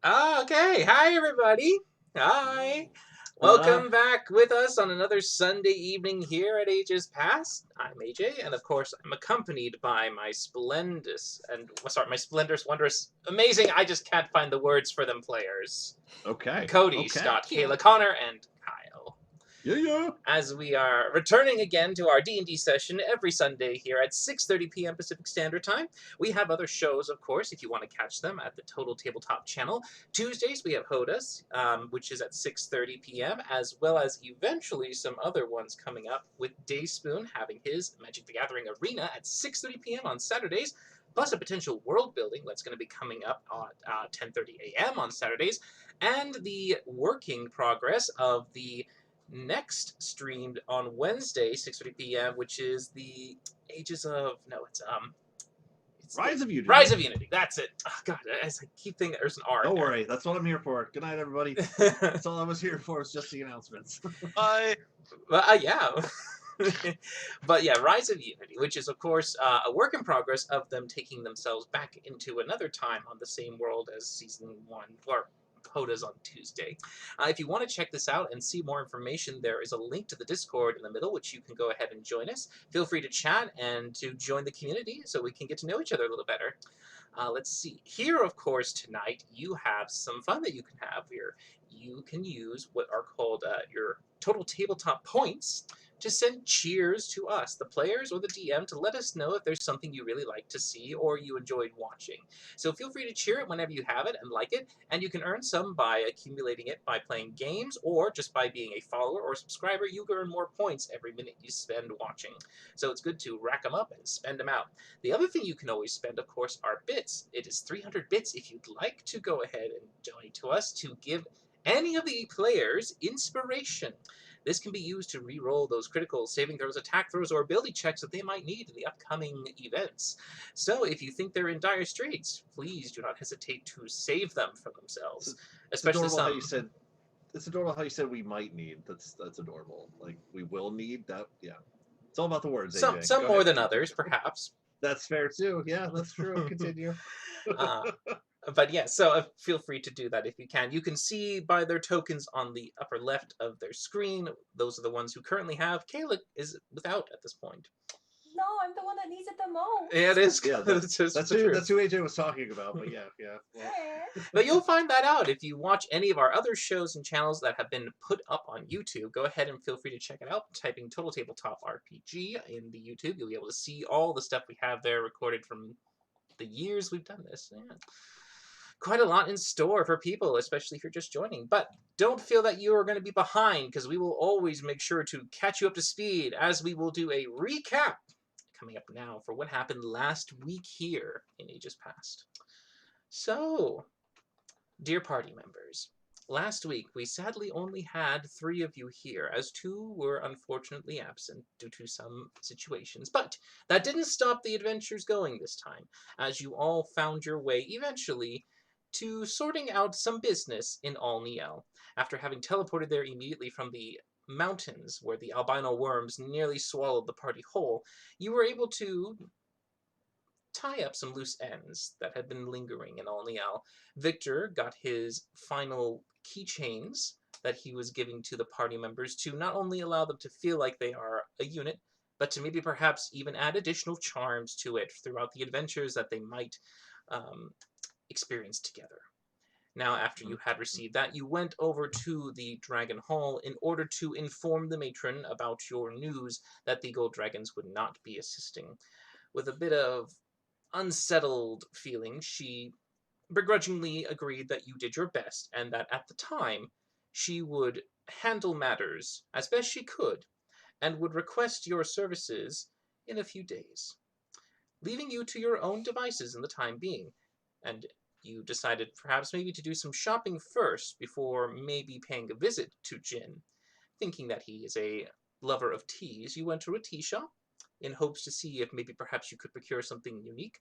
Okay. Hi, everybody. Hi. Welcome back with us on another Sunday evening here at Ages Past. I'm AJ, and of course, I'm accompanied by my splendorous, wondrous, amazing. I just can't find the words for them players. Okay. Cody, Okay. Scott, Cute. Kayla, Connor, and Kyle. Yeah. As we are returning again to our D&D session every Sunday here at 6:30 p.m. Pacific Standard Time. We have other shows, of course, if you want to catch them at the Total Tabletop channel. Tuesdays, we have Hodas, which is at 6:30 p.m., as well as eventually some other ones coming up, with Dave Spoon having his Magic the Gathering Arena at 6:30 p.m. on Saturdays, plus a potential world building that's going to be coming up at 10:30 a.m. on Saturdays, and the working progress of the next streamed on Wednesday, 6:30 p.m., which is the Ages of it's Rise of Unity. Rise of Unity. That's it. Oh, God, as I keep thinking there's an R. Don't worry, that's what I'm here for. Good night, everybody. there. That's all I was here for. Was just the announcements. Bye. Yeah. But yeah, Rise of Unity, which is of course a work in progress of them taking themselves back into another time on the same world as season one, or Hoda's on Tuesday. If you want to check this out and see more information, there is a link to the Discord in the middle, which you can go ahead and join us. Feel free to chat and to join the community so we can get to know each other a little better. Let's see. Here, of course, tonight you have some fun that you can have here. You can use what are called your total tabletop points to send cheers to us, the players or the DM, to let us know if there's something you really like to see or you enjoyed watching. So feel free to cheer it whenever you have it and like it, and you can earn some by accumulating it by playing games or just by being a follower or subscriber. You earn more points every minute you spend watching. So it's good to rack them up and spend them out. The other thing you can always spend, of course, are bits. It is 300 bits if you'd like to go ahead and donate to us to give any of the players inspiration. This can be used to re-roll those critical saving throws, attack throws, or ability checks that they might need in the upcoming events. So if you think they're in dire straits, please do not hesitate to save them from themselves. Especially adorable how some. you said. It's adorable how you said we might need. That's adorable. Like we will need that. Yeah. It's all about the words. Some AJ. some Go more ahead. than others, perhaps. That's fair too. Yeah, that's true. Continue. But yeah, so feel free to do that if you can. You can see by their tokens on the upper left of their screen. Those are the ones who currently have. Kayla is without at this point. No, I'm the one that needs it the most. Yeah, it is. Yeah, that's who AJ was talking about. But yeah. Well. But you'll find that out if you watch any of our other shows and channels that have been put up on YouTube. Go ahead and feel free to check it out. Typing Total Tabletop RPG in the YouTube, you'll be able to see all the stuff we have there recorded from the years we've done this. Yeah. Quite a lot in store for people, especially if you're just joining. But don't feel that you are going to be behind, because we will always make sure to catch you up to speed, as we will do a recap coming up now for what happened last week here in Ages Past. So, dear party members, last week we sadly only had 3 of you here, as 2 were unfortunately absent due to some situations. But that didn't stop the adventures going this time, as you all found your way eventually to sorting out some business in Alniel, after having teleported there immediately from the mountains where the albino worms nearly swallowed the party whole. You were able to tie up some loose ends that had been lingering in Alniel. Victor got his final keychains that he was giving to the party members to not only allow them to feel like they are a unit, but to maybe perhaps even add additional charms to it throughout the adventures that they might experience together. Now, after you had received that, you went over to the Dragon Hall in order to inform the matron about your news that the Gold Dragons would not be assisting. With a bit of unsettled feeling, she begrudgingly agreed that you did your best, and that at the time she would handle matters as best she could, and would request your services in a few days, leaving you to your own devices in the time being. And you decided perhaps maybe to do some shopping first before maybe paying a visit to Jin. Thinking that he is a lover of teas, you went to a tea shop in hopes to see if maybe perhaps you could procure something unique.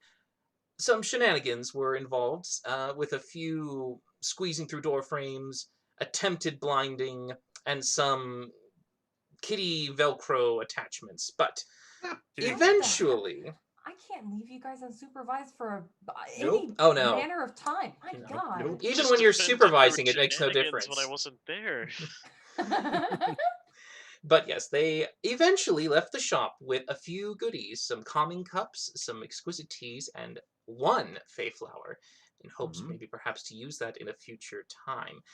Some shenanigans were involved, with a few squeezing through door frames, attempted blinding, and some kitty Velcro attachments. But eventually, I can't leave you guys unsupervised for Nope. any Oh, no. manner of time. My No. God. Nope. Even Just when you're defended your supervising, it makes no shenanigans difference. when I wasn't there. But yes, they eventually left the shop with a few goodies, some calming cups, some exquisite teas, and one Fey flower, in hopes Mhm. maybe perhaps to use that in a future time.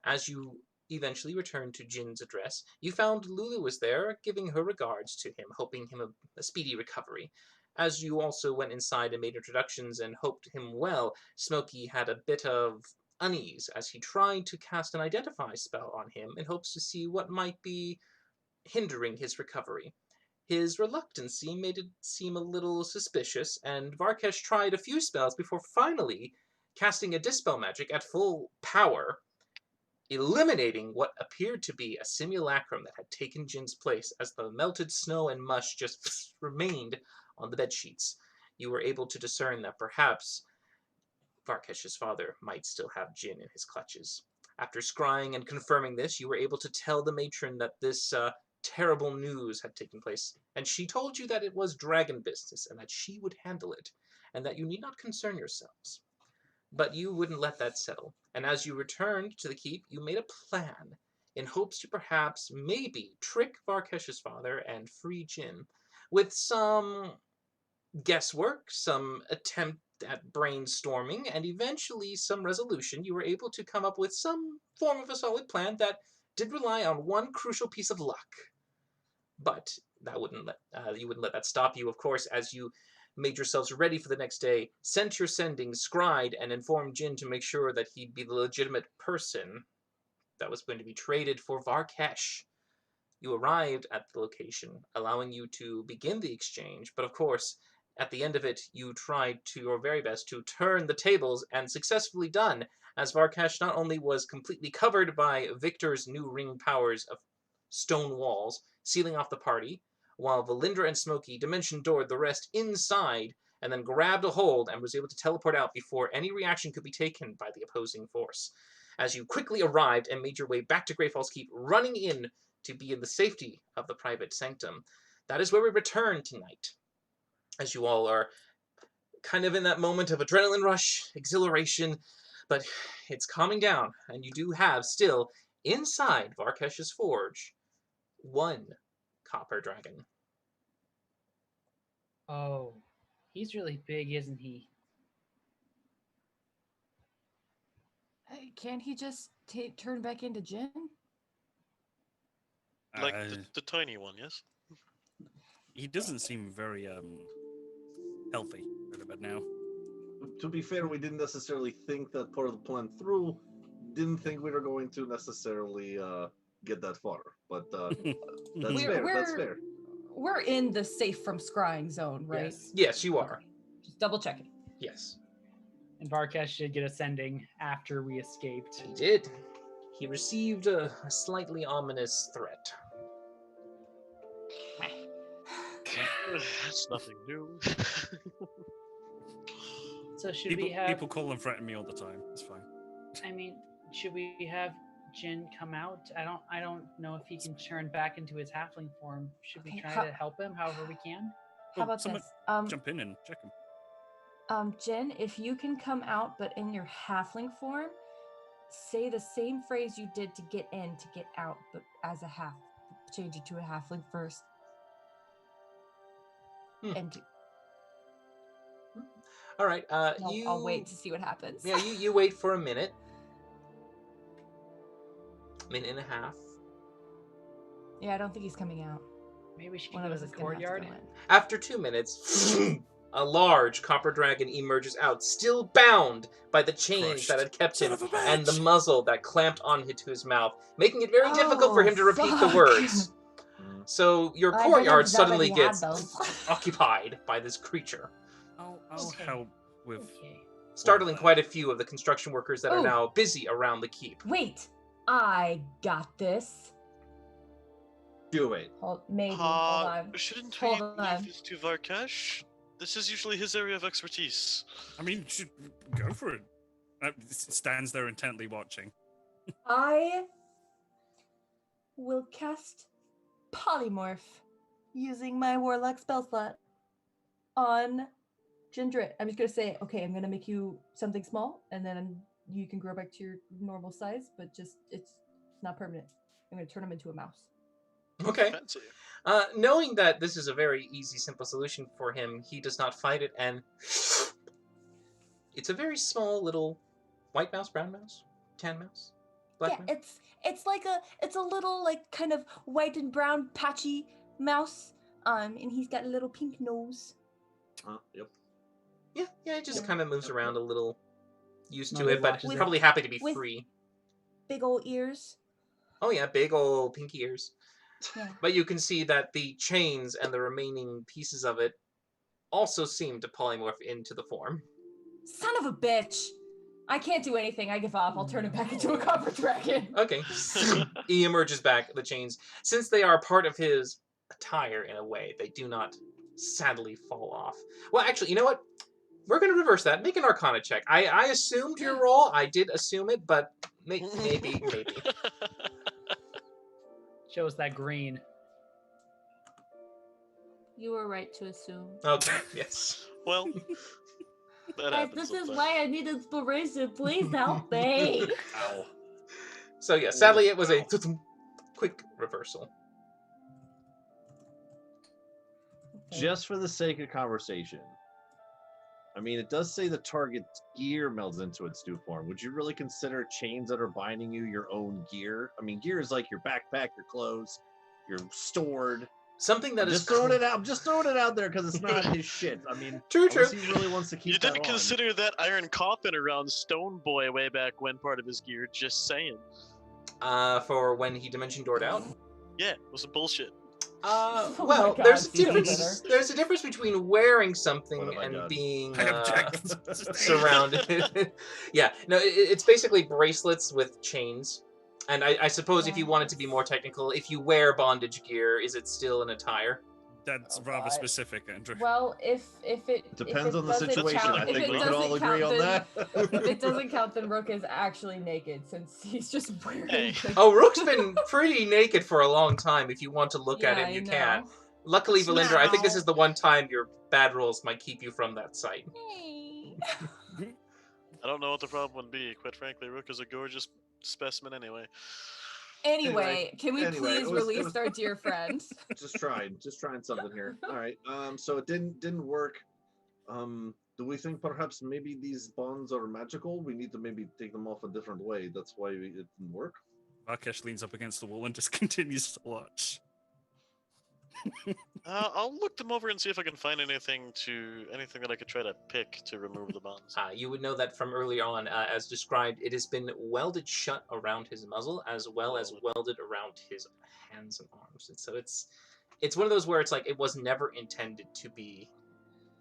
As you eventually returned to Jin's address, you found Lulu was there, giving her regards to him, hoping him a speedy recovery. As you also went inside and made introductions and hoped him well, Smokey had a bit of unease as he tried to cast an identify spell on him in hopes to see what might be hindering his recovery. His reluctancy made it seem a little suspicious, and Varkesh tried a few spells before finally casting a dispel magic at full power, eliminating what appeared to be a simulacrum that had taken Jin's place as the melted snow and mush just remained on the bed sheets. You were able to discern that perhaps Varkesh's father might still have Jin in his clutches. After scrying and confirming this, you were able to tell the matron that this terrible news had taken place, and she told you that it was dragon business and that she would handle it, and that you need not concern yourselves. But you wouldn't let that settle, and as you returned to the keep, you made a plan in hopes to perhaps, maybe, trick Varkesh's father and free Jin. With some guesswork, some attempt at brainstorming, and eventually some resolution, you were able to come up with some form of a solid plan that did rely on one crucial piece of luck. But that wouldn't let you wouldn't let that stop you, of course, as you made yourselves ready for the next day, sent your sendings, scried, and informed Jin to make sure that he'd be the legitimate person that was going to be traded for Varkesh. You arrived at the location, allowing you to begin the exchange, but of course, at the end of it, you tried to your very best to turn the tables, and successfully done, as Varkesh not only was completely covered by Victor's new ring powers of stone walls, sealing off the party, while Valindra and Smokey dimension doored the rest inside, and then grabbed a hold and was able to teleport out before any reaction could be taken by the opposing force. As you quickly arrived and made your way back to Grey Falls Keep, running in to be in the safety of the private sanctum. That is where we return tonight, as you all are kind of in that moment of adrenaline rush, exhilaration, but it's calming down, and you do have still, inside Varkesh's forge, one copper dragon. Oh, he's really big, isn't he? Hey, can't he just turn back into Jin? Like Uh, the tiny one, yes? he doesn't seem very healthy right about now. To be fair, we didn't necessarily think that part of the plan through. Didn't think we were going to necessarily get that far, but that's We're- fair. That's we're- fair. We're in the safe from scrying zone, right? Yes, you are. Okay. Just double checking. Yes, And Varkesh did get a sending after we escaped. he did. He received a slightly ominous threat. That's nothing new. So should we have? People call and threaten me all the time. It's fine. I mean, should we have Jin come out? I don't know if he can turn back into his halfling form. Should we Okay, try how- to help him however we can? How about someone this? Jump in and check him. Jen, if you can come out but in your halfling form, say the same phrase you did to get in to get out, but as a half. Change it to a halfling first. Hmm. And All right, I'll wait to see what happens. Yeah, you wait for a minute. Minute and a half. Yeah, I don't think he's coming out. Maybe we should One go of to us the is gonna have to courtyard. go in. After 2 minutes, a large copper dragon emerges out, still bound by the chains that had kept him Son of a and the bitch! muzzle that clamped onto his mouth, making it very difficult for him to repeat the fuck. words. So your I didn't courtyard know suddenly that he had gets those. occupied by this creature, I'll Okay. help with. Okay. startling that. quite a few of the construction workers that are Ooh. now busy around the keep. Wait, I got this. Do it. Maybe. Hold on. Shouldn't we Hold leave on. this to Varkesh? This is usually his area of expertise. I mean, should go for it. Stands there intently watching. I will cast polymorph using my warlock spell slot on Gindrit. I'm just gonna say, okay, I'm gonna make you something small, and then you can grow back to your normal size, but just it's not permanent. I'm gonna turn him into a mouse. Okay. Fancy. Knowing that this is a very easy, simple solution for him, he does not fight it, and it's a very small little white mouse, brown mouse, tan mouse, black Yeah, mouse. it's like it's a little like kind of white and brown patchy mouse. And he's got a little pink nose. Yep. Yeah, it just Yeah. kind of moves around a little, used to Nobody it, but watches it. probably happy to be With- free. Big old ears. Oh yeah, big old pinky ears. Yeah. But you can see that the chains and the remaining pieces of it also seem to polymorph into the form. Son of a bitch! I can't do anything. I give up. I'll turn it back into a copper dragon. Okay. He emerges back, the chains. Since they are part of his attire in a way, they do not sadly fall off. Well, actually, you know what? We're going to reverse that. Make an Arcana check. I assumed your roll. I did assume it, but maybe. Shows that green. You were right to assume. Okay, yes. Well, that happens This is sometimes. why I need inspiration. Please help me. Ow. So yeah, sadly it was a quick reversal. Just for the sake of conversation. I mean, it does say the target's gear melds into its new form. Would you really consider chains that are binding you your own gear? I mean, gear is like your backpack, your clothes, your stored. Something that I'm is just throwing it out. I'm just throwing it out there because it's not his shit. I mean, True. unless he really wants to keep You that didn't on. consider that iron coffin around Stone Boy way back when part of his gear. Just saying. For when he dimension doored out. Yeah, it was some bullshit. Oh my Well, God, there's a feel difference. better. There's a difference between wearing something What have I and done? being I object. surrounded. Yeah, no, it's basically bracelets with chains. And I suppose if you wanted to be more technical, if you wear bondage gear, is it still an attire? That's Oh, rather God. specific, Andrew. Well, if it Depends if it on the doesn't situation. count- I if think it we can all doesn't agree count, on then- that. If it doesn't count, then Rook is actually naked since he's just wearing. Hey. like- Oh, Rook's been pretty naked for a long time. If you want to look at Yeah, him, you I can. know. Luckily, Valindra, I think this Now. is the one time your bad rolls might keep you from that sight. Hey. I don't know what the problem would be. Quite frankly, Rook is a gorgeous specimen anyway. Anyway, can we anyway, please it was- release our dear friend? just trying something here. All right. So it didn't work. Do we think perhaps maybe these bonds are magical? We need to maybe take them off a different way. That's why it didn't work. Varkesh leans up against the wall and just continues to watch. I'll look them over and see if I can find anything that I could try to pick to remove the bonds. You would know that from early on, as described, it has been welded shut around his muzzle as well as welded around his hands and arms. And so it's one of those where it's like it was never intended to be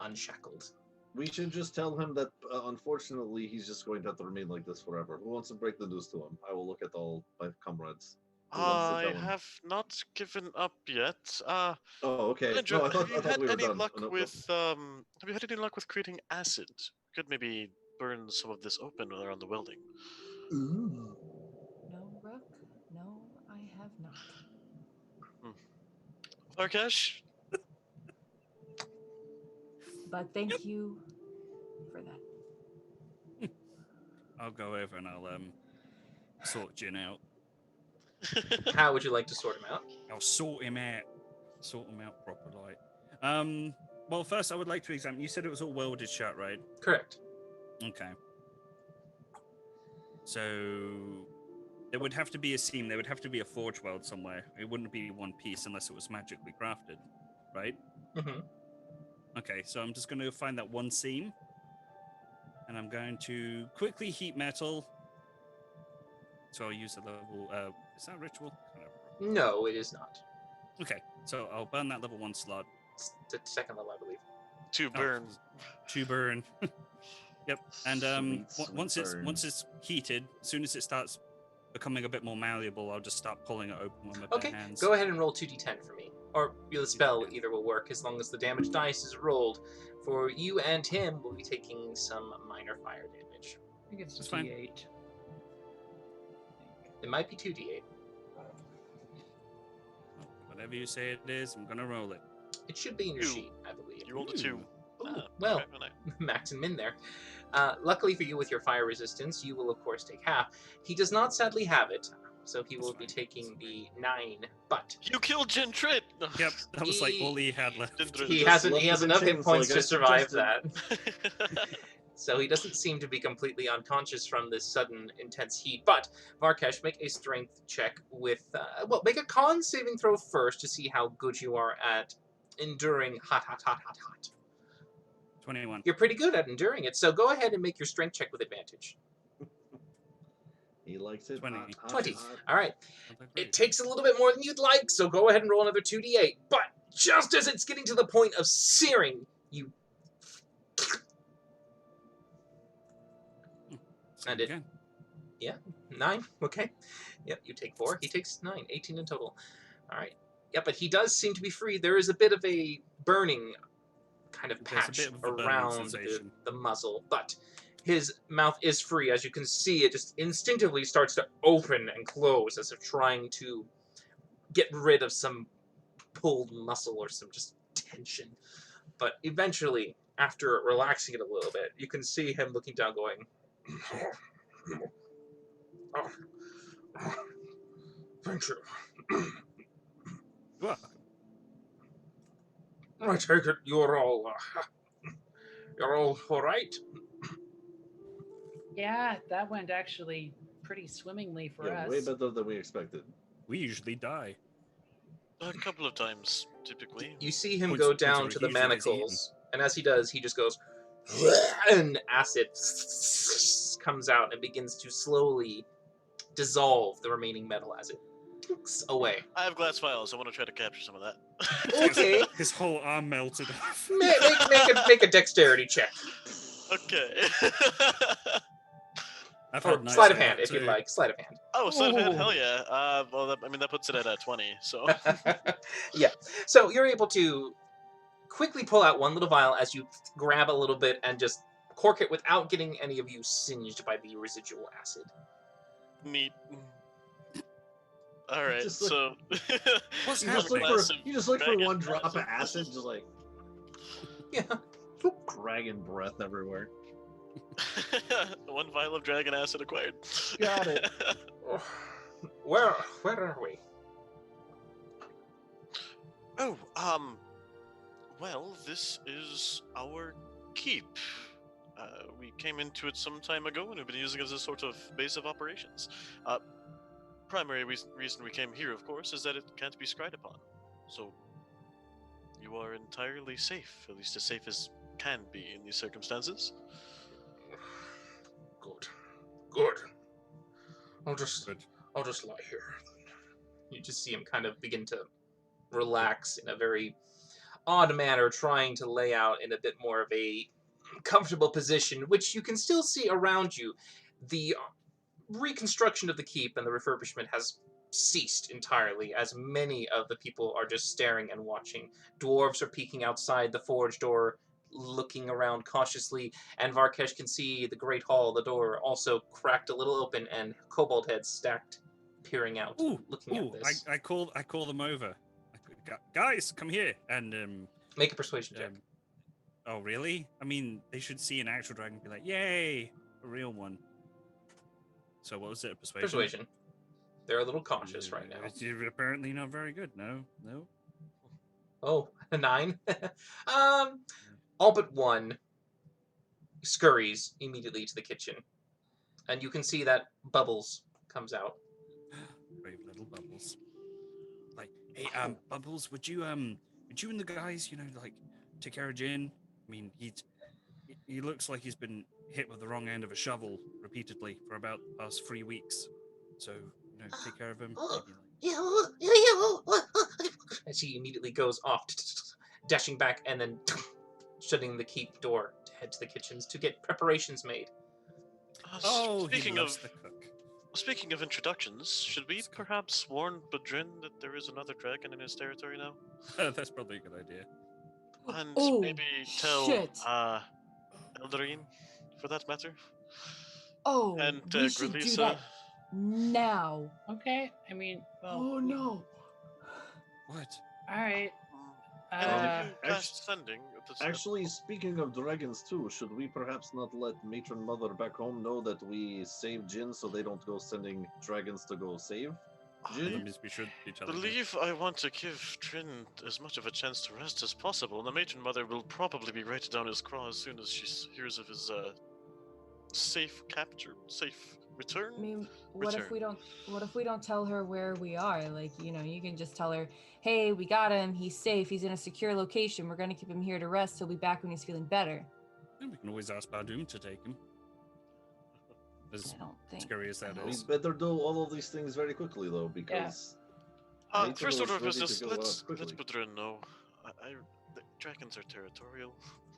unshackled. We should just tell him that unfortunately he's just going to have to remain like this forever. Who wants to break the news to him? I will look at all my comrades. Who wants to I tell him? have not given up yet. Oh, okay. Andrew, No, I have you thought had we were any done. luck No, no. with have you had any luck with creating acid? Could maybe burn some of this open around the welding. Ooh. No, Rook. No, I have not. Varkesh, But thank you for that. I'll go over and I'll sort Jin out. How would you like to sort him out? I'll sort him out. Sort him out proper like. Well, first I would like to examine. You said it was all welded shut, right? Correct. Okay. So there would have to be a seam. There would have to be a forge weld somewhere. It wouldn't be one piece unless it was magically crafted, right? Mm-hmm. Okay, so I'm just going to find that one seam, and I'm going to quickly heat metal. So I'll use a level. Is that a ritual? No, it is not. Okay, so I'll burn that level 1 slot. It's the second level, I believe. to Oh, burn. to burn. Yep, and Sweet, once sweet it's heated, as soon as it starts becoming a bit more malleable, I'll just start pulling it open with my Okay, bare hands. go ahead and roll 2d10 for me. Or the spell either will work as long as the damage dice is rolled. For you and him, we'll be taking some minor fire damage. I think it's That's just fine. D8. It might be 2d8. Whatever you say it is, I'm gonna roll it. It should be in your Two. sheet, I believe. You rolled a 2. well, okay, well, max and min there. Luckily for you, with your fire resistance, you will of course take half. He does not sadly have it, so he will be That's taking fine. the 9. But you killed Gentrit! Yep, that was like all he had left. Dendrit he just has left enough the hit chains points like to I survive suggested. that. So he doesn't seem to be completely unconscious from this sudden intense heat. But Varkesh, make a strength check with make a con saving throw first to see how good you are at enduring hot. 21. You're pretty good at enduring it, so go ahead and make your strength check with advantage. He likes it. 20. Hot, hot, 20. hot. All right. Not that It great. takes a little bit more than you'd like, so go ahead and roll another 2d8. But just as it's getting to the point of searing, you Same and it- again. 9. Okay. Yep, you take 4. He takes 9. 18 in total. All right. Yeah, but he does seem to be free. There is a bit of a burning kind of There's a patch bit of a burning around sensation. the muzzle, but his mouth is free. As you can see, it just instinctively starts to open and close as if trying to get rid of some pulled muscle or some just tension. But eventually, after relaxing it a little bit, you can see him looking down going, thank you. Well, I take it you're all right? Yeah, that went actually pretty swimmingly for Yeah, us. way better than we expected. we usually die. A couple of times, typically. You see him Points- go points down over to the usually gets eaten. manacles, and as he does, he just goes, and acid comes out and begins to slowly dissolve the remaining metal as it ticks away. I have glass vials. I want to try to capture some of that. Okay. His whole arm melted off. Make a dexterity check. Okay. I've Or had nights sleight of like hand, that if you'd too. like. Sleight of hand. Oh, sleight of hand, Ooh. hell yeah. Well, that puts it at 20, so. Yeah. So you're able to quickly pull out one little vial as you grab a little bit and just cork it without getting any of you singed by the residual acid. Neat. Alright, Just look- so. What's You just look happening? for you just look for Dragon one drop of breath. acid, just like Yeah. dragon breath everywhere. One vial of dragon acid acquired. Got it. Where are we? Oh, well, this is our keep. We came into it some time ago and have been using it as a sort of base of operations. Primary reason we came here, of course, is that it can't be scryed upon. So, you are entirely safe, at least as safe as can be in these circumstances. Good. I'll just Good. lie here. You just see him kind of begin to relax in a very odd manner, trying to lay out in a bit more of a comfortable position, which you can still see around you. The reconstruction of the keep and the refurbishment has ceased entirely, as many of the people are just staring and watching. Dwarves are peeking outside the forge door, looking around cautiously, and Varkesh can see the great hall, the door also cracked a little open, and kobold heads stacked, peering out, looking Ooh, at this. I call them over. Guys, come here. And Make a persuasion check. oh really? I mean, they should see an actual dragon and be like, "Yay, a real one." So what was it? Persuasion. Persuasion. They're a little cautious right now. You're apparently not very good. No. Oh, a 9. All but one scurries immediately to the kitchen, and you can see that Bubbles comes out. Brave little Bubbles. Like, hey, Bubbles, would you and the guys, like, take care of Jin? I mean, he looks like he's been hit with the wrong end of a shovel repeatedly for about the past 3 weeks. So, take care of him. Maybe, As he immediately goes off, dashing back, and then shutting the keep door to head to the kitchens to get preparations made. oh, speaking he loves of the cook. speaking of introductions, should we Let's go. perhaps warn Badrin that there is another dragon in his territory now? That's probably a good idea. And Oh, maybe tell shit. Eldarine, for that matter. Oh, And we should do Gralisa. that now. Okay, I mean, well, Oh no. What? all right. And Uh, if you cast sending, that's Actually, speaking of dragons too, should we perhaps not let Matron Mother back home know that we saved Jin so they don't go sending dragons to go save Jin? That means we should be I telling her. believe I want to give Trin as much of a chance to rest as possible, and the matron mother will probably be right down his craw as soon as she hears of his safe capture, safe return. I mean, what if Return. we don't tell her where we are? Like, you know, you can just tell her, "Hey, we got him. He's safe. He's in a secure location. We're going to keep him here to rest. He'll be back when he's feeling better." And we can always ask Badum to take him. As I don't think scary as that so. We is. better do all of these things very quickly though, because Matron First was order of ready to business, go out let's quickly. Budrin know. The dragons are territorial.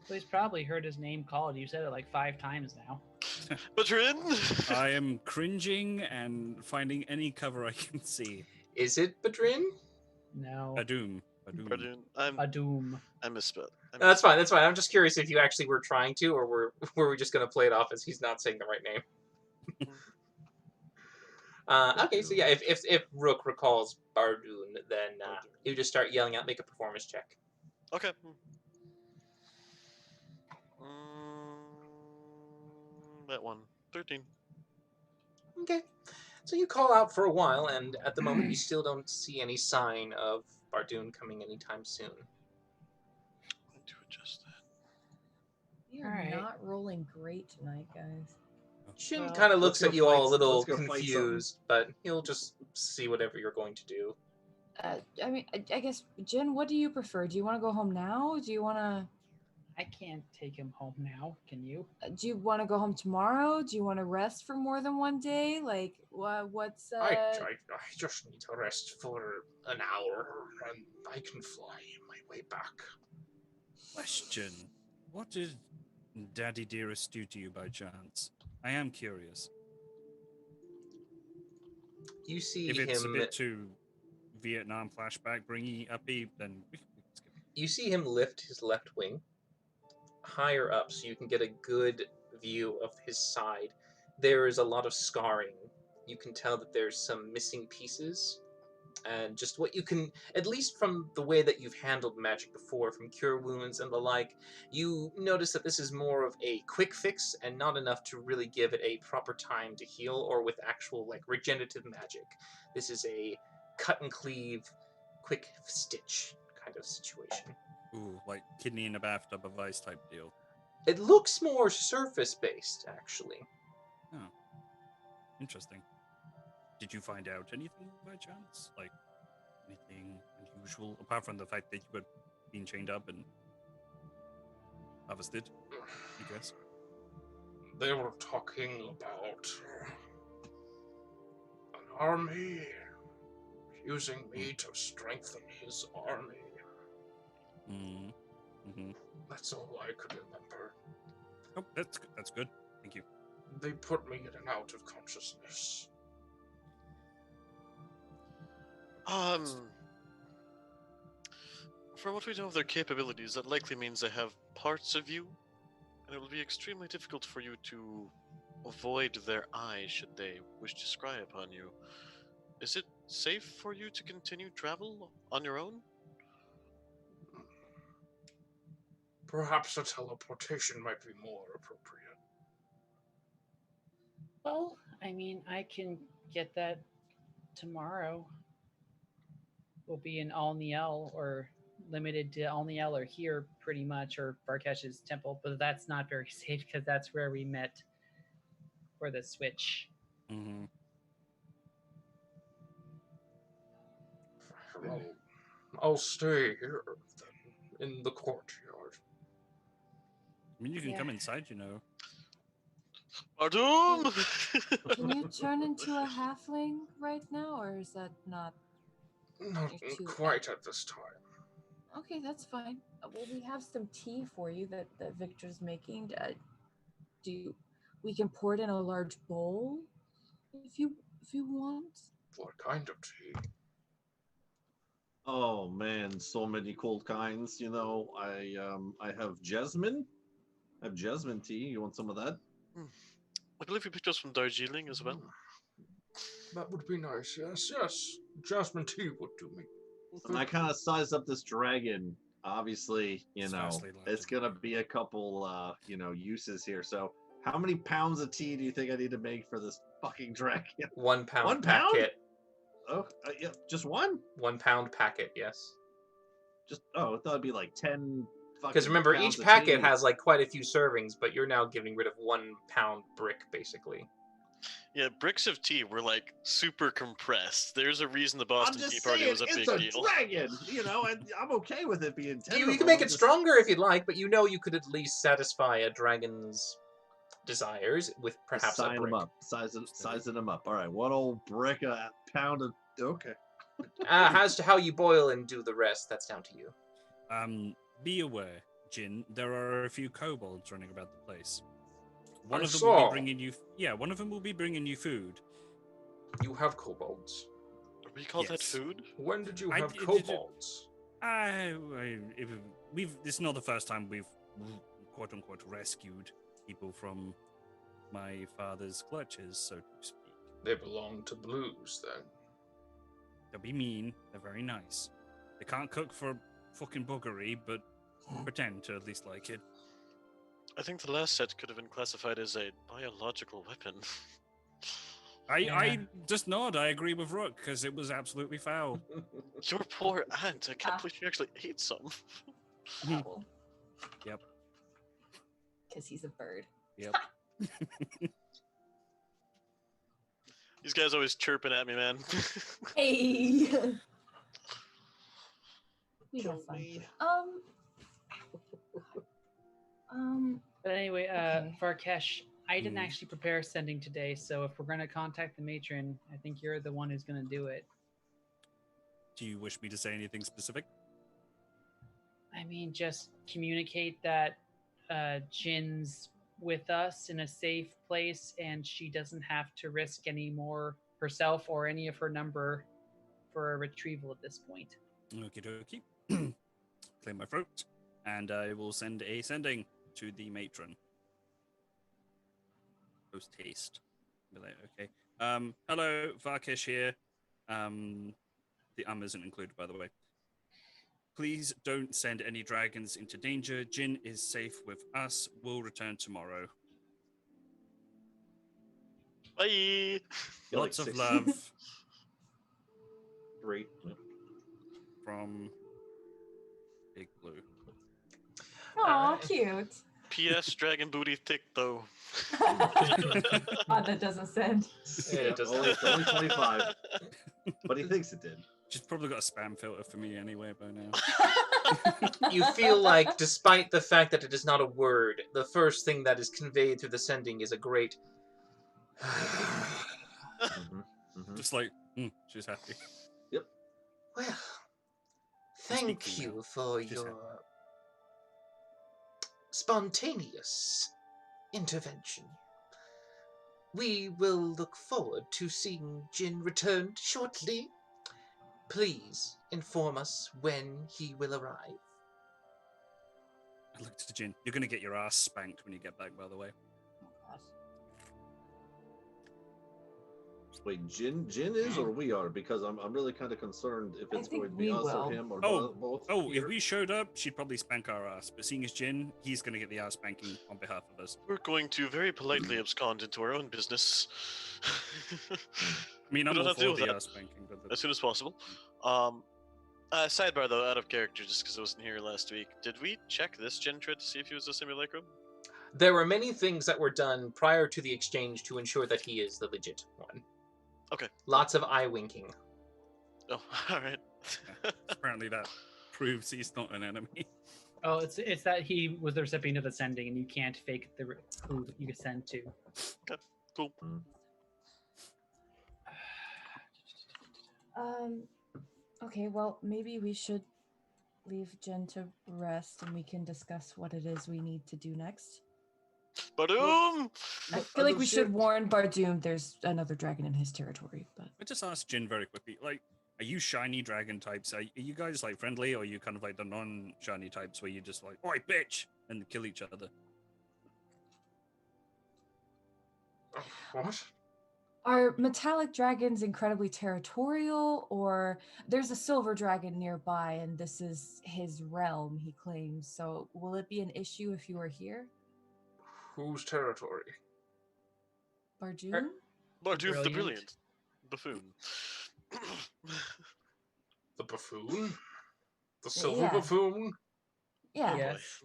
well, he's probably heard his name called. You said it like 5 times now. Budrin! I am cringing and finding any cover I can see. Is it Badrin? No. Badum. Budrin. A doom. I misspelled. No, that's fine. That's fine. I'm just curious if you actually were trying to, or were we just going to play it off as he's not saying the right name? Okay, so yeah, if Rook recalls Bardoon, then you just start yelling out, make a performance check. Okay. That one. 13. Okay. So you call out for a while, and at the moment you still don't see any sign of Bardoon coming anytime soon. I need to adjust that. You're Alright. not rolling great tonight, guys. Jin Well, kind of looks let's at go you all a fight- little let's go fight something. confused, but he'll just see whatever you're going to do. I mean, I guess, Jen, what do you prefer? Do you want to go home now? Do you want to? I can't take him home now. Can you? Do you want to go home tomorrow? Do you want to rest for more than one day? Like, what's? I just need to rest for an hour, and I can fly my way back. Question. What did Daddy Dearest do to you by chance? I am curious. You see If it's him. a bit too Vietnam flashback bringy uppy, then we can skip it. You see him lift his left wing higher up so you can get a good view of his side. There is a lot of scarring. You can tell that there's some missing pieces. And just what you can, at least from the way that you've handled magic before, from cure wounds and the like, you notice that this is more of a quick fix and not enough to really give it a proper time to heal or with actual, like, regenerative magic. This is a cut and cleave, quick stitch kind of situation. Ooh, like kidney in a bathtub of ice type deal. It looks more surface-based, actually. Oh, interesting. Did you find out anything by chance? Like, anything unusual? Apart from the fact that you were being chained up and harvested, I guess. They were talking about an army, using me to strengthen his army. Mm-hmm. That's all I could remember. Oh, that's good. Thank you. They put me in and out of consciousness. From what we know of their capabilities, that likely means they have parts of you, and it will be extremely difficult for you to avoid their eyes should they wish to scry upon you. Is it safe for you to continue travel on your own? Perhaps a teleportation might be more appropriate. Well, I mean, I can get that tomorrow. We'll be in Alniel or limited to Alniel or here pretty much, or Barkesh's temple, but that's not very safe because that's where we met for the switch. Mm-hmm. Well, I'll stay here then, in the courtyard. I mean, you can Yeah. come inside, you know. Ardum! Can you turn into a halfling right now, or is that not? Not You're too- quite at this time. Okay, that's fine. Well, we have some tea for you that Victor's making. We can pour it in a large bowl if you want. What kind of tea? Oh man, so many cool kinds. You know, I have jasmine. I have jasmine tea. You want some of that? I believe you picked us from Darjeeling as well. That would be nice. Yes, yes. Jasmine tea would do me. And I kind of size up this dragon obviously, It's know, vastly it's larger. gonna be a couple, uses here. So, how many pounds of tea do you think I need to make for this fucking dragon? 1 pound 1 pound? packet. Oh, yeah, just one? 1 pound packet, yes. I thought it'd be like 10 fucking. Because remember, pounds each of packet tea. has like quite a few servings, but you're now getting rid of 1 pound brick, basically. Yeah, bricks of tea were like super compressed. There's a reason the I'm Boston just Tea Party saying, was a it's big a deal. dragon, and I'm okay with it being 10. You can make it stronger if you'd like, but you know you could at least satisfy a dragon's desires with perhaps a Sign brick. them up, sizing them up. All right, one old brick, a pound of. Okay. As to how you boil and do the rest, that's down to you. Be aware, Jin. There are a few kobolds running about the place. One I of them will saw. be bringing you. Yeah, one of them will be bringing you food. You have kobolds. We call that Yes. food? When did you I have did- kobolds? This is not the first time we've quote unquote rescued people from my father's clutches, so to speak. They belong to blues, then. They'll be mean. They're very nice. They can't cook for fucking buggery, but pretend to at least like it. I think the last set could have been classified as a biological weapon. I just nod. I agree with Rook because it was absolutely foul. Your poor aunt. I can't Ah. believe she actually ate some. Owl. Yep. Because he's a bird. Yep. These guys always chirping at me, man. Hey. We Kill have fun. me. But anyway, Okay. Varkesh, I didn't Hmm. actually prepare sending today, so if we're going to contact the matron, I think you're the one who's going to do it. Do you wish me to say anything specific? I mean, just communicate that Jin's with us in a safe place and she doesn't have to risk any more herself or any of her number for a retrieval at this point. Okie dokie. Clear my throat, and I will send a sending to the matron. Post haste. Be like, okay. Hello, Varkesh here. The isn't included, by the way. Please don't send any dragons into danger. Jin is safe with us. We'll return tomorrow. Bye. You're Lots like of 6'3". love Three. from Big Blue. Aw, cute. P.S. Dragon booty thick though. Oh, that doesn't send. It does only, not. only 25, but he thinks it did. She's probably got a spam filter for me anyway by now. You feel like, despite the fact that it is not a word, the first thing that is conveyed through the sending is a great. Just like, she's happy. Well, Speak thank to you you. for She's your happy. spontaneous intervention. We will look forward to seeing Jin returned shortly. Please inform us when he will arrive. I looked at Jin. You're gonna get your ass spanked when you get back, by the way. Wait, Jin is or we are? Because I'm really kind of concerned if I it's think going to be we us will. or him or Oh, both. Oh, here. if we showed up, she'd probably spank our ass. But seeing as Jin, he's gonna get the ass spanking on behalf of us. We're going to very politely abscond into our own business. I mean, We I'm don't all have to for deal with the that. ass spanking, but As soon as possible. Sidebar though, out of character, just because I wasn't here last week. Did we check this Gentrid to see if he was a simulacrum? There were many things that were done prior to the exchange to ensure that he is the legit one. Okay. Lots of eye winking. Oh, all right. apparently that proves he's not an enemy. Oh, it's that he was the recipient of the sending, and you can't fake who you send to. Cool. Okay, well, maybe we should leave Jen to rest and we can discuss what it is we need to do next. Badoom! I feel like we should warn Bardoom there's another dragon in his territory, but I just asked Jin very quickly, like, are you shiny dragon types? Are you guys like friendly, or are you kind of like the non-shiny types where you just like, oi, bitch, and kill each other? What? Are metallic dragons incredibly territorial, or there's a silver dragon nearby and this is his realm, he claims. So will it be an issue if you were here? Whose territory? Bardoon? Bardoom the Brilliant. Brilliant. Buffoon. The buffoon? The silver Yeah. buffoon? Yeah. Yes.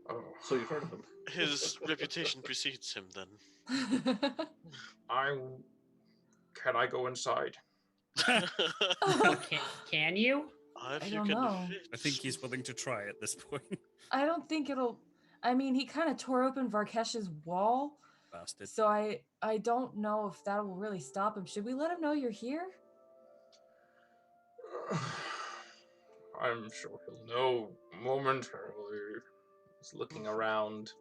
Oh, So you've heard of him. His reputation precedes him then. Can I go inside? Can you? If I you don't can know. fit. I think he's willing to try at this point. I don't think it'll. I mean, he kind of tore open Varkesh's wall, Bastard. so I don't know if that will really stop him. Should we let him know you're here? I'm sure he'll know momentarily. He's looking around,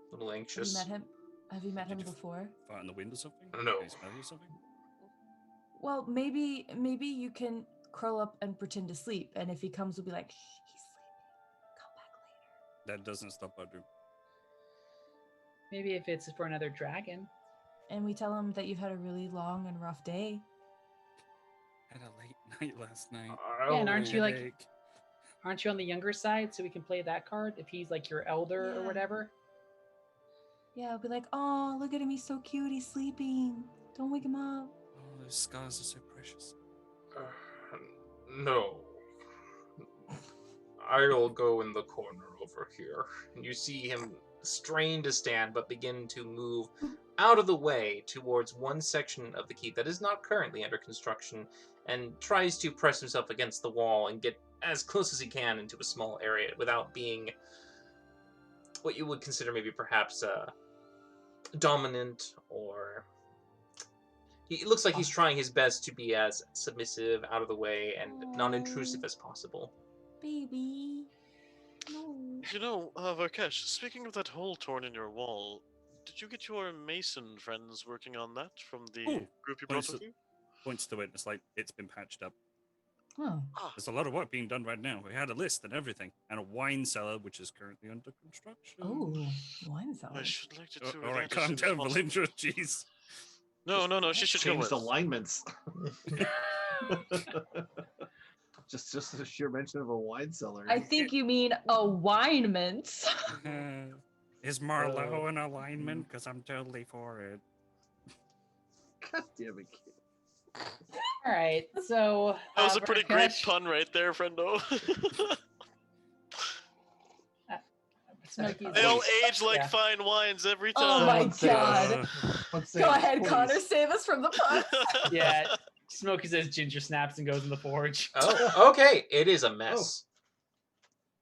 a little Have you anxious. met him? Have you met him Did you- before? Fart in the wind or something? No. Can you smell or something? Well, maybe you can curl up and pretend to sleep, and if he comes, we'll be like, "Shh, he's sleeping. Come back later." That doesn't stop Bardoom. Maybe if it's for another dragon. And we tell him that you've had a really long and rough day. Had a late night last night. I'll Yeah, and aren't you like- Headache. Aren't you on the younger side so we can play that card if he's like your elder or Yeah. whatever? Yeah, I'll be like, "Oh, look at him. He's so cute. He's sleeping. Don't wake him up." Oh, those scars are so precious. No. I'll go in the corner over here. And you see him strain to stand, but begin to move out of the way towards one section of the keep that is not currently under construction, and tries to press himself against the wall and get as close as he can into a small area without being what you would consider maybe perhaps dominant, or it looks like he's trying his best to be as submissive, out of the way, and non-intrusive as possible. Baby. No. You know, Varkesh, speaking of that hole torn in your wall, did you get your Mason friends working on that from the Ooh, group you brought points with to- you? Points to witness, like it's been patched up. Oh. There's a lot of work being done right now. We had a list and everything, and a wine cellar which is currently under construction. Oh, wine cellar. I should like to Oh, tour all right, that as calm soon as down, possible. Valindra. Jeez. No, she should go Change with. the alignments. just the sheer mention of a wine cellar. I think you mean alignment. Is Marlowe in alignment? Because I'm totally for it. God damn it, kid. All right, so That was a pretty great Varkesh- pun right there, friendo. Smokey's They all voice. age like Yeah. fine wines every time. Oh my Someone say it. god. Let's say Go it, ahead, please. Connor. Save us from the pun. Yeah, Smokey says ginger snaps and goes in the forge. Oh, okay. It is a mess.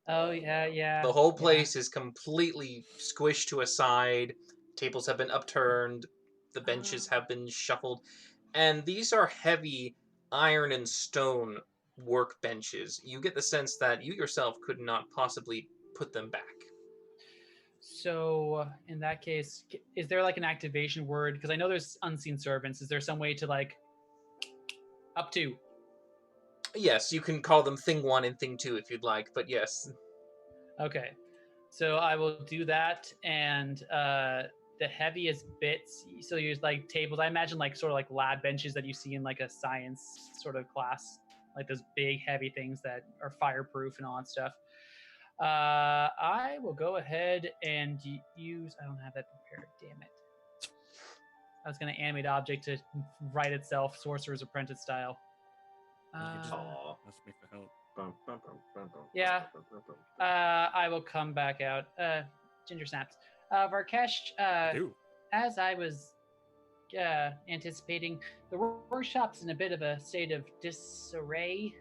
Oh yeah. The whole yeah. place is completely squished to a side. Tables have been upturned. The benches have been shuffled. And these are heavy iron and stone workbenches. You get the sense that you yourself could not possibly put them back. So in that case, is there like an activation word? Because I know there's unseen servants. Is there some way to like up to? Yes, you can call them Thing 1 and Thing 2 if you'd like, but yes. Okay, so I will do that, and the heaviest bits. So you use like tables. I imagine like sort of like lab benches that you see in like a science sort of class, like those big heavy things that are fireproof and all that stuff. I will go ahead and use. I don't have that prepared. Damn it! I was going to animate object to write itself, Sorcerer's Apprentice style. You just Aw. ask me for help. Yeah. I will come back out. Ginger snaps. Varkesh, Do. as I was anticipating, the workshop's in a bit of a state of disarray.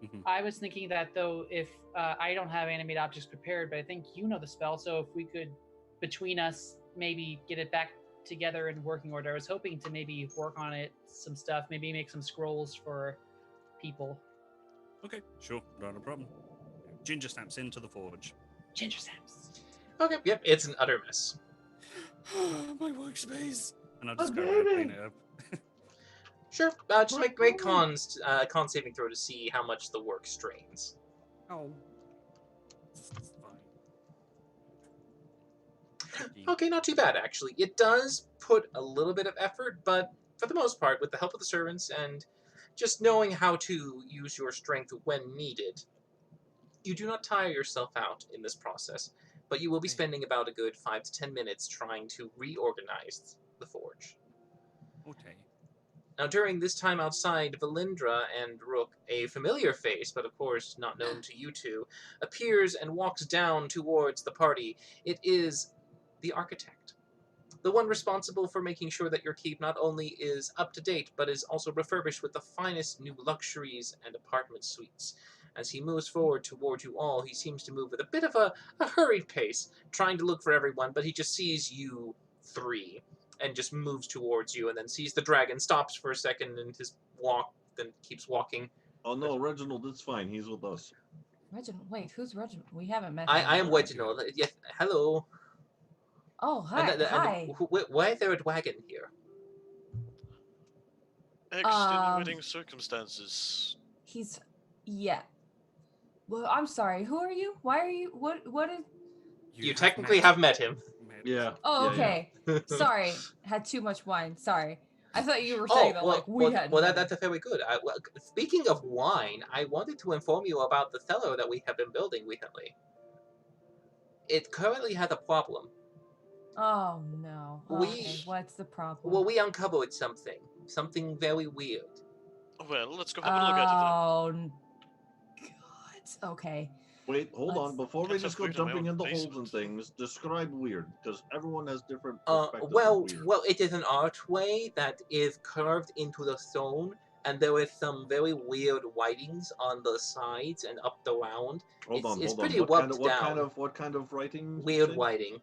Mhm. I was thinking that though, if I don't have animate objects prepared, but I think you know the spell, so if we could, between us, maybe get it back together in working order. I was hoping to maybe work on it, some stuff, maybe make some scrolls for people. Okay, sure, not a problem. Ginger snaps into the forge. Ginger snaps. Okay, yep, it's an utter mess. My workspace. And I'll just go around and clean it up. Sure, just make great con saving throw to see how much the work strains. Oh. It's fine. 15. Okay, not too bad actually. It does put a little bit of effort, but for the most part, with the help of the servants and just knowing how to use your strength when needed, you do not tire yourself out in this process. But you will be Okay. spending about a good 5 to 10 minutes trying to reorganize the forge. Okay. Now, during this time outside, Valindra and Rook, a familiar face, but of course not known to you two, appears and walks down towards the party. It is the architect, the one responsible for making sure that your keep not only is up to date, but is also refurbished with the finest new luxuries and apartment suites. As he moves forward toward you all, he seems to move with a bit of a hurried pace, trying to look for everyone, but he just sees you three and just moves towards you, and then sees the dragon, stops for a second in his walk, then keeps walking. Oh no, Reginald, it's fine. He's with us. Reginald, wait, who's Reginald? We haven't met I him. am Alright, Reginald. Yes, hello. Oh, hi. And Hi. why is there a dragon here? Extenuating circumstances. He's yeah. Well, I'm sorry. Who are you? Why are you? What is? You technically have met him. Yeah. Oh, yeah, okay. Sorry, had too much wine. Sorry. I thought you were saying that like we hadn't. met him. That's very good. Speaking of wine, I wanted to inform you about the cellar that we have been building recently. It currently has a problem. Oh no. We- Okay, what's the problem? Well, we uncovered something very weird. Well, let's go have a look at it then. Oh, God. Okay. Wait, hold on. Before we Let's just have go food in my jumping own into holes and basement. things, describe weird, because everyone has different perspectives of Well, weird. it is an archway that is carved into the stone, and there is some very weird writings on the sides and up the round. Hold on, it's hold pretty on. rubbed What down. kind of writing? Weird writing.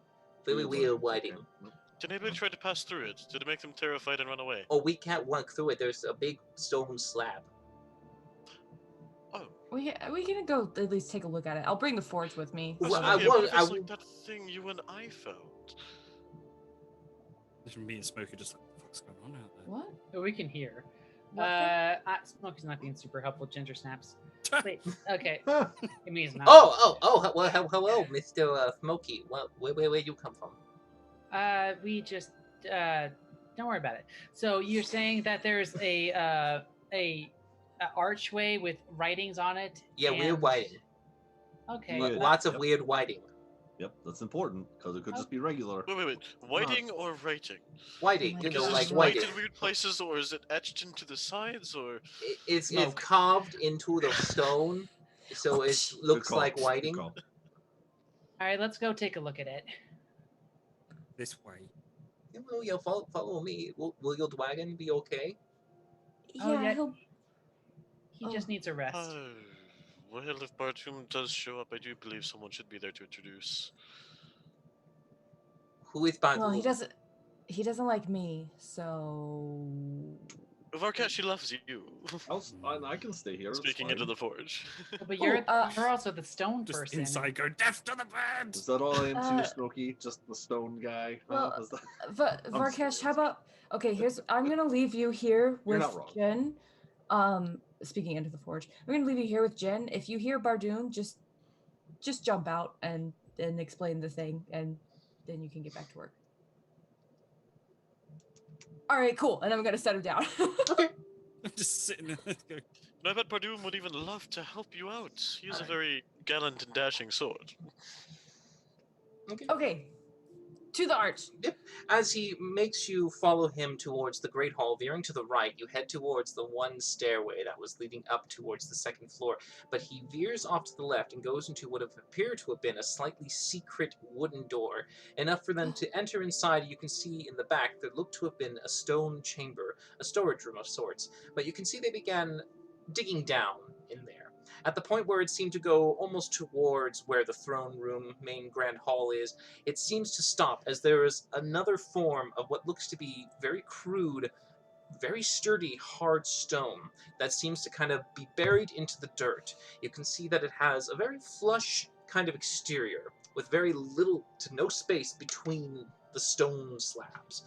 Very weird writing. Okay. Did anybody try to pass through it? Did it make them terrified and run away? Oh, we can't walk through it. There's a big stone slab. Oh. We can go at least take a look at it. I'll bring the forge with me. Well, so I that- won't- What if it's like that thing you and I found? There's me and Smoker just like, what the fuck's going on out there? What? Oh, we can hear. What the- Smoker's not being super helpful. Ginger snaps. Wait. Okay. It means not. Well, hello, Mr. Smokey. Well, where you come from? We just don't worry about it. So you're saying that there's a archway with writings on it? Yeah, weird and- writing. Okay. Weird. Lots of Yep. weird writing. Yep, that's important, because it could just be regular. Wait. Whiting or writing? Whiting, my you Because know, God. is like it white whiting. in weird places, or is it etched into the sides, or It's Smoke. carved into the stone, so it Good looks call, like good whiting. call. All right, let's go take a look at it. This way. Well, yeah, follow me. Will your dragon be okay? Oh, Yeah, yeah. he'll. He Oh. just needs a rest. well, if Bartoom does show up, I do believe someone should be there to introduce. Who is Badu? Well, he doesn't. He doesn't like me, so. Varkat, she loves you. I can stay here. it's Speaking into fine. the forge. But you're Oh, you're also the stone Just person. inside go, death to the birds! Is that all I am Uh, too, Smokey? Just the stone guy? well, Is that... Varkesh, serious. how about? Okay, here's. I'm gonna leave you here You're with not wrong. Jen. Speaking into the forge, I'm gonna leave you here with Jen. If you hear Bardoon, just jump out and explain the thing, and then you can get back to work. All right, cool. And I'm gonna set him down. I'm just sitting there. Going, And I bet Bardoom would even love to help you out. He is a Alright. very gallant and dashing sword. Okay, to the arch. As he makes you follow him towards the Great Hall, veering to the right, you head towards the one stairway that was leading up towards the second floor, but he veers off to the left and goes into what appeared to have been a slightly secret wooden door, enough for them to enter inside. You can see in the back there looked to have been a stone chamber, a storage room of sorts, but you can see they began digging down in there. At the point where it seemed to go almost towards where the throne room, main grand hall is, it seems to stop as there is another form of what looks to be very crude, very sturdy, hard stone that seems to kind of be buried into the dirt. You can see that it has a very flush kind of exterior with very little to no space between the stone slabs.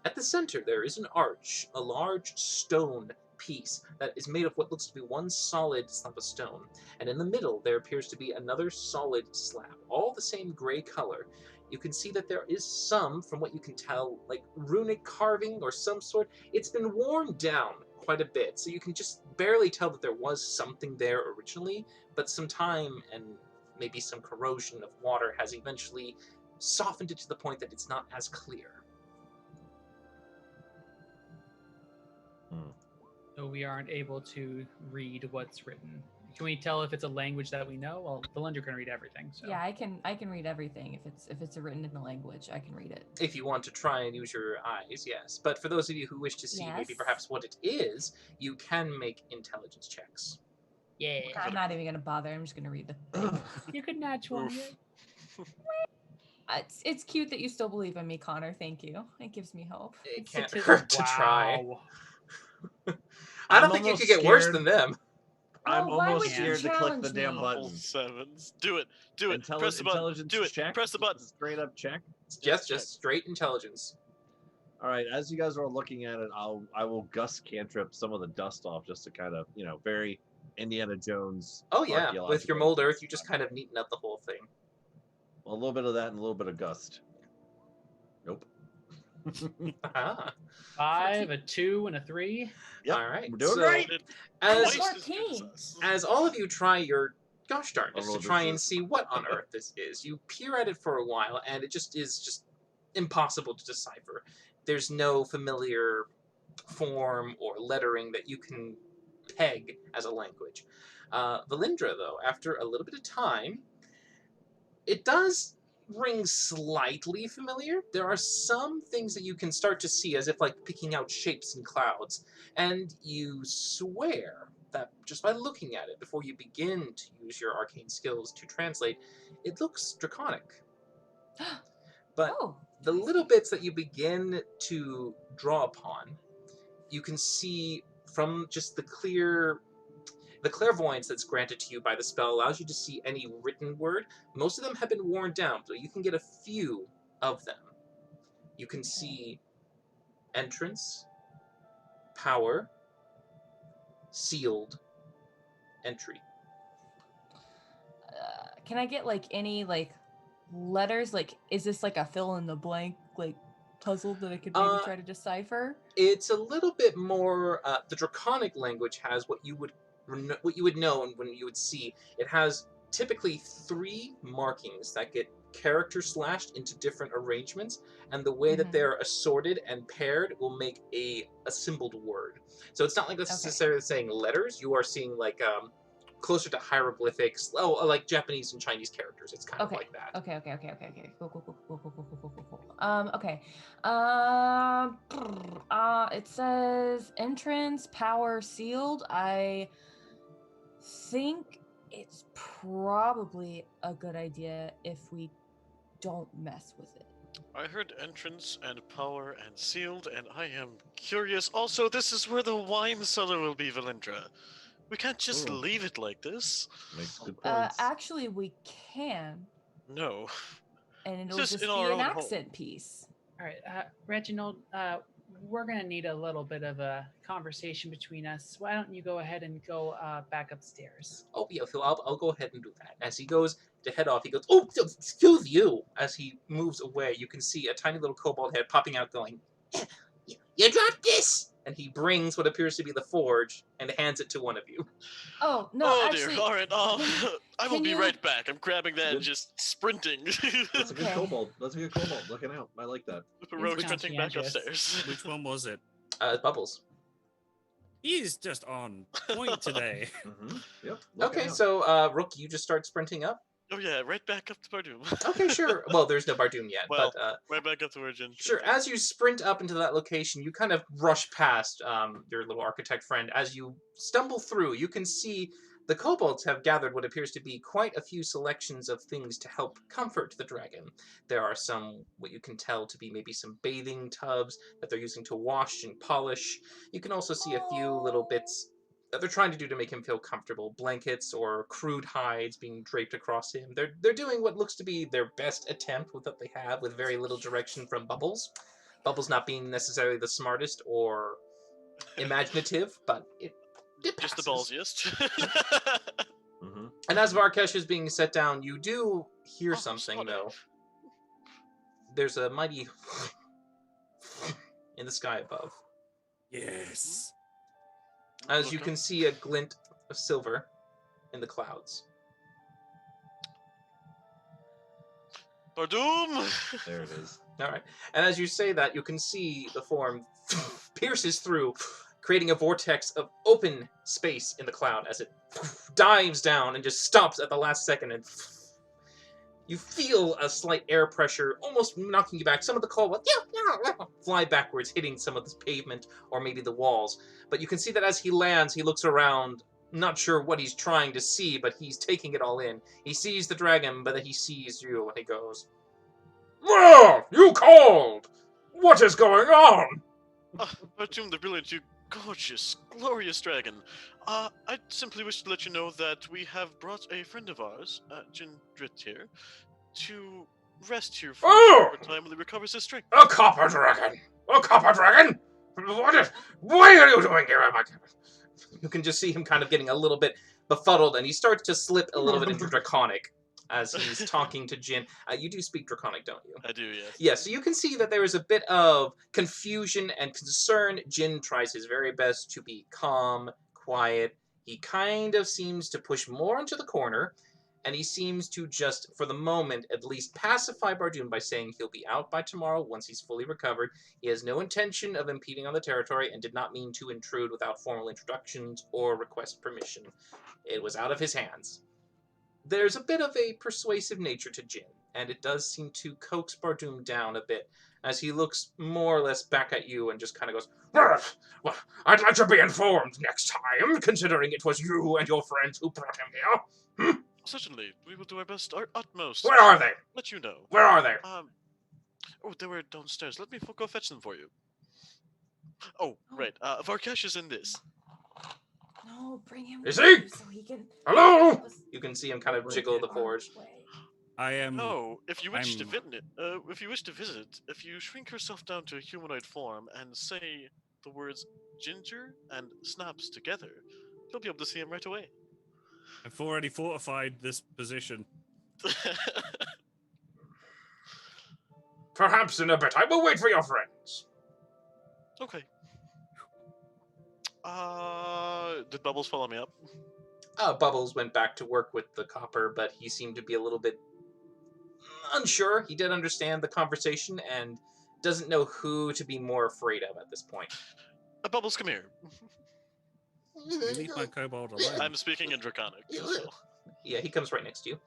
At the center there is an arch, a large stone piece that is made of what looks to be one solid slab of stone, and in the middle there appears to be another solid slab, all the same gray color. you can see that there is some, from what you can tell, like runic carving or some sort. It's been worn down quite a bit, so you can just barely tell that there was something there originally, but some time and maybe some corrosion of water has eventually softened it to the point that it's not as clear. So we aren't able to read what's written. Can we tell if it's a language that we know? Well, Valinder can read everything. So. Yeah, I can read everything. If it's written in the language, I can read it. If you want to try and use your eyes, yes. But for those of you who wish to see maybe Yes. perhaps what it is, you can make intelligence checks. Yeah. I'm not even gonna bother. I'm just gonna read the thing. You could natural. Oof. It's cute that you still believe in me, Connor. Thank you. It gives me hope. It can't Wow. hurt to try. I don't I'm think you almost could get worse scared. than them. I'm Oh, why almost would you scared to click the challenge damn me? Double button. sevens. Do it. Do it. Press the button. Intelligence Do it. check. Press the button. Straight up check. Just straight intelligence. All right, as you guys are looking at it, I will gust cantrip some of the dust off just to kind of, very Indiana Jones. Oh yeah, with your archaeological. mold earth, you just kind of neaten up the whole thing. A little bit of that and a little bit of gust. Nope. Ah, 5, a 2, and a 3. Yep, all right. we're doing so, great. As Twice as good as arcane. us. as all of you try your gosh darndest I'll roll to try this and is- see what on earth this is, you peer at it for a while, and it just is impossible to decipher. There's no familiar form or lettering that you can peg as a language. Valindra, though, after a little bit of time, it does ring slightly familiar. There are some things that you can start to see as if like picking out shapes in clouds, and you swear that just by looking at it before you begin to use your arcane skills to translate, it looks draconic. But Oh, the little bits that you begin to draw upon, you can see from just the clairvoyance that's granted to you by the spell allows you to see any written word. Most of them have been worn down, but you can get a few of them. You can see entrance, power, sealed, entry. can I get like any like letters? Like, is this like a fill in the blank like puzzle that I could maybe try to decipher? It's a little bit more. The Draconic language has what you would know and when you would see. It has typically 3 markings that get character slashed into different arrangements, and the way that Mhm. they're assorted and paired will make a assembled word. So it's not like necessarily saying letters. You are seeing like closer to hieroglyphics, like Japanese and Chinese characters. It's kind of Okay. like that. Okay. Cool. Okay. It says entrance, power, sealed. I think it's probably a good idea if we don't mess with it. I heard entrance and power and sealed, and I am curious. Also, this is where the wine cellar will be, Valindra. We can't just Ooh. leave it like this. Makes good points. Actually, we can, No. and it'll Just just in be our an own home. accent piece. All right, Reginald, we're going to need a little bit of a conversation between us. Why don't you go ahead and go back upstairs? Oh yeah, Phil, I'll go ahead and do that. As he goes to head off, he goes, "Oh, excuse you!" As he moves away, you can see a tiny little kobold head popping out, going, "You dropped this!" And he brings what appears to be the forge and hands it to one of you. Oh no! Oh actually, dear. All right. I will can be you- right back. I'm grabbing that and Good. just sprinting. That's a good Okay. kobold. That's a good kobold. Looking out. I like that. Heroic It's sprinting back conscientious. upstairs. Which one was it? Bubbles. He's just on point today. Mm-hmm. Yep. looking Okay, out. so Rook, you just start sprinting up. Oh yeah, right back up to Bardoom. Okay, sure. Well, there's no Bardoom yet, Well, but right back up to Origin. sure. As you sprint up into that location, you kind of rush past your little architect friend. As you stumble through, you can see the kobolds have gathered what appears to be quite a few selections of things to help comfort the dragon. There are some, what you can tell to be maybe some bathing tubs that they're using to wash and polish. You can also see a few little bits that they're trying to do to make him feel comfortable. Blankets or crude hides being draped across him. They're doing what looks to be their best attempt with what they have, with very little direction from Bubbles. Bubbles not being necessarily the smartest or imaginative, but it Just the passes. ballsiest. Mm-hmm. And as Varkesh is being set down, you do hear Oh, something, sorry. though. there's a mighty in the sky above. Yes. As you Look can up. see a glint of silver in the clouds. Bardoom! There it is. All right. And as you say that, you can see the form pierces through, creating a vortex of open space in the cloud as it dives down and just stops at the last second. And you feel a slight air pressure almost knocking you back. Some of the cobwebs fly backwards, hitting some of the pavement or maybe the walls. But you can see that as he lands, he looks around, not sure what he's trying to see, but he's taking it all in. He sees the dragon, but then he sees you, and he goes, "Well, you called! What is going on?" Bardoom the Brilliant, you gorgeous, glorious dragon. I simply wish to let you know that we have brought a friend of ours, Jindrit here, to rest here for Oh! a short time while he recovers his strength. A copper dragon! A copper dragon! Why are you doing here, my cabin? You can just see him kind of getting a little bit befuddled, and he starts to slip a little bit into Draconic as he's talking to Jin. You do speak Draconic, don't you? I do, yes. Yeah, so you can see that there is a bit of confusion and concern. Jin tries his very best to be calm, quiet. He kind of seems to push more into the corner, and he seems to just, for the moment, at least pacify Bardoom by saying he'll be out by tomorrow once he's fully recovered. He has no intention of impeding on the territory and did not mean to intrude without formal introductions or request permission. It was out of his hands. There's a bit of a persuasive nature to Jin, and it does seem to coax Bardoom down a bit as he looks more or less back at you and just kind of goes, well, I'd like to be informed next time, considering it was you and your friends who brought him here. Certainly, we will do our best, our utmost. Where are they? Let you know. Where are they? Oh, they were downstairs. Let me go fetch them for you. Oh, right. Varkesh is in this. No, bring him Is with he? you so he can. Hello? help us You can see him kind of break jiggle it the our forge. way. I am. No, if you wish to I'm- visit, if you shrink yourself down to a humanoid form and say the words ginger and snaps together, you'll be able to see him right away. I've already fortified this position. Perhaps in a bit. I will wait for your friends. Okay. Did Bubbles follow me up? Bubbles went back to work with the copper, but he seemed to be a little bit unsure. He did understand the conversation and doesn't know who to be more afraid of at this point. Bubbles, come here. Leave my kobold alone. I'm speaking in Draconic. So. Yeah, he comes right next to you.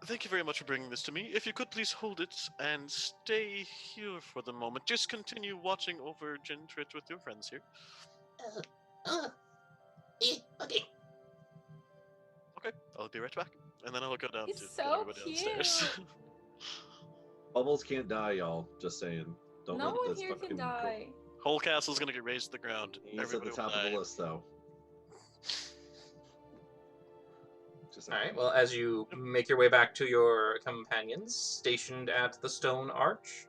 Thank you very much for bringing this to me. If you could please hold it and stay here for the moment. Just continue watching over Jindrit with your friends here. Okay. Okay, I'll be right back. And then I'll go down He's to get so everybody downstairs. Bubbles can't die, y'all. Just saying. Don't No let one this here fucking can go. die. Whole castle's gonna get razed to the ground. He's at Everybody the will top of die. the list, though. Just All right. Well, as you make your way back to your companions stationed at the stone arch.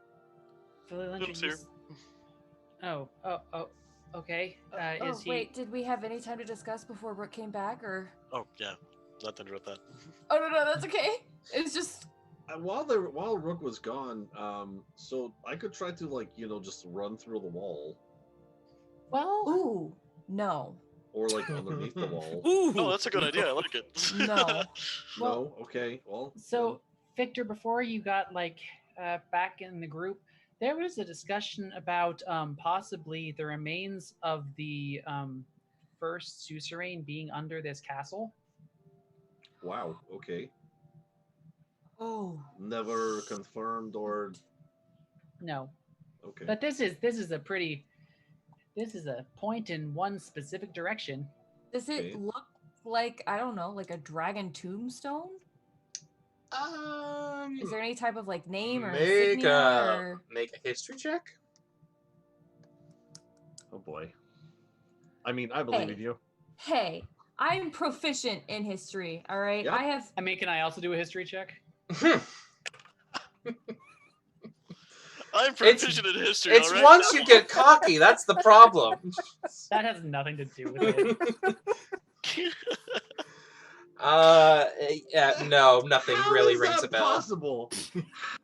Little's here. Oh, okay. Oh, Is he? wait, did we have any time to discuss before Rook came back, or? Oh, yeah. Not to interrupt that. Oh no, that's okay. It's just while Rook was gone, so I could try to just run through the wall Well, ooh, no, or underneath the wall. Ooh! Oh, that's a good idea. I like it. no. No, okay, well. so Victor, before you got back in the group, there was a discussion about possibly the remains of the first suzerain being under this castle. Wow, okay. Oh, Never confirmed or No, okay. but this is a point in one specific direction. does it Okay. look like, I don't know, like a dragon tombstone? Is there any type of name or insignia? Make a history check. Oh boy. I mean, I believe Hey. in you. Hey, I'm proficient in history. All right, Yep. I have. I mean, can I also do a history check? I'm proficient in history. It's alright? once you get cocky, that's the problem. That has nothing to do with it. Yeah, no, nothing How really is rings that a bell. possible?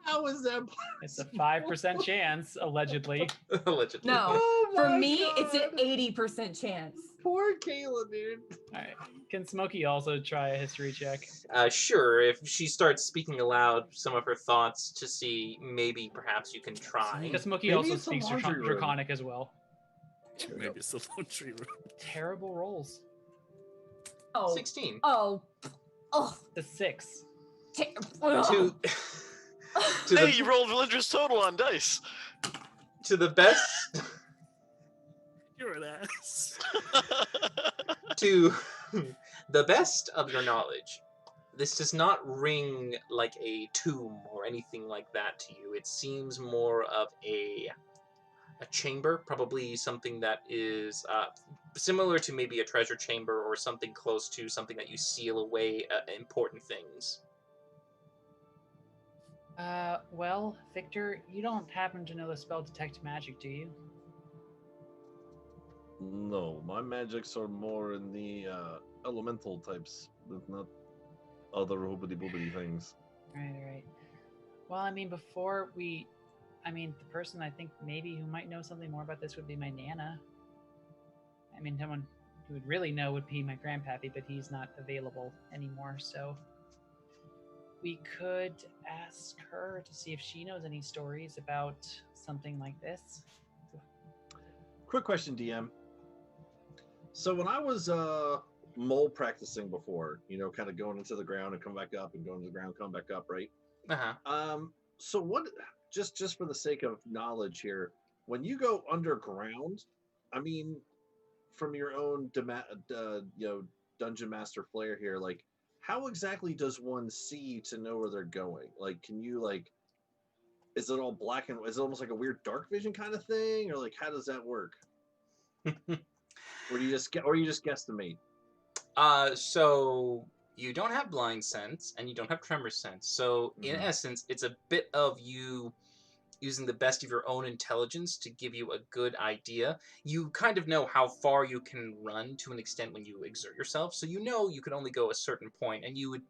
How is that possible? It's a 5% chance, allegedly. Allegedly. No, Oh for my me, it's an God. 80% chance. Poor Kayla, dude. All right. Can Smokey also try a history check? Sure, if she starts speaking aloud some of her thoughts to see maybe perhaps you can try. Because Smokey Maybe also it's a speaks laundry room. Draconic as well. Maybe it's the laundry room. Terrible rolls. Oh, 16. oh, oh. The 6. To, To to Hey, the you rolled Valendra's total on dice. to the best You're an ass. to the best of your knowledge, this does not ring like a tomb or anything like that to you. It seems more of a chamber, probably something that is similar to maybe a treasure chamber or something close to something that you seal away important things. Well, Victor, you don't happen to know the spell Detect Magic, do you? No, my magics are more in the elemental types, but not other hoobity-boobity things. Right. Well, I mean, the person I think maybe who might know something more about this would be my Nana. I mean, someone who would really know would be my grandpappy, but he's not available anymore, so we could ask her to see if she knows any stories about something like this. Quick question, DM. So when I was mole practicing before, kind of going into the ground and come back up and going to the ground, come back up, right? Uh-huh. So what? Just for the sake of knowledge here, when you go underground, I mean, from your own dungeon master flair here, like, how exactly does one see to know where they're going? Like, can you is it all black and is it almost like a weird dark vision kind of thing, or like how does that work? Or you just guesstimate? So you don't have blind sense and you don't have tremor sense. So in essence, it's a bit of you using the best of your own intelligence to give you a good idea. You kind of know how far you can run to an extent when you exert yourself. So you know you can only go a certain point and you would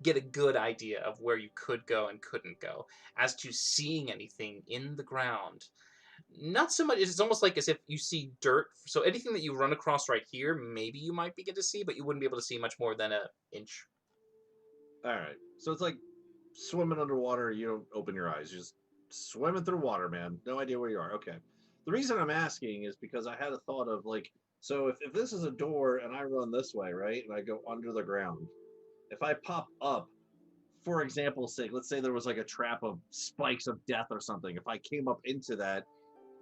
get a good idea of where you could go and couldn't go. As to seeing anything in the ground, not so much. It's almost like as if you see dirt. So anything that you run across right here, maybe you might begin to see, but you wouldn't be able to see much more than an inch. All right. So it's like swimming underwater. You don't open your eyes. You just swimming through water, man. No idea where you are. Okay. The reason I'm asking is because I had a thought of so if this is a door and I run this way, right, and I go under the ground, if I pop up, for example's sake, let's say there was like a trap of spikes of death or something. If I came up into that,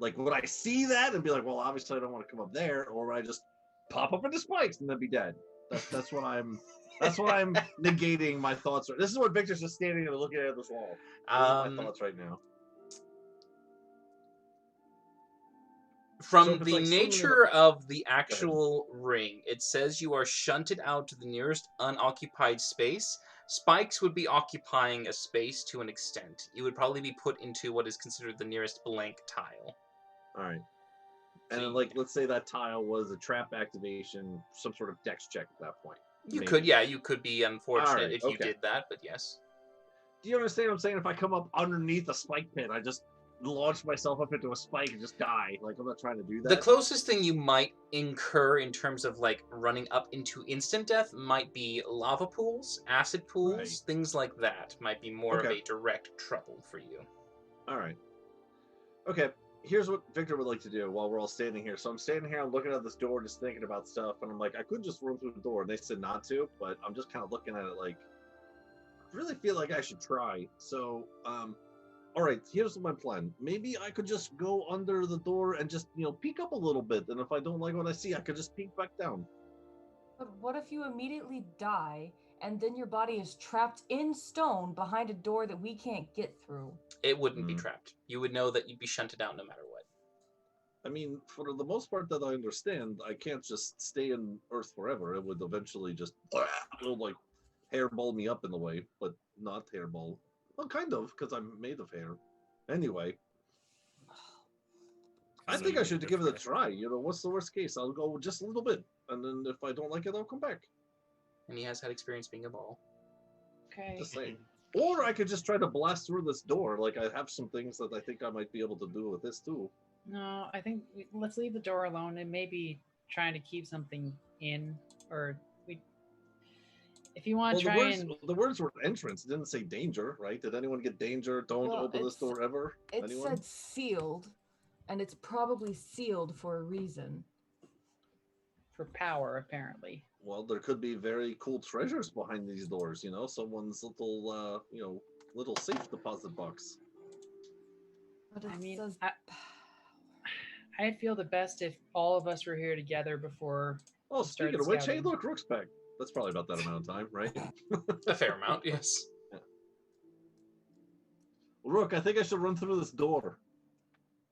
would I see that and be like, well, obviously I don't want to come up there, or would I just pop up into spikes and then be dead? That's what I'm negating my thoughts. This is what Victor's just standing and looking at this wall. These are my thoughts right now. From the nature of the actual ring, it says you are shunted out to the nearest unoccupied space. Spikes would be occupying a space to an extent. You would probably be put into what is considered the nearest blank tile. All right. And then, let's say that tile was a trap activation, some sort of dex check at that point. You could be unfortunate if you did that, but yes. Do you understand what I'm saying? If I come up underneath a spike pit, I just launch myself up into a spike and just die. I'm not trying to do that. The closest thing you might incur in terms of running up into instant death might be lava pools, acid pools, things like that might be more of a direct trouble for you. All right. Okay. Here's what Victor would like to do while we're all standing here. So I'm standing here, I'm looking at this door, just thinking about stuff, and I'm like, I could just run through the door, and they said not to, but I'm just kind of looking at it I really feel like I should try. So, all right, here's my plan. Maybe I could just go under the door and just, peek up a little bit, and if I don't like what I see, I could just peek back down. But what if you immediately die, and then your body is trapped in stone behind a door that we can't get through? It wouldn't be trapped. You would know that you'd be shunted out no matter what. I mean, for the most part that I understand, I can't just stay in Earth forever. It would eventually just hairball me up in the way, but not hairball. Well, kind of, because I'm made of hair. Anyway, I think I should give it a try. What's the worst case? I'll go just a little bit, and then if I don't like it, I'll come back. and he has had experience being a ball. Okay. Just saying. Or I could just try to blast through this door. Like, I have some things that I think I might be able to do with this, too. No, I think let's leave the door alone and maybe trying to keep something in, or we. If you want Well, to try and the words were entrance. It didn't say danger, right? Did anyone get danger? Don't Well, open this door ever? It Anyone? said sealed, and it's probably sealed for a reason. for power, apparently. Well, there could be very cool treasures behind these doors, you know? Someone's little, little safe deposit box. But it I mean, says I'd feel the best if all of us were here together before. Oh, We started speaking of which, hey, scouting. look, Rook's back. That's probably about that amount of time, right? A fair amount, yes. Rook, I think I should run through this door.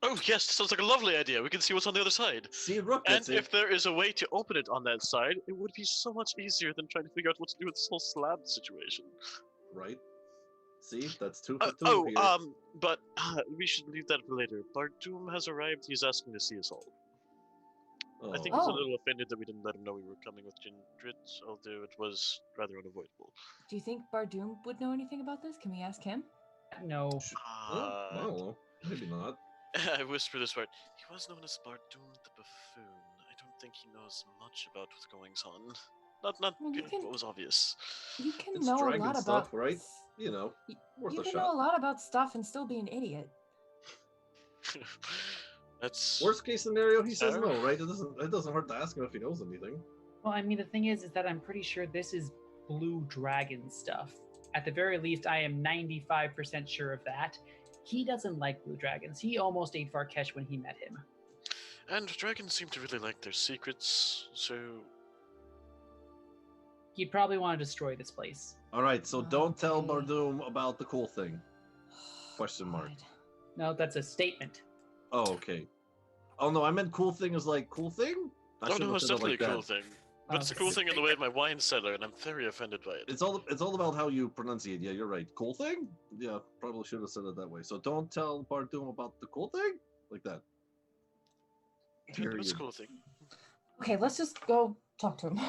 Oh yes, sounds like a lovely idea. We can see what's on the other side. See, Rook, And that's it. if there is a way to open it on that side, it would be so much easier than trying to figure out what to do with this whole slab situation. Right? See, that's 2 for 2 here. But we should leave that for later. Bardoom has arrived. He's asking to see us all. I think he's a Oh. little offended that we didn't let him know we were coming with Kindred, although it was rather unavoidable. do you think Bardoom would know anything about this? Can we ask him? No. Well, I don't know. Maybe not. I whisper this part. He was known as Bardoom the Buffoon. I don't think he knows much about what's going on. Not Well, you can- what was obvious. You can It's know a dragon lot stuff, about right? You know, worth You a can shot. know a lot about stuff and still be an idiot. That's Worst case scenario, he says Fair. no, right? It doesn't hurt to ask him if he knows anything. Well, I mean, the thing is that I'm pretty sure this is blue dragon stuff. At the very least, I am 95% sure of that. He doesn't like blue dragons. He almost ate Varkesh when he met him. And dragons seem to really like their secrets, so He'd probably want to destroy this place. All right, so don't tell Okay. Bardoom about the cool thing. Question mark. God. No, that's a statement. Oh, okay. Oh no, I meant cool thing is like cool thing. I oh should've no, it's said it definitely like a cool that. thing. But it's a cool thing in the way of my wine cellar, and I'm very offended by it. It's all about how you pronunciate. Yeah, you're right. Cool thing. Yeah, probably should have said it that way. So don't tell Bardoom about the cool thing like that. But it's Period. a cool thing. Okay, let's just go talk to him.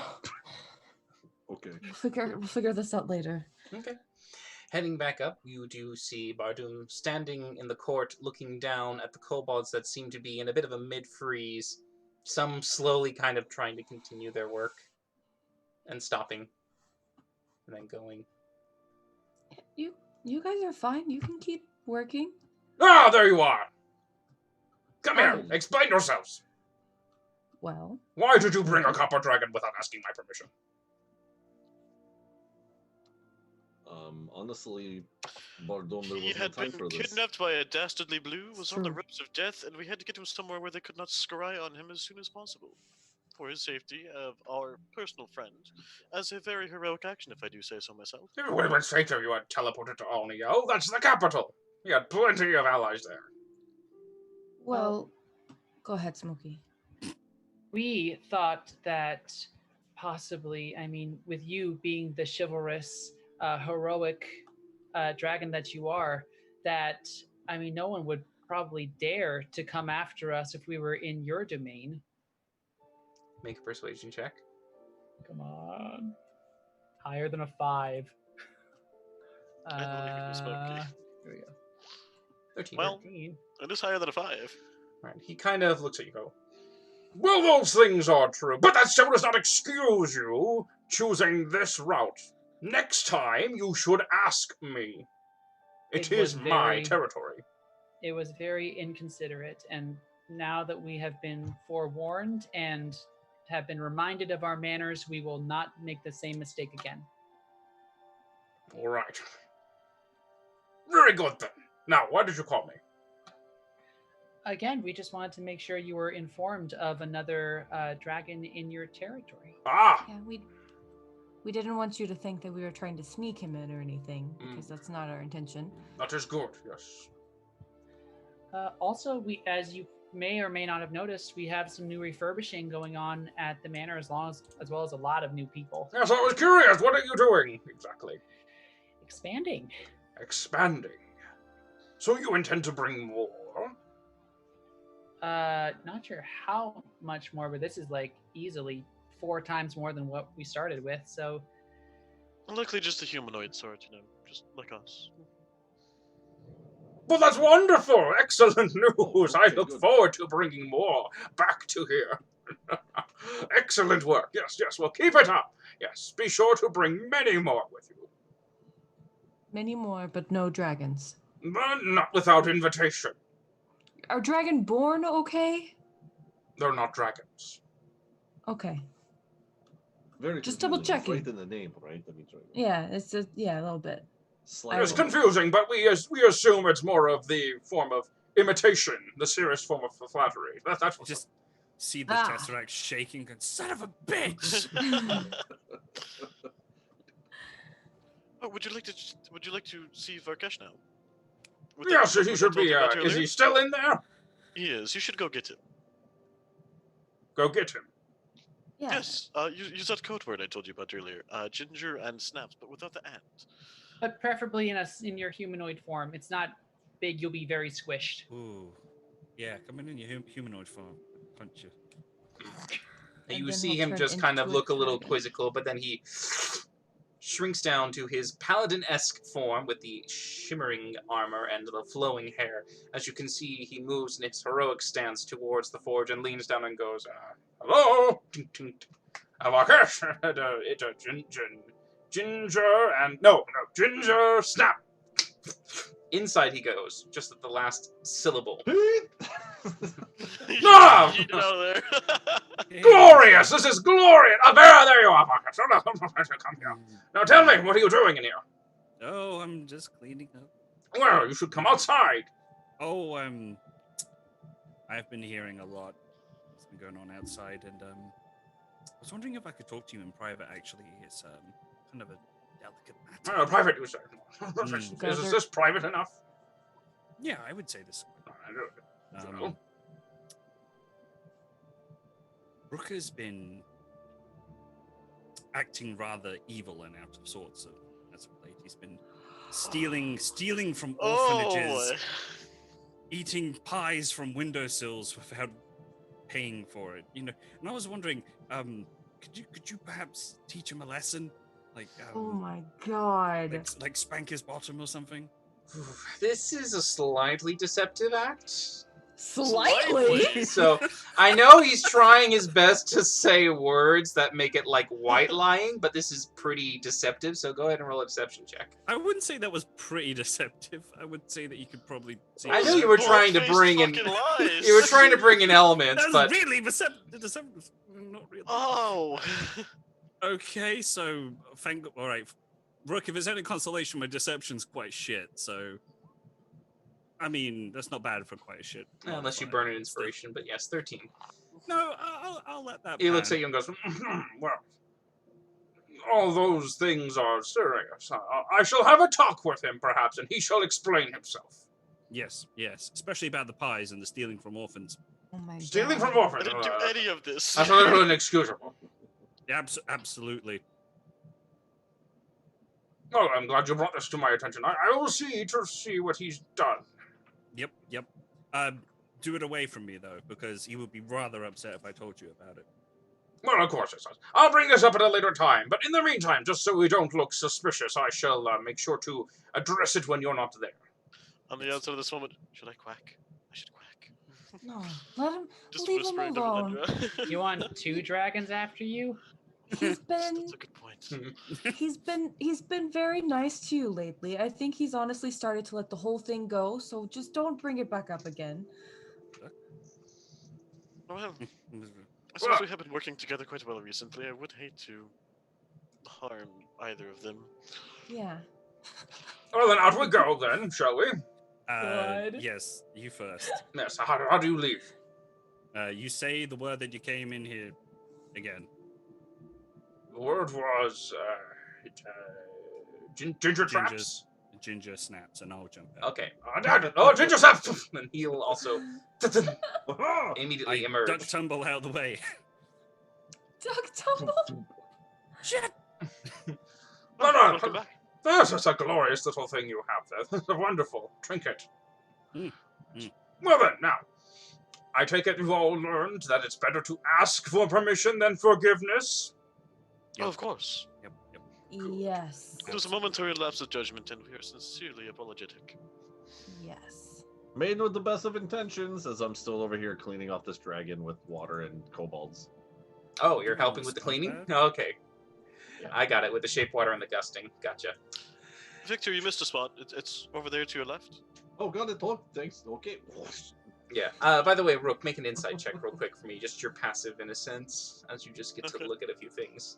Okay. We'll figure this out later. Okay. Heading back up, you do see Bardoom standing in the court looking down at the kobolds that seem to be in a bit of a mid-freeze. Some slowly kind of trying to continue their work and stopping and then going. You guys are fine. You can keep working. Ah, there you are! Come here, Oh. explain yourselves! Well, Why did you bring a copper dragon without asking my permission? Honestly, Bardoom, there He wasn't had time been for this. kidnapped by a dastardly blue, was on the True. ropes of death, and we had to get him somewhere where they could not scry on him as soon as possible. For his safety of our personal friend, as a very heroic action, if I do say so myself. It would have been straighter if you had teleported to Olneo. That's the capital. You had plenty of allies there. well, go ahead, Smokey. We thought that possibly, I mean, with you being the chivalrous, heroic dragon that you are, that, I mean, no one would probably dare to come after us if we were in your domain. Make a persuasion check. Come on. Higher than a 5. I believe in you, Smokey. Here we go. 13. Well- 13. It is higher than a 5. Right. He kind of looks at you and go, Well, those things are true, but that still does not excuse you choosing this route. Next time, you should ask me. It It is was my very- territory. It was very inconsiderate, and now that we have been forewarned and have been reminded of our manners, we will not make the same mistake again. All right. Very good then. Now, why did you call me? Again, we just wanted to make sure you were informed of another dragon in your territory. Ah, Yeah, we didn't want you to think that we were trying to sneak him in or anything, Mm. because that's not our intention. that is good, yes. Also, we, as you may or may not have noticed, we have some new refurbishing going on at the manor, as well as a lot of new people. Yes, I was curious. What are you doing exactly? Expanding. Expanding. So you intend to bring more? Not sure how much more, but this is like easily 4 times more than what we started with. So Likely just a humanoid sort, just like us. Well, that's wonderful! Excellent news! I okay, look good. forward to bringing more back to here. Excellent work. Yes, well, keep it up. Yes, be sure to bring many more with you. Many more, but no dragons. But not without invitation. Are dragonborn okay? They're not dragons. Okay. Very Just confusing. double checking. It's right in the name, right? That means right. Yeah, it's just a little bit. Slightly. It's confusing, but we assume it's more of the form of imitation, the serious form of flattery. That's what's Just see the Ah. Tesseract shaking and son of a bitch! Oh, would you like to see Varkesh now? With Yes, that he report I should told be. you about Is earlier? he still in there? He is. You should go get him. Go get him. Yeah. Yes. Use that code word I told you about earlier. Ginger and snaps, but without the and. But preferably in your humanoid form. It's not big. You'll be very squished. Ooh. Yeah, come in your humanoid form. Punch you. And You then see he'll him turn just kind of into a look a little dragon. quizzical, but then he shrinks down to his paladin-esque form with the shimmering armor and the flowing hair. As you can see, he moves in his heroic stance towards the forge and leans down and goes, "Hello, Varkesh, Ginger and Ginger Snap." Inside he goes, just at the last syllable. No! Get it out of there. Glorious! This is glorious! There you are, Varkesh. Come here. Now tell me, what are you doing in here? Oh, I'm just cleaning up. Well, you should come outside. Oh, I've been hearing a lot that's been going on outside, and I was wondering if I could talk to you in private. Actually, it's kind of a delicate matter. Private, you say. Guys Is are- this private enough? Yeah, I would say this. Well. Brooker's been acting rather evil and out of sorts as of late. He's been stealing from orphanages, Oh, eating pies from windowsills without paying for it. And I was wondering, could you perhaps teach him a lesson, like Oh my god. like spank his bottom or something? This is a slightly deceptive act. Slightly. So I know he's trying his best to say words that make it like white lying, but this is pretty deceptive. So go ahead and roll a deception check. I wouldn't say that was pretty deceptive. I would say that you could probably see. I know you were trying to bring in. fucking lies. You were trying to bring in elements, That's but really deceptive. Not really. Oh. Okay, so all right, Rook. If it's any consolation, my deception's quite shit. So, I mean, that's not bad for quite a shit. unless you burn an inspiration. But yes, 13. No, I'll let that. He looks pan. at you and goes, "Well, all those things are serious. I shall have a talk with him, perhaps, and he shall explain himself." Yes, especially about the pies and the stealing from orphans. Oh my Stealing god. from I orphans. didn't do any of this. That's a little inexcusable. Absolutely. Oh, I'm glad you brought this to my attention. I will see what he's done. Yep. Do it away from me though, because he would be rather upset if I told you about it. Well, of course it does. I'll bring this up at a later time, but in the meantime, just so we don't look suspicious, I shall make sure to address it when you're not there. On the outside of this moment, should I quack? I should quack. No, let him. Just Leave him whisper into alone. Melindra. You want 2 dragons after you? He's been That's a good point. he's been very nice to you lately. I think he's honestly started to let the whole thing go. So just don't bring it back up again. Well, since we have been working together quite well recently, I would hate to harm either of them. Yeah. Well, then out we go, then, shall we? God. Yes, you first. Yes, how do you leave? You say the word that you came in here again. The word was, ginger traps? Ginger snaps, and I'll jump out. Okay. Ginger snaps! And he'll also immediately emerge. Duck tumble out of the way. Duck tumble. Shit! No. Welcome back. That's a glorious little thing you have there. That's a wonderful trinket. Mm. Well then, now, I take it you've all learned that it's better to ask for permission than forgiveness. Oh, of course. Yep. Yes. It was a momentary lapse of judgment, and we are sincerely apologetic. Yes. Made with the best of intentions, as I'm still over here cleaning off this dragon with water and kobolds. Oh, you're Oh, helping with the sounds cleaning? bad. Oh, okay. Yeah. I got it, with the shape water and the gusting. Gotcha. Victor, you missed a spot. It's over there to your left. Oh, got it. Oh, thanks. Okay. Yeah. By the way, Rook, make an insight check real quick for me. Just your passive innocence, as you just get to Okay. look at a few things.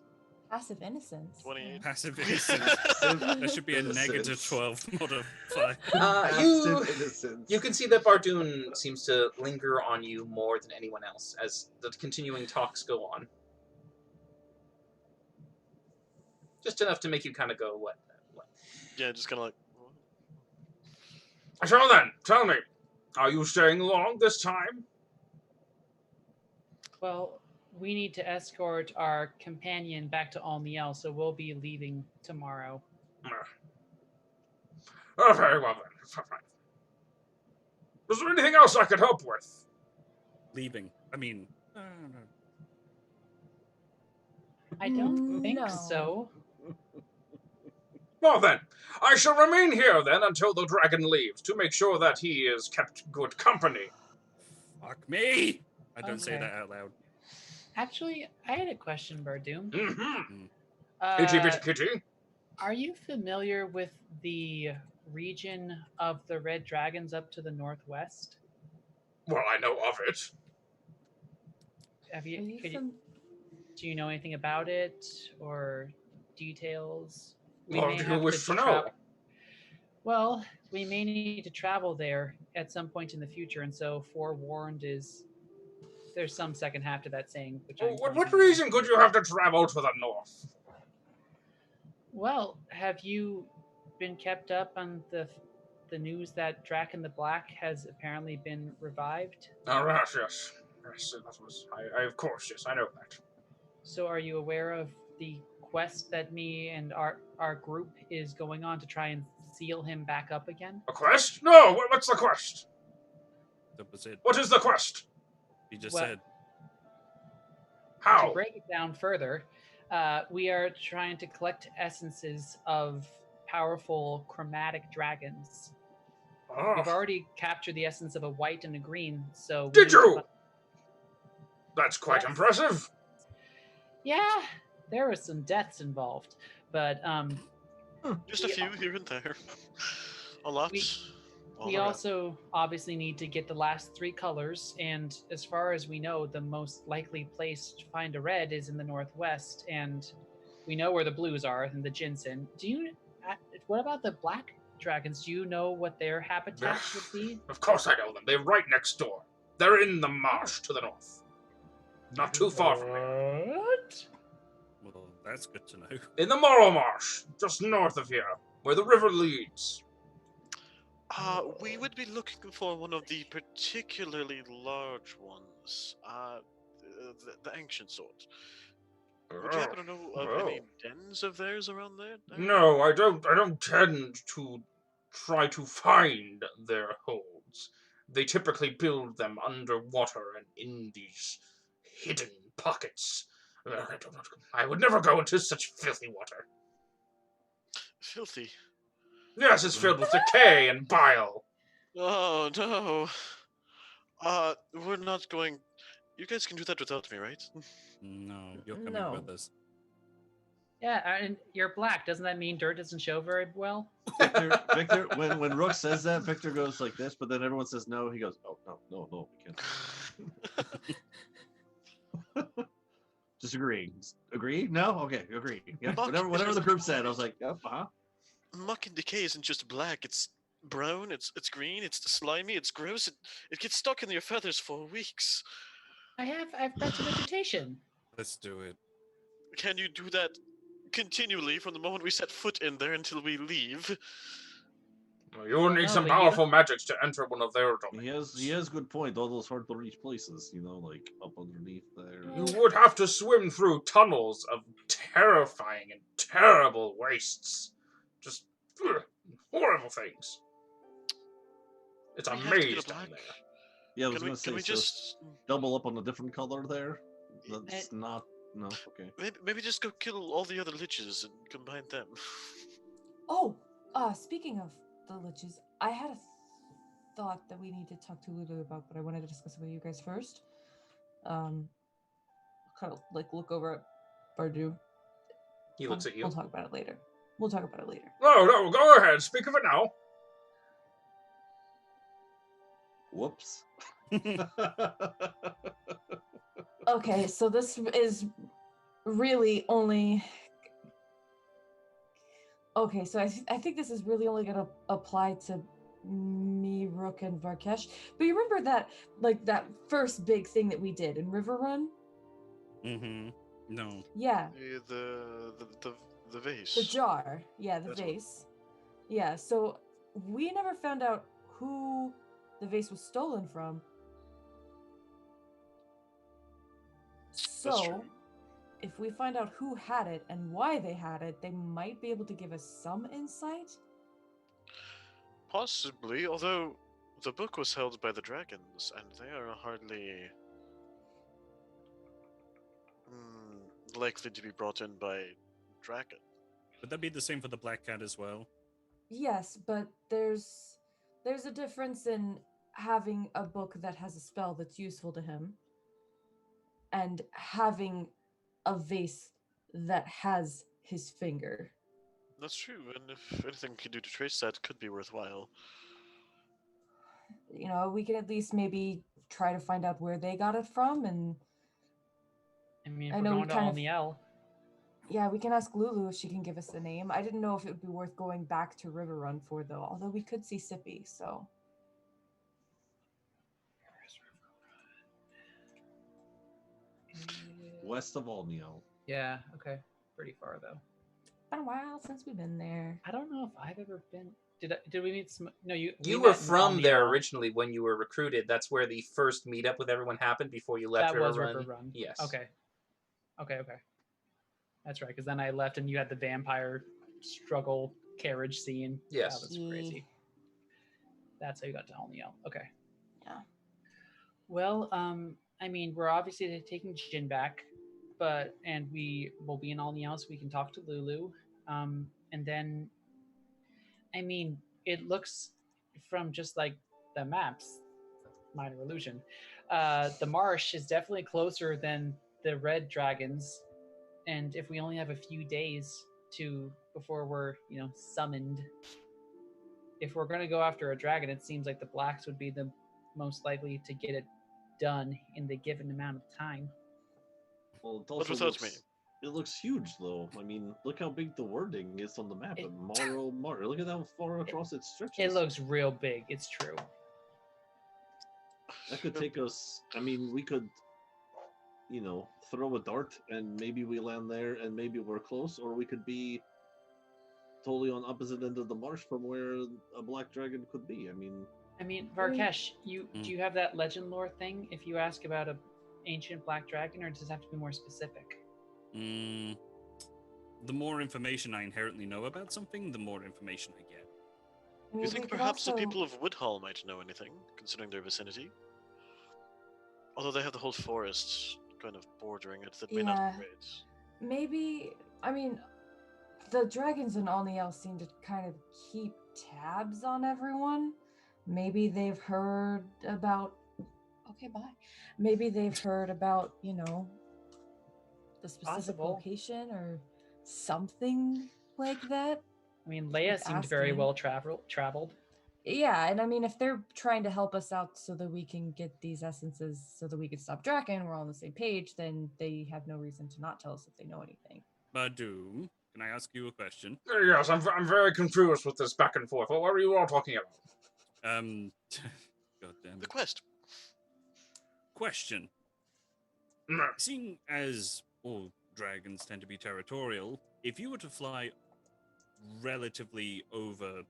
Passive innocence. 28. Passive innocence. There should be a negative 12 modifier. Passive innocence. You can see that Bardoon seems to linger on you more than anyone else as the continuing talks go on. Just enough to make you kind of go, what? Yeah, just kind of like. So then, tell me, are you staying long this time? Well, we need to escort our companion back to Almiel, so we'll be leaving tomorrow. Oh, very well then. Is there anything else I could help with? Leaving. I mean, I don't think No. so. Well then, I shall remain here then until the dragon leaves, to make sure that he is kept good company. fuck me! I don't say Okay. that out loud. Actually, I had a question, Bardoom. Mm-hmm. Itchy bitty kitty. Are you familiar with the region of the Red Dragons up to the northwest? Well, I know of it. Have Are you? you Could you fam- do you know anything about it or details? What may do you have wish to know? travel- Well, we may need to travel there at some point in the future, and so forewarned is. There's some second half to that saying. Which I'm What blanking on. reason could you have to travel to the north? Well, have you been kept up on the news that Draken the Black has apparently been revived? Oh, yes. Yes, that was. Of course, yes, I know that. So are you aware of the quest that me and our group is going on to try and seal him back up again? A quest? No, what's the quest? That was it. What is the quest? He just Well- said. To How? break it down further, we are trying to collect essences of powerful chromatic dragons. We've Oh, already captured the essence of a white and a green, so... we did need to you? fi- That's quite Yes. impressive. Yeah, there were some deaths involved, but Just a We- few here and there. A lot. all we around. also obviously need to get the last three colors, and as far as we know, the most likely place to find a red is in the northwest, and we know where the blues are and the ginseng. What about the black dragons? Do you know what their habitat would be? Of course I know them. They're right next door. They're in the marsh to the north. Not too far from here. What? Well, that's good to know. In the Moral Marsh, just north of here, where the river leads. We would be looking for one of the particularly large ones. The ancient sort. Would you happen to know of any dens of theirs around there? No, I don't. I don't tend to try to find their holds. They typically build them underwater and in these hidden pockets. I would never go into such filthy water. Filthy. Yes, it's filled with decay and bile. Oh no. We're not going. You guys can do that without me, right? No, you're coming No. with us. Yeah, and you're black. Doesn't that mean dirt doesn't show very well? Victor, when Rook says that, Victor goes like this, but then everyone says no. He goes, oh no, we can't. Disagreeing. Agree? No? Okay, agree. Yeah, Fuck, whatever the group said, I was like, oh, uh-huh. Muck and decay isn't just black. It's brown. It's green. It's slimy. It's gross. It gets stuck in your feathers for weeks. I've got some vegetation. Let's do it. Can you do that continually from the moment we set foot in there until we leave? You would need No, some but you powerful magics to enter one of their domains. He has good point. All those hard to reach places, like up underneath there. You would have to swim through tunnels of terrifying and terrible wastes. Just horrible things. It's a We have to get maze a down black- there. Yeah, I was Can we, gonna say, can we so just? double up on a different color there. That's not No, okay. Maybe just go kill all the other liches and combine them. Oh, speaking of the liches, I had a thought that we need to talk to Lulu about, but I wanted to discuss it with you guys first. Kind of like look over at Bardu. He looks at you. We'll talk about it later. We'll talk about it later. No, go ahead. Speak of it now. Whoops. Okay, so this is really only. Okay, so I think this is really only going to apply to me, Rook, and Varkesh. But you remember that, like, that first big thing that we did in River Run? Mm-hmm. No. Yeah, The vase. the jar. Yeah, the That's what- vase. Yeah, so we never found out who the vase was stolen from. That's So, true. if we find out who had it and why they had it, they might be able to give us some insight. Possibly, although the book was held by the dragons, and they are hardly likely to be brought in by dragon. Would that be the same for the Black Cat as well? Yes, but there's a difference in having a book that has a spell that's useful to him and having a vase that has his finger. That's true, and if anything we can do to trace that, could be worthwhile. You know, we can at least maybe try to find out where they got it from, and I mean, if I we're know we going to kind all of- the L. yeah, we can ask Lulu if she can give us a name. I didn't know if it would be worth going back to River Run for, though, although we could see Sippy, so. West of Alnio. Yeah, okay. Pretty far though. Been a while since we've been there. I don't know if I've ever been. Did we meet some? No, you. You we were met in from there Alniel. originally when you were recruited. That's where the first meetup with everyone happened before you left That River was Run. River Run. Yes. Okay. That's right. Because then I left, and you had the vampire struggle carriage scene. Yes. That was crazy. That's how you got to Alniel. Okay. Yeah. Well, I mean, we're obviously taking Jin back, and we will be in Alniel, so we can talk to Lulu. And then, I mean, it looks from just like the maps, minor illusion. The marsh is definitely closer than the red dragons, and if we only have a few days before we're summoned, if we're going to go after a dragon, it seems like the blacks would be the most likely to get it done in the given amount of time. Well, it But also without me. It looks huge, though. I mean, look how big the wording is on the map. It- Morrow Mar. Look at how far across it stretches. It looks real big. It's true. That could take us. I mean, we could, throw a dart and maybe we land there and maybe we're close, or we could be totally on opposite end of the marsh from where a black dragon could be. I mean, Varkesh, do Mm. you have that legend lore thing? If you ask about a ancient black dragon, or does it have to be more specific? Mm, the more information I inherently know about something, the more information I get. I Do mean, you we think could perhaps the also- people of Woodhall might know anything, considering their vicinity? Although they have the whole forest kind of bordering it, that may not Yeah. be great. Maybe, I mean, the dragons in Alniel seem to kind of keep tabs on everyone. Maybe they've heard about. Okay, bye. Maybe they've heard about, the specific Possible. location or something like that. I mean, Leia Worth seemed very asking. well traveled. Yeah, and I mean, if they're trying to help us out so that we can get these essences so that we can stop Draken, we're all on the same page, then they have no reason to not tell us if they know anything. Badu, can I ask you a question? Yes, I'm very confused with this back and forth. What are you all talking about? Goddamn. The quest. Question. Mm. Seeing as all dragons tend to be territorial, if you were to fly relatively over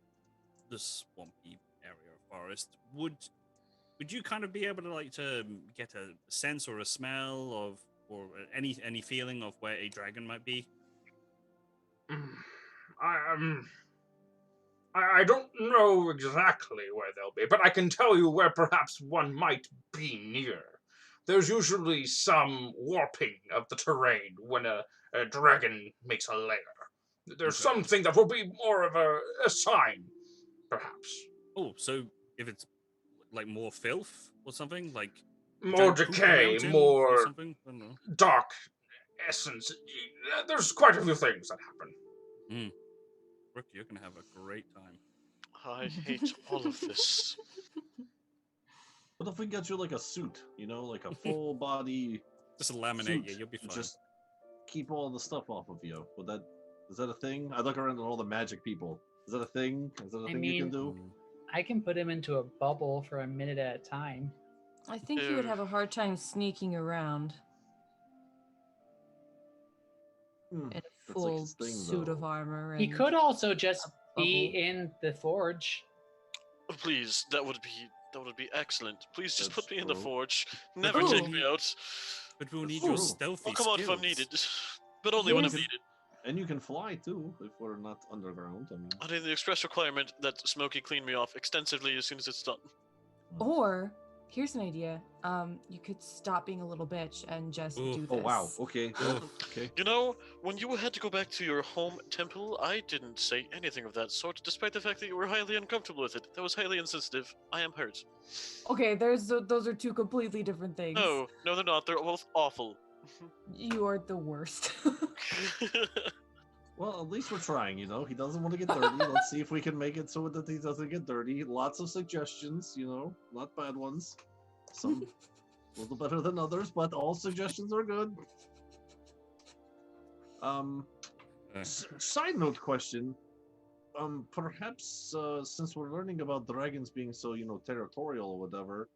the swampy area of forest, would you kind of be able to get a sense or a smell of or any feeling of where a dragon might be? I don't know exactly where they'll be, but I can tell you where perhaps one might be near. there's usually some warping of the terrain when a dragon makes a lair. There's Okay. something that will be more of a sign, perhaps. Oh, so if it's like more filth or something, like More giant poop decay, mountain or more something. I don't know. dark essence. There's quite a few things that happen. Rook, you're gonna have a great time. I hate all of this. What if we get you like a suit, you know, like a full body Just laminate suit you. You'll be to fine. just keep all the stuff off of you? Is that a thing? I look around at all the magic people. Is that a thing? Is that a I thing you can mean, do? I can put him into a bubble for a minute at a time. I think you would Ew. have a hard time sneaking around Hmm, in a like full his thing, suit of though. armor. He and could also just a be bubble. in the forge. Please, that would be excellent. Please just put That's me in the true. forge. Never Ooh. take me out. But we'll That's need your true. stealthy I'll come out if I'm skills. needed, but only when I'm Yes. needed. And you can fly too, if we're not underground. I mean, Under the express requirement that Smokey clean me off extensively as soon as it's done. Or here's an idea. You could stop being a little bitch and just Ooh. do this. oh wow. Okay. Oh. Okay. You know, when you had to go back to your home temple, I didn't say anything of that sort, despite the fact that you were highly uncomfortable with it. That was highly insensitive. I am hurt. Okay, those are two completely different things. No, they're not. They're both awful. You are the worst. Well, at least we're trying. You know, he doesn't want to get dirty. Let's see if we can make it so that he doesn't get dirty. Lots of suggestions. You know, not bad ones. Some a little better than others, but all suggestions are good. Uh, Side note question. Perhaps since we're learning about dragons being so, you know, territorial or whatever,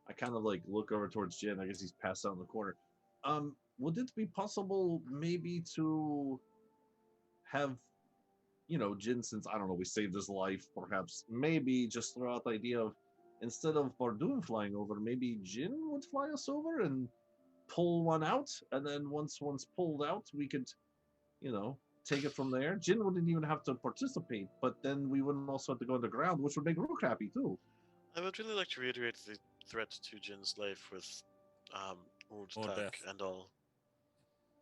I kind of like look over towards Jin. I guess he's passed out in the corner. Would it be possible maybe to have, you know, Jin, since I don't know, we saved his life, perhaps maybe just throw out the idea of instead of Bardoon flying over, maybe Jin would fly us over and pull one out, and then once one's pulled out, we could, you know, take it from there. Jin wouldn't even have to participate, but then we wouldn't also have to go underground, which would make Rook happy too. I would really like to reiterate the threat to Jin's life with Old Or Tak death. and all.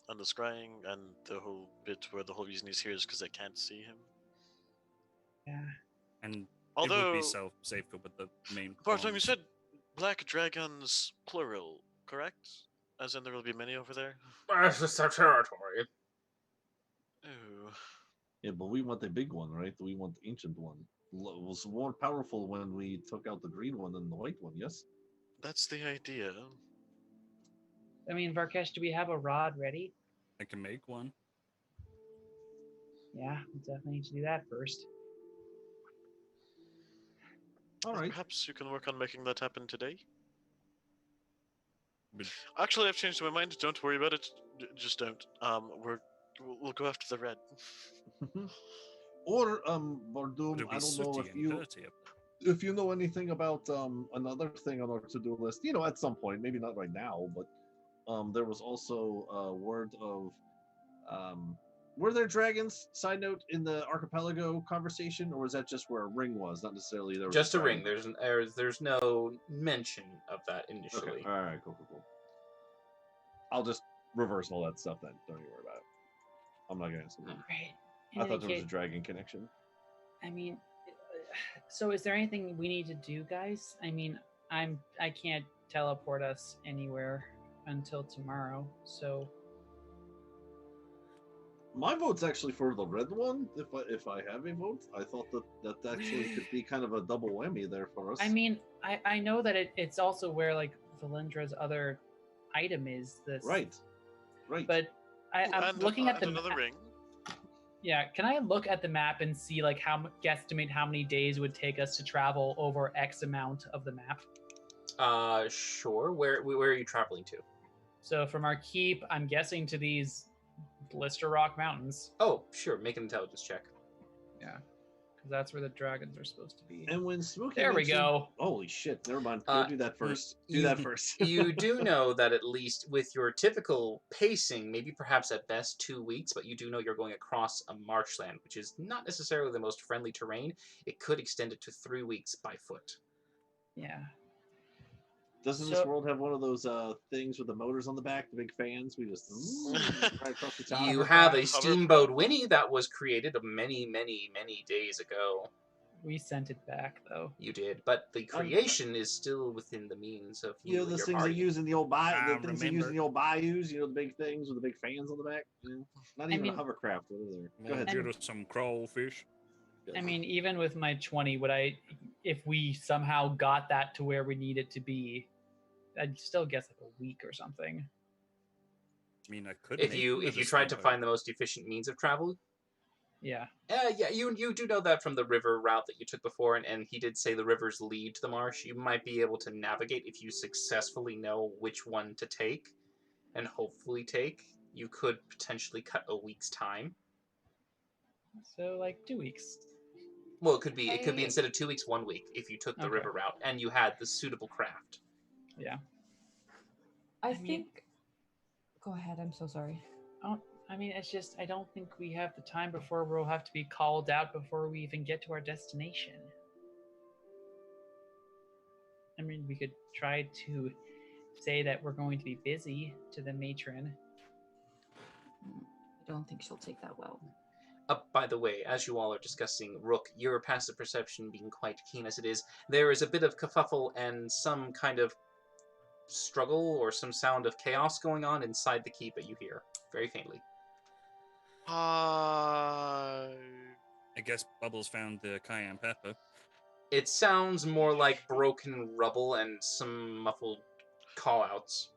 And the scrying and the whole bit where the whole reason he's here is because I can't see him. Yeah. and it Although, would be safer with the main. Bartolome, you pawns. said black dragons plural, correct? As in there will be many over there? It's their territory. Ooh. Yeah, but we want the big one, right? We want the ancient one. It was more powerful when we took out the green one than the white one, yes? That's the idea. I mean, Varkesh, do we have a rod ready? I can make one. Yeah, we definitely need to do that first. All right. Perhaps you can work on making that happen today? But Actually, I've changed my mind. Don't worry about it. Just don't. We'll go after the red. Or would Bardoom, it be I don't know sooty if and you dirty up there? if you know anything about another thing on our to-do list, you know, at some point, maybe not right now, but there was also word of were there dragons, side note, in the archipelago conversation, or was that just where a ring was, not necessarily there was Just a ring. dragon? There's no mention of that initially. Okay. All right, cool. I'll just reverse all that stuff then. Don't you worry about it. I'm not gonna answer that. Right. I thought there was a dragon connection. I mean, so is there anything we need to do, guys? I mean, I can't teleport us anywhere until tomorrow, so My vote's actually for the red one. If I have a vote, I thought that actually could be kind of a double whammy there for us. I mean, I know that it's also where like Valendra's other item is. This right. but I'm And looking at the another map. ring. Yeah, can I look at the map and see like guesstimate how many days it would take us to travel over X amount of the map? Sure. Where are you traveling to? So from our keep, I'm guessing to these Blister Rock Mountains. Oh, sure. Make an intelligence check. Yeah, because that's where the dragons are supposed to be. And when Smokey There we mentioned- go. Holy shit! Never mind. Go do that first. Do you- that first. You do know that at least with your typical pacing, maybe perhaps at best 2 weeks, but you do know you're going across a marshland, which is not necessarily the most friendly terrain. It could extend it to 3 weeks by foot. Yeah. Doesn't this So- world have one of those things with the motors on the back, the big fans? We just right across the top. You have a Hovercraft. Steamboat Winnie that was created many, many, many days ago. We sent it back though. You did, but the creation is still within the means of You you know and those your things they party. use in the old I the things they use in remember. the old bayous. You know, the big things with the big fans on the back. You know? Not even mean- a hovercraft over there. Go Wanna ahead. get us some crawfish. I mean, even with my 20, if we somehow got that to where we need it to be, I'd still guess like a week or something. I mean, I could. If make you another tried to steamboat. find the most efficient means of travel, Yeah. yeah, you do know that from the river route that you took before, and he did say the rivers lead to the marsh. You might be able to navigate if you successfully know which one to take, and hopefully take. You could potentially cut a week's time. So like 2 weeks. Well, it could be I- instead of 2 weeks, 1 week if you took the Okay. river route and you had the suitable craft. Yeah. I I mean- think. Go ahead. I'm so sorry. I mean, it's just I don't think we have the time before we'll have to be called out before we even get to our destination. I mean, we could try to say that we're going to be busy to the matron. I don't think she'll take that well. By the way, as you all are discussing Rook, your passive perception being quite keen as it is, there is a bit of kerfuffle and some kind of struggle or some sound of chaos going on inside the keep that you hear, very faintly. I guess Bubbles found the cayenne pepper. It sounds more like broken rubble and some muffled call-outs.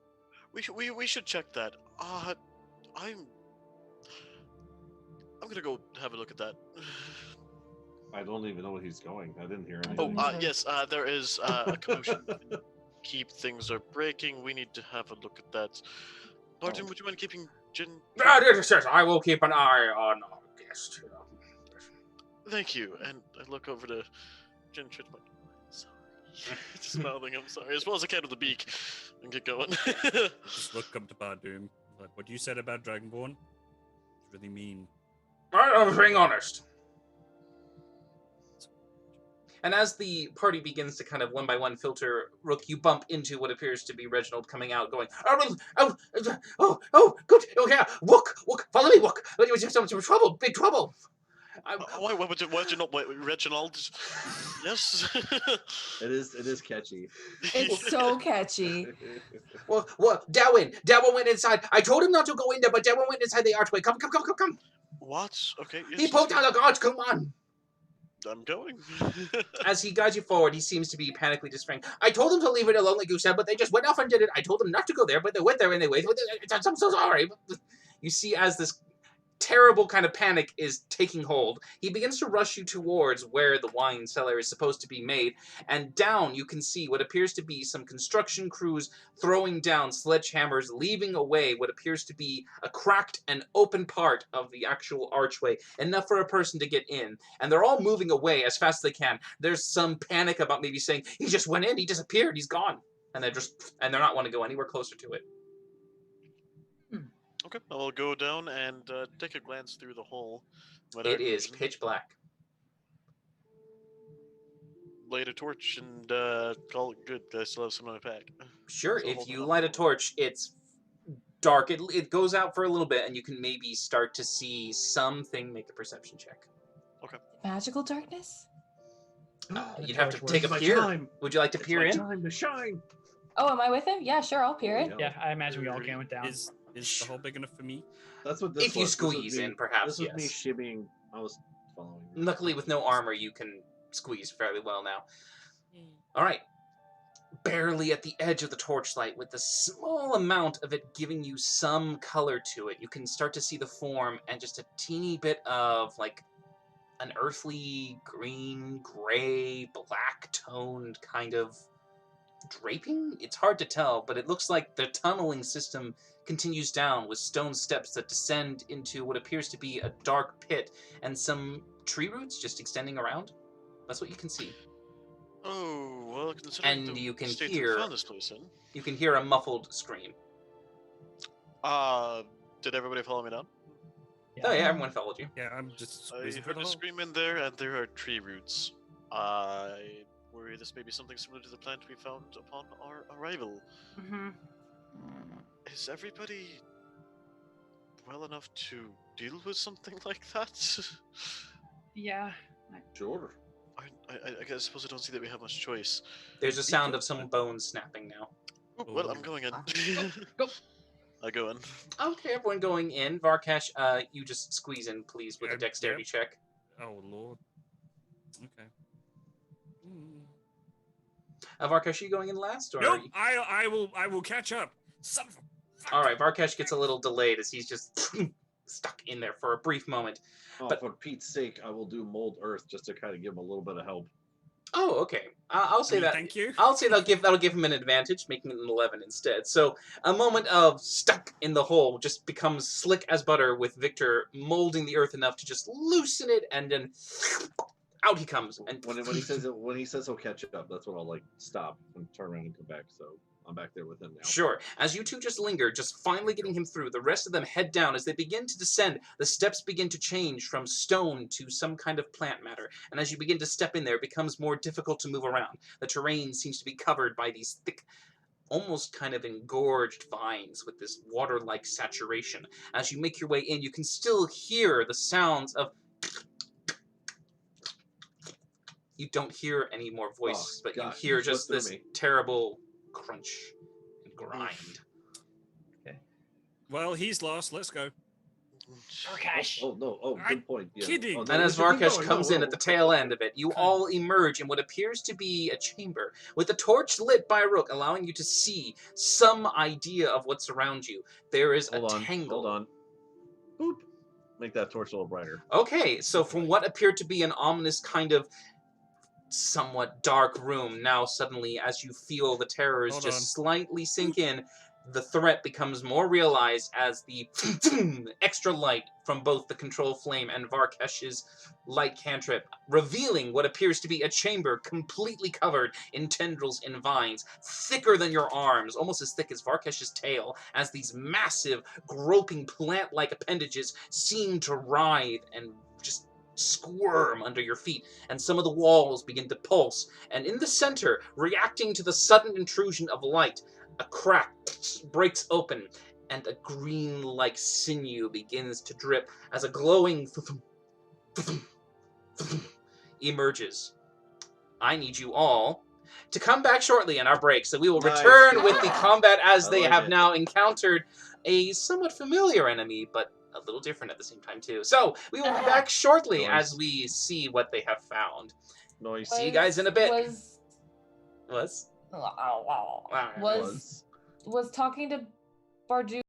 We should check that. I'm gonna go have a look at that. I don't even know where he's going. I didn't hear I anything. don't Oh, either. yes. There is a commotion. Keep things are breaking. We need to have a look at that. Barton, Oh. would you mind keeping Jin? Yes, I will keep an eye on our guest. Thank you. And I look over to Jin Chitman. Sorry. Just mouthing, I'm sorry. As well as I can with the beak. And get going. Just look up to Bardoom. Like, what you said about Dragonborn? It's really mean. I'm being honest. And as the party begins to kind of one by one filter Rook, you bump into what appears to be Reginald coming out, going, good, oh yeah, Wook, follow me, Wook. There's some trouble, big trouble. Why would you not wait, Reginald? Yes. It is catchy. It's so catchy. Well, Darwin went inside. I told him not to go in there, but Darwin went inside the archway. Come. What? Okay. Yes, He poked out the guards. Come on. I'm going. As he guides you forward, he seems to be panically distracted. I told them to leave it alone, like you said, but they just went off and did it. I told them not to go there, but they went there anyway. I'm so sorry. You see, as this terrible kind of panic is taking hold, he begins to rush you towards where the wine cellar is supposed to be made, and down you can see what appears to be some construction crews throwing down sledgehammers, leaving away what appears to be a cracked and open part of the actual archway, enough for a person to get in, and they're all moving away as fast as they can. There's some panic about maybe saying, he just went in, he disappeared, he's gone, and they're not want to go anywhere closer to it. Okay, I will go down and take a glance through the hole. It is pitch black. Light a torch and call it good. I still have some in my pack. Sure, So if hold you on. light a torch, it's dark. It goes out for a little bit, and you can maybe start to see something. Make a perception check. Magical darkness? You'd have to torch take a It's my peer. time. Would you like to It's peer my in? time to shine. Oh, am I with him? Yeah, sure, I'll peer in. Yeah, I imagine we all came down. Is the hole big enough for me? That's what this If you was. This was squeeze me- in, perhaps, This was me yes. shimmying. I was following. you. Luckily, with no armor, you can squeeze fairly well now. All right. Barely at the edge of the torchlight, with a small amount of it giving you some color to it, you can start to see the form and just a teeny bit of like an earthly green, gray, black toned kind of draping. It's hard to tell, but it looks like the tunneling system continues down with stone steps that descend into what appears to be a dark pit and some tree roots just extending around. That's what you can see. Oh, well, considering And the you can state hear- we found this place in. You can hear a muffled scream. Did everybody follow me down? Oh yeah, everyone followed you. Yeah, I'm just I squeezing for heard the a hole. scream in there, and there are tree roots. I worry this may be something similar to the plant we found upon our arrival. Mm-hmm. Is everybody well enough to deal with something like that? Yeah. Sure. I suppose I don't see that we have much choice. There's a sound of some bones snapping now. Oh, well, I'm Oh. going in. Go. I go in. Okay, everyone going in. Varkash, you just squeeze in, please, with a Yep, dexterity check. Oh lord. Okay. Mm. Varkash, are you going in last? Or Nope. I will catch up. Son of a fuck. All right, Varkash gets a little delayed as he's just stuck in there for a brief moment. Oh, But- for Pete's sake, I will do mold earth just to kind of give him a little bit of help. Oh, okay. I'll say that. Thank you. I'll say that'll give him an advantage, making it an 11 instead. So a moment of stuck in the hole just becomes slick as butter with Victor molding the earth enough to just loosen it, and then out he comes. And When he says he'll catch up, that's when I'll like stop and turn around and come back. So I'm back there with him now. Sure. As you two just linger, just finally getting him through, the rest of them head down. As they begin to descend, the steps begin to change from stone to some kind of plant matter. And as you begin to step in there, it becomes more difficult to move around. The terrain seems to be covered by these thick, almost kind of engorged vines with this water-like saturation. As you make your way in, you can still hear the sounds of... You don't hear any more voices, but gosh, you hear you just slipped this through me. terrible crunch and grind. Well, he's lost. Let's go. Varkash. Oh no! Oh, I'm good point. Yeah. kidding. Oh, no, And we as should keep Varkash going. comes No, in no. at the tail end of it, you all emerge in what appears to be a chamber, with the torch lit by Rook, allowing you to see some idea of what's around you. There is Hold a on. tangle. Hold on. Boop. Make that torch a little brighter. Okay, so from what appeared to be an ominous kind of somewhat dark room, now suddenly, as you feel the terrors Hold just on. slightly sink in, the threat becomes more realized as the extra light from both the control flame and Varkesh's light cantrip, revealing what appears to be a chamber completely covered in tendrils and vines, thicker than your arms, almost as thick as Varkesh's tail, as these massive, groping plant-like appendages seem to writhe and just squirm under your feet, and some of the walls begin to pulse, and in the center, reacting to the sudden intrusion of light, a crack breaks open, and a green-like sinew begins to drip as a glowing emerges. I need you all to come back shortly in our break, so we will Nice. return with the combat as I they like have it. now encountered a somewhat familiar enemy, but a little different at the same time too. So we will be back shortly Nice. as we see what they have found. Noise. See you guys in a bit. Was Was was talking to Barju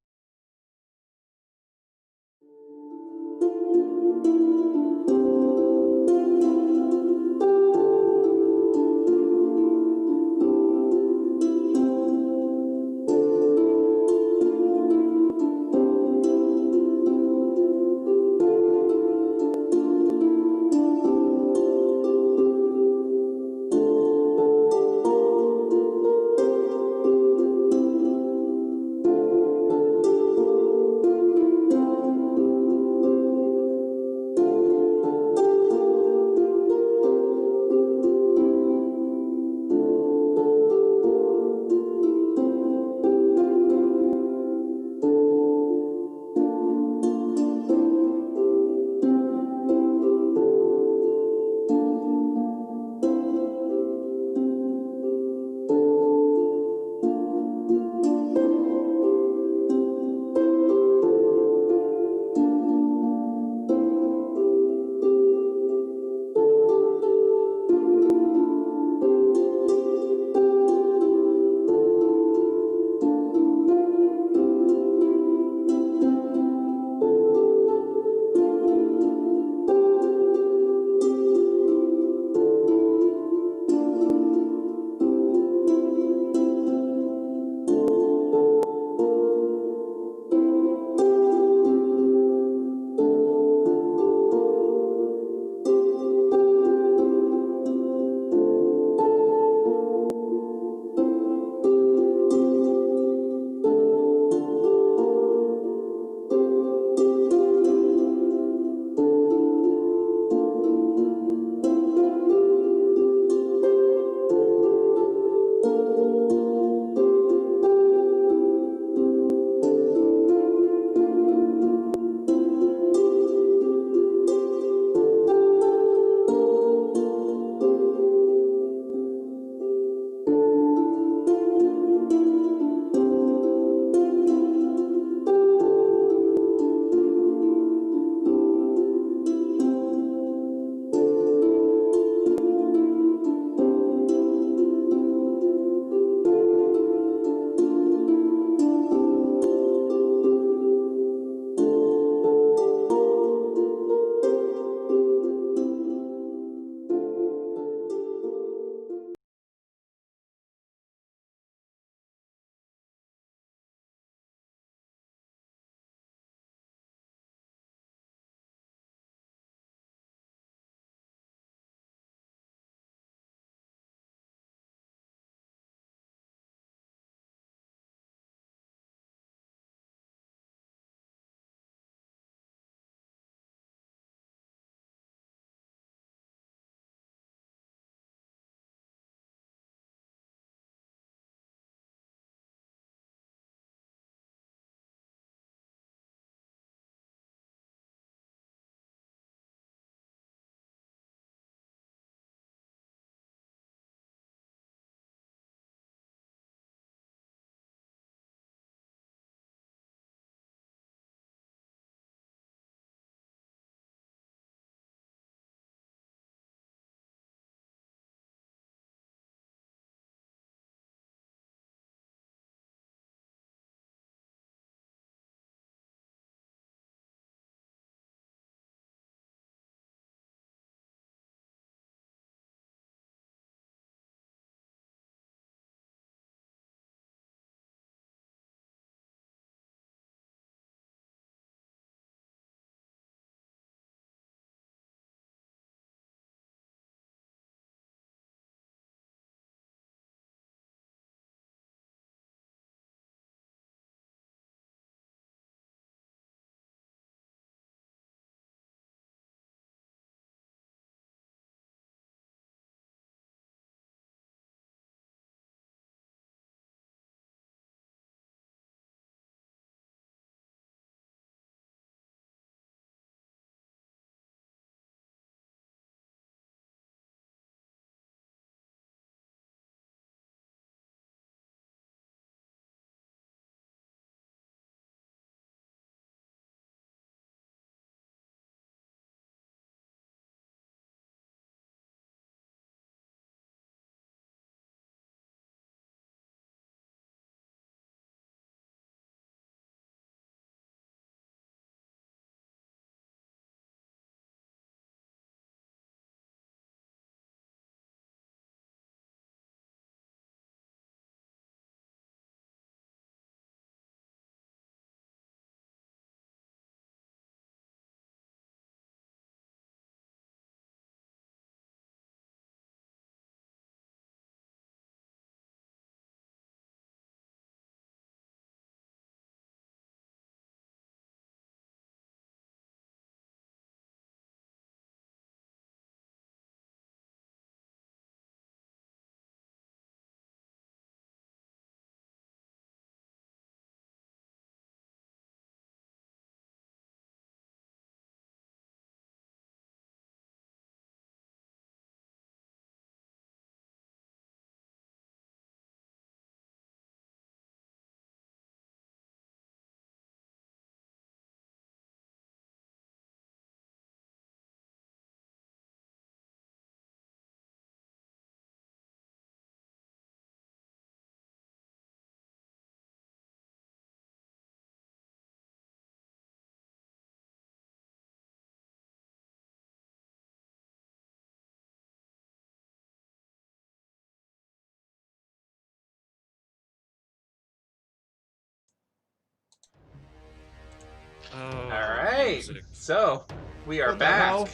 Oh, All right. music. So we are What the back. hell?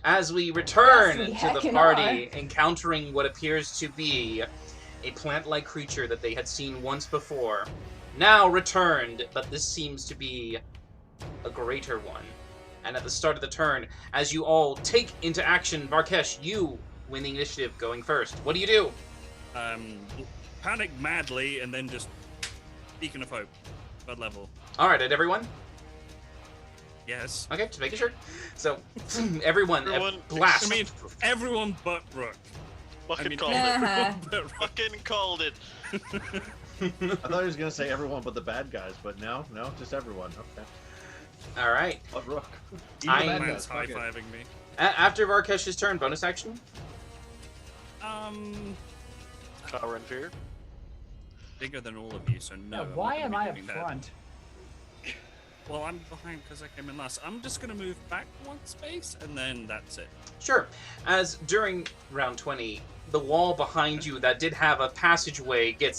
As we return Yes, we to the heckin' party, encountering what appears to be a plant-like creature that they had seen once before, now returned, but this seems to be a greater one. And at the start of the turn, as you all take into action, Varkesh, you win the initiative going first. What do you do? Panic madly and then just beacon of hope. Bud level. All right, at everyone? Yes. Okay, just making sure. So, everyone, Everyone blast. I mean, everyone but Rook. Fucking mean, called Yeah. it. everyone but Rook. Fucking called it. I thought he was gonna say everyone but the bad guys, but no, just everyone. Okay. All right. But Rook. I- Even the bad Man's guys, fuck it. high-fiving me. After Varkesh's turn, bonus action? Power and fear. Bigger than all of you, so no. Now, I'm why not am gonna I be up doing that. front? Well, I'm behind because I came in last. I'm just gonna move back one space, and then that's it. Sure. As during round 20, the wall behind you that did have a passageway gets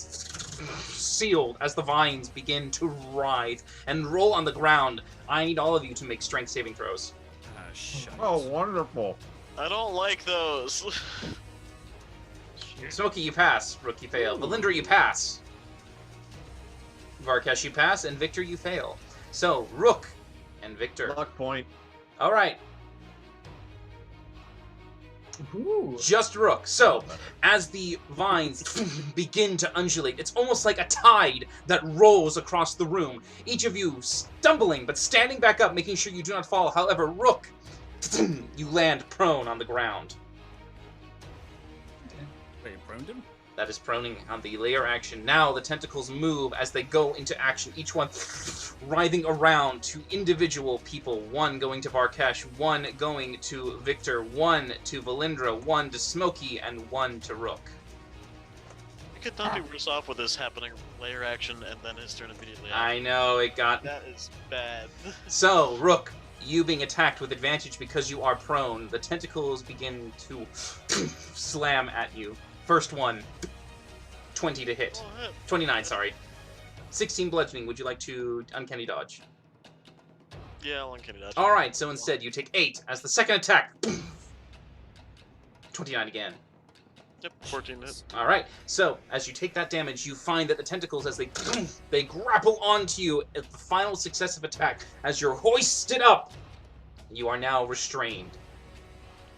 sealed as the vines begin to writhe and roll on the ground. I need all of you to make strength saving throws. Ah, shit. Oh, wonderful. I don't like those. Smokey, you pass. Rook, you fail. Valindra, you pass. Varkesh, you pass. And Victor, you fail. So, Rook and Victor. Luck point. All right. Ooh. Just Rook. So, as the vines begin to undulate, it's almost like a tide that rolls across the room. Each of you stumbling, but standing back up, making sure you do not fall. However, Rook, you land prone on the ground. Wait, you proned him? That is proning on the layer action. Now the tentacles move as they go into action, each one writhing around to individual people. One going to Varkesh, one going to Victor, one to Valindra, one to Smokey, and one to Rook. It could not be worse off with this happening layer action and then his turn immediately. I know, it got... That is bad. So, Rook, you being attacked with advantage because you are prone, the tentacles begin to slam at you. First one, 20 to hit. Oh, hit. 29, sorry. 16 bludgeoning. Would you like to uncanny dodge? Yeah, I'll uncanny dodge. Alright, so instead you take 8 as the second attack. 29 again. Yep, 14 hit. Alright, so as you take that damage, you find that the tentacles, as they grapple onto you at the final successive attack, as you're hoisted up, you are now restrained.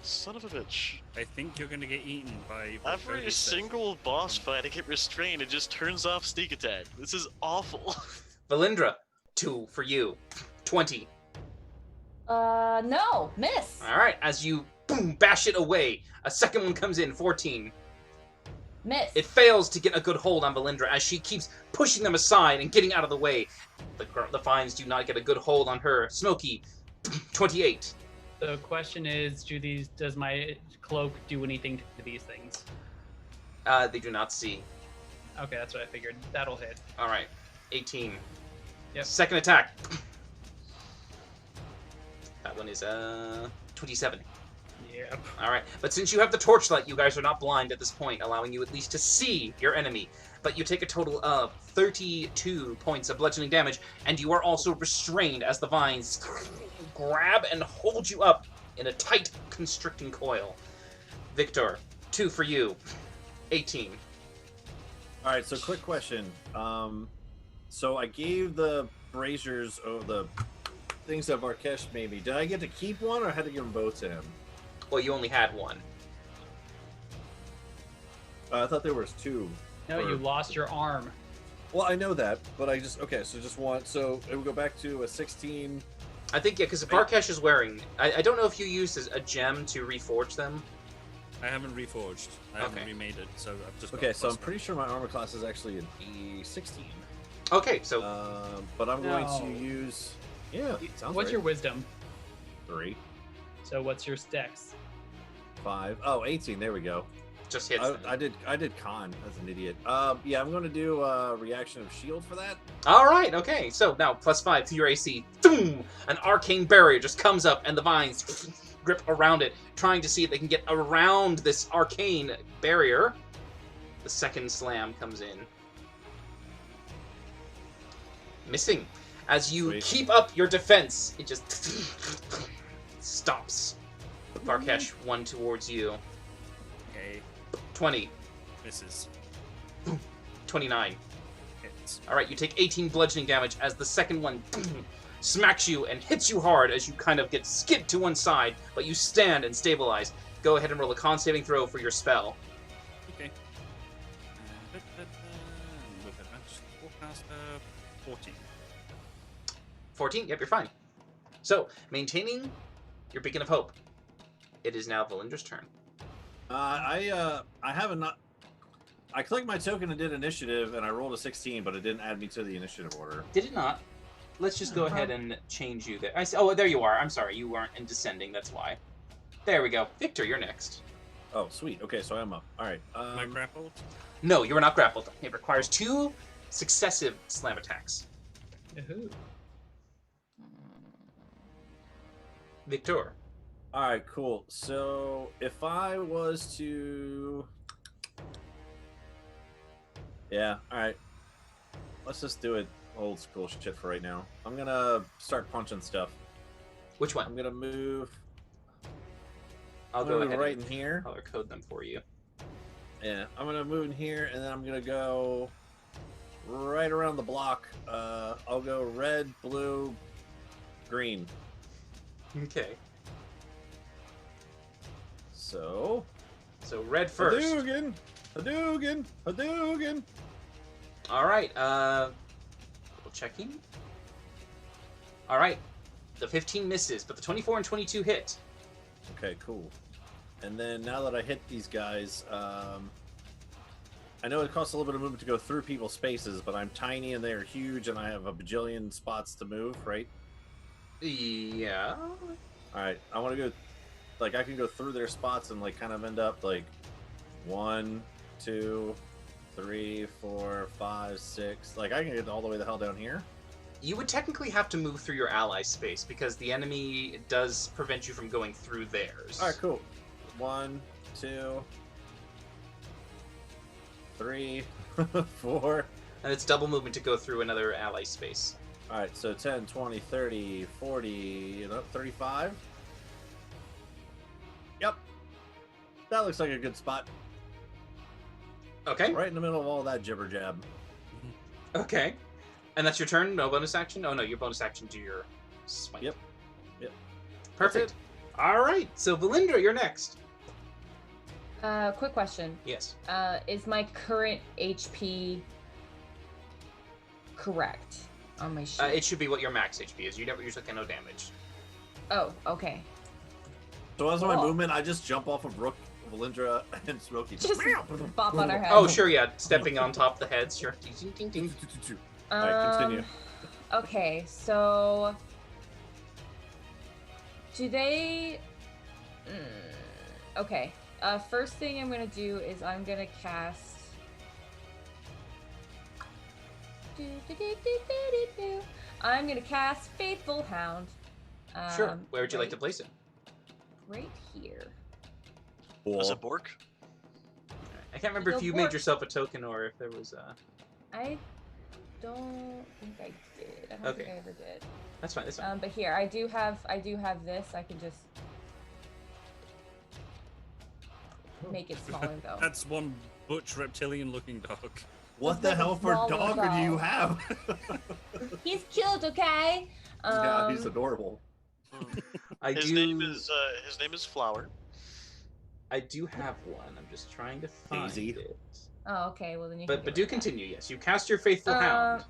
Son of a bitch. I think you're gonna get eaten by. Every Cody said. single boss fight I get restrained, it just turns off sneak attack. This is awful. Valindra, 2 for you. 20. No, miss. Alright, as you bash it away, a second one comes in, 14. Miss. It fails to get a good hold on Valindra as she keeps pushing them aside and getting out of the way. The vines do not get a good hold on her. Smokey, 28. The question is, does my cloak do anything to these things? They do not see. Okay, that's what I figured. That'll hit. Alright, 18. Yep. Second attack. That one is 27. Yep. Alright, but since you have the torchlight, you guys are not blind at this point, allowing you at least to see your enemy. But you take a total of 32 points of bludgeoning damage, and you are also restrained as the vines grab and hold you up in a tight, constricting coil. Victor, 2 for you. 18. All right, so quick question. So I gave the braziers or the things that Varkesh made me. Did I get to keep one, or had to give them both to him? Well, you only had one. I thought there was 2. No, you lost your arm. Well, I know that, but I just so just one. So it would go back to a 16. I think, yeah, because Varkesh is wearing... I don't know if you used a gem to reforge them. I haven't reforged. I haven't Okay. remade it, so I've just. Okay, got so I'm plus pretty sure my armor class is actually an E16. Okay, so... But I'm going No. to use. Yeah, sounds What's right. your wisdom? 3, So what's your dex? 5. Oh, 18. There we go. just hits them. I did con as an idiot. Yeah, I'm going to do a reaction of shield for that. All right, okay. So now +5 to your AC. Boom! An arcane barrier just comes up, and the vines grip around it, trying to see if they can get around this arcane barrier. The second slam comes in. Missing. As you Sweet. keep up your defense, it just stops. Varkesh, 1 towards you. Okay. 20, Misses. 29. Hits. All right, you take 18 bludgeoning damage as the second one smacks you and hits you hard as you kind of get skid to one side, but you stand and stabilize. Go ahead and roll a con saving throw for your spell. Okay. With advantage, forecaster 14. 14? Yep, you're fine. So, maintaining your beacon of hope. It is now Valindra's turn. I haven't not. I clicked my token and did initiative, and I rolled a 16, but it didn't add me to the initiative order. Did it not? Let's just go ahead and change you there. Oh, there you are. I'm sorry, you weren't in descending. That's why. There we go. Victor, you're next. Oh, sweet. Okay, so I'm up. All right. Am I grappled? No, you are not grappled. It requires 2 successive slam attacks. Yahoo. Victor. All right, cool. So if I was to, yeah, all right. Let's just do it old school shit for right now. I'm gonna start punching stuff. Which I'm one? gonna move. I'll I'm go gonna ahead move right and in here. color code them for you. Yeah, I'm gonna move in here, and then I'm gonna go right around the block. I'll go red, blue, green. Okay. So So red first. Hadouken, Hadouken, Hadouken. All right. Double checking. All right. The 15 misses, but the 24 and 22 hit. Okay, cool. And then now that I hit these guys, I know it costs a little bit of movement to go through people's spaces, but I'm tiny and they're huge, and I have a bajillion spots to move, right? Yeah. All right, I want to go, like, I can go through their spots and, like, kind of end up, like, 1, 2, 3, 4, 5, 6. Like, I can get all the way the hell down here. You would technically have to move through your ally space because the enemy does prevent you from going through theirs. All right, cool. 1, 2, 3, 4. And it's double movement to go through another ally space. All right, so 10, 20, 30, 40, 35. Yep. That looks like a good spot. Okay. Right in the middle of all that jibber jab. Okay. And that's your turn? No bonus action? Oh, no, your bonus action to your swipe. Yep. Yep. Perfect. All right. So, Valindra, you're next. Quick question. Yes. Is my current HP correct on my sheet? It should be what your max HP is. You never usually get no damage. Oh, okay. So as my Cool. movement, I just jump off of Rook, Valindra, and Smokey. Just bop on our head. Oh, sure, yeah. Stepping on top of the heads. Sure. Ding, ding, ding. Alright, continue. Okay, so do they? Okay. First thing I'm gonna do is I'm gonna cast. I'm gonna cast Faithful Hound. Sure. Where would you like to place it? Right here. Was Cool. it Bork? I can't remember if Go you for made it. yourself a token or if there was a... I don't think I did. I don't Okay. think I ever did. That's fine. That's fine. But here, I do have this. I can just make it smaller though. That's one butch reptilian-looking dog. What the Like a hell for small dog little do you dog. have? He's cute, okay? Yeah, he's adorable. I His do... name is Flower. I do have one. I'm just trying to find Easy. it. Oh, okay. Well, then you. But can do with that. continue, yes. You cast your Faithful Hound.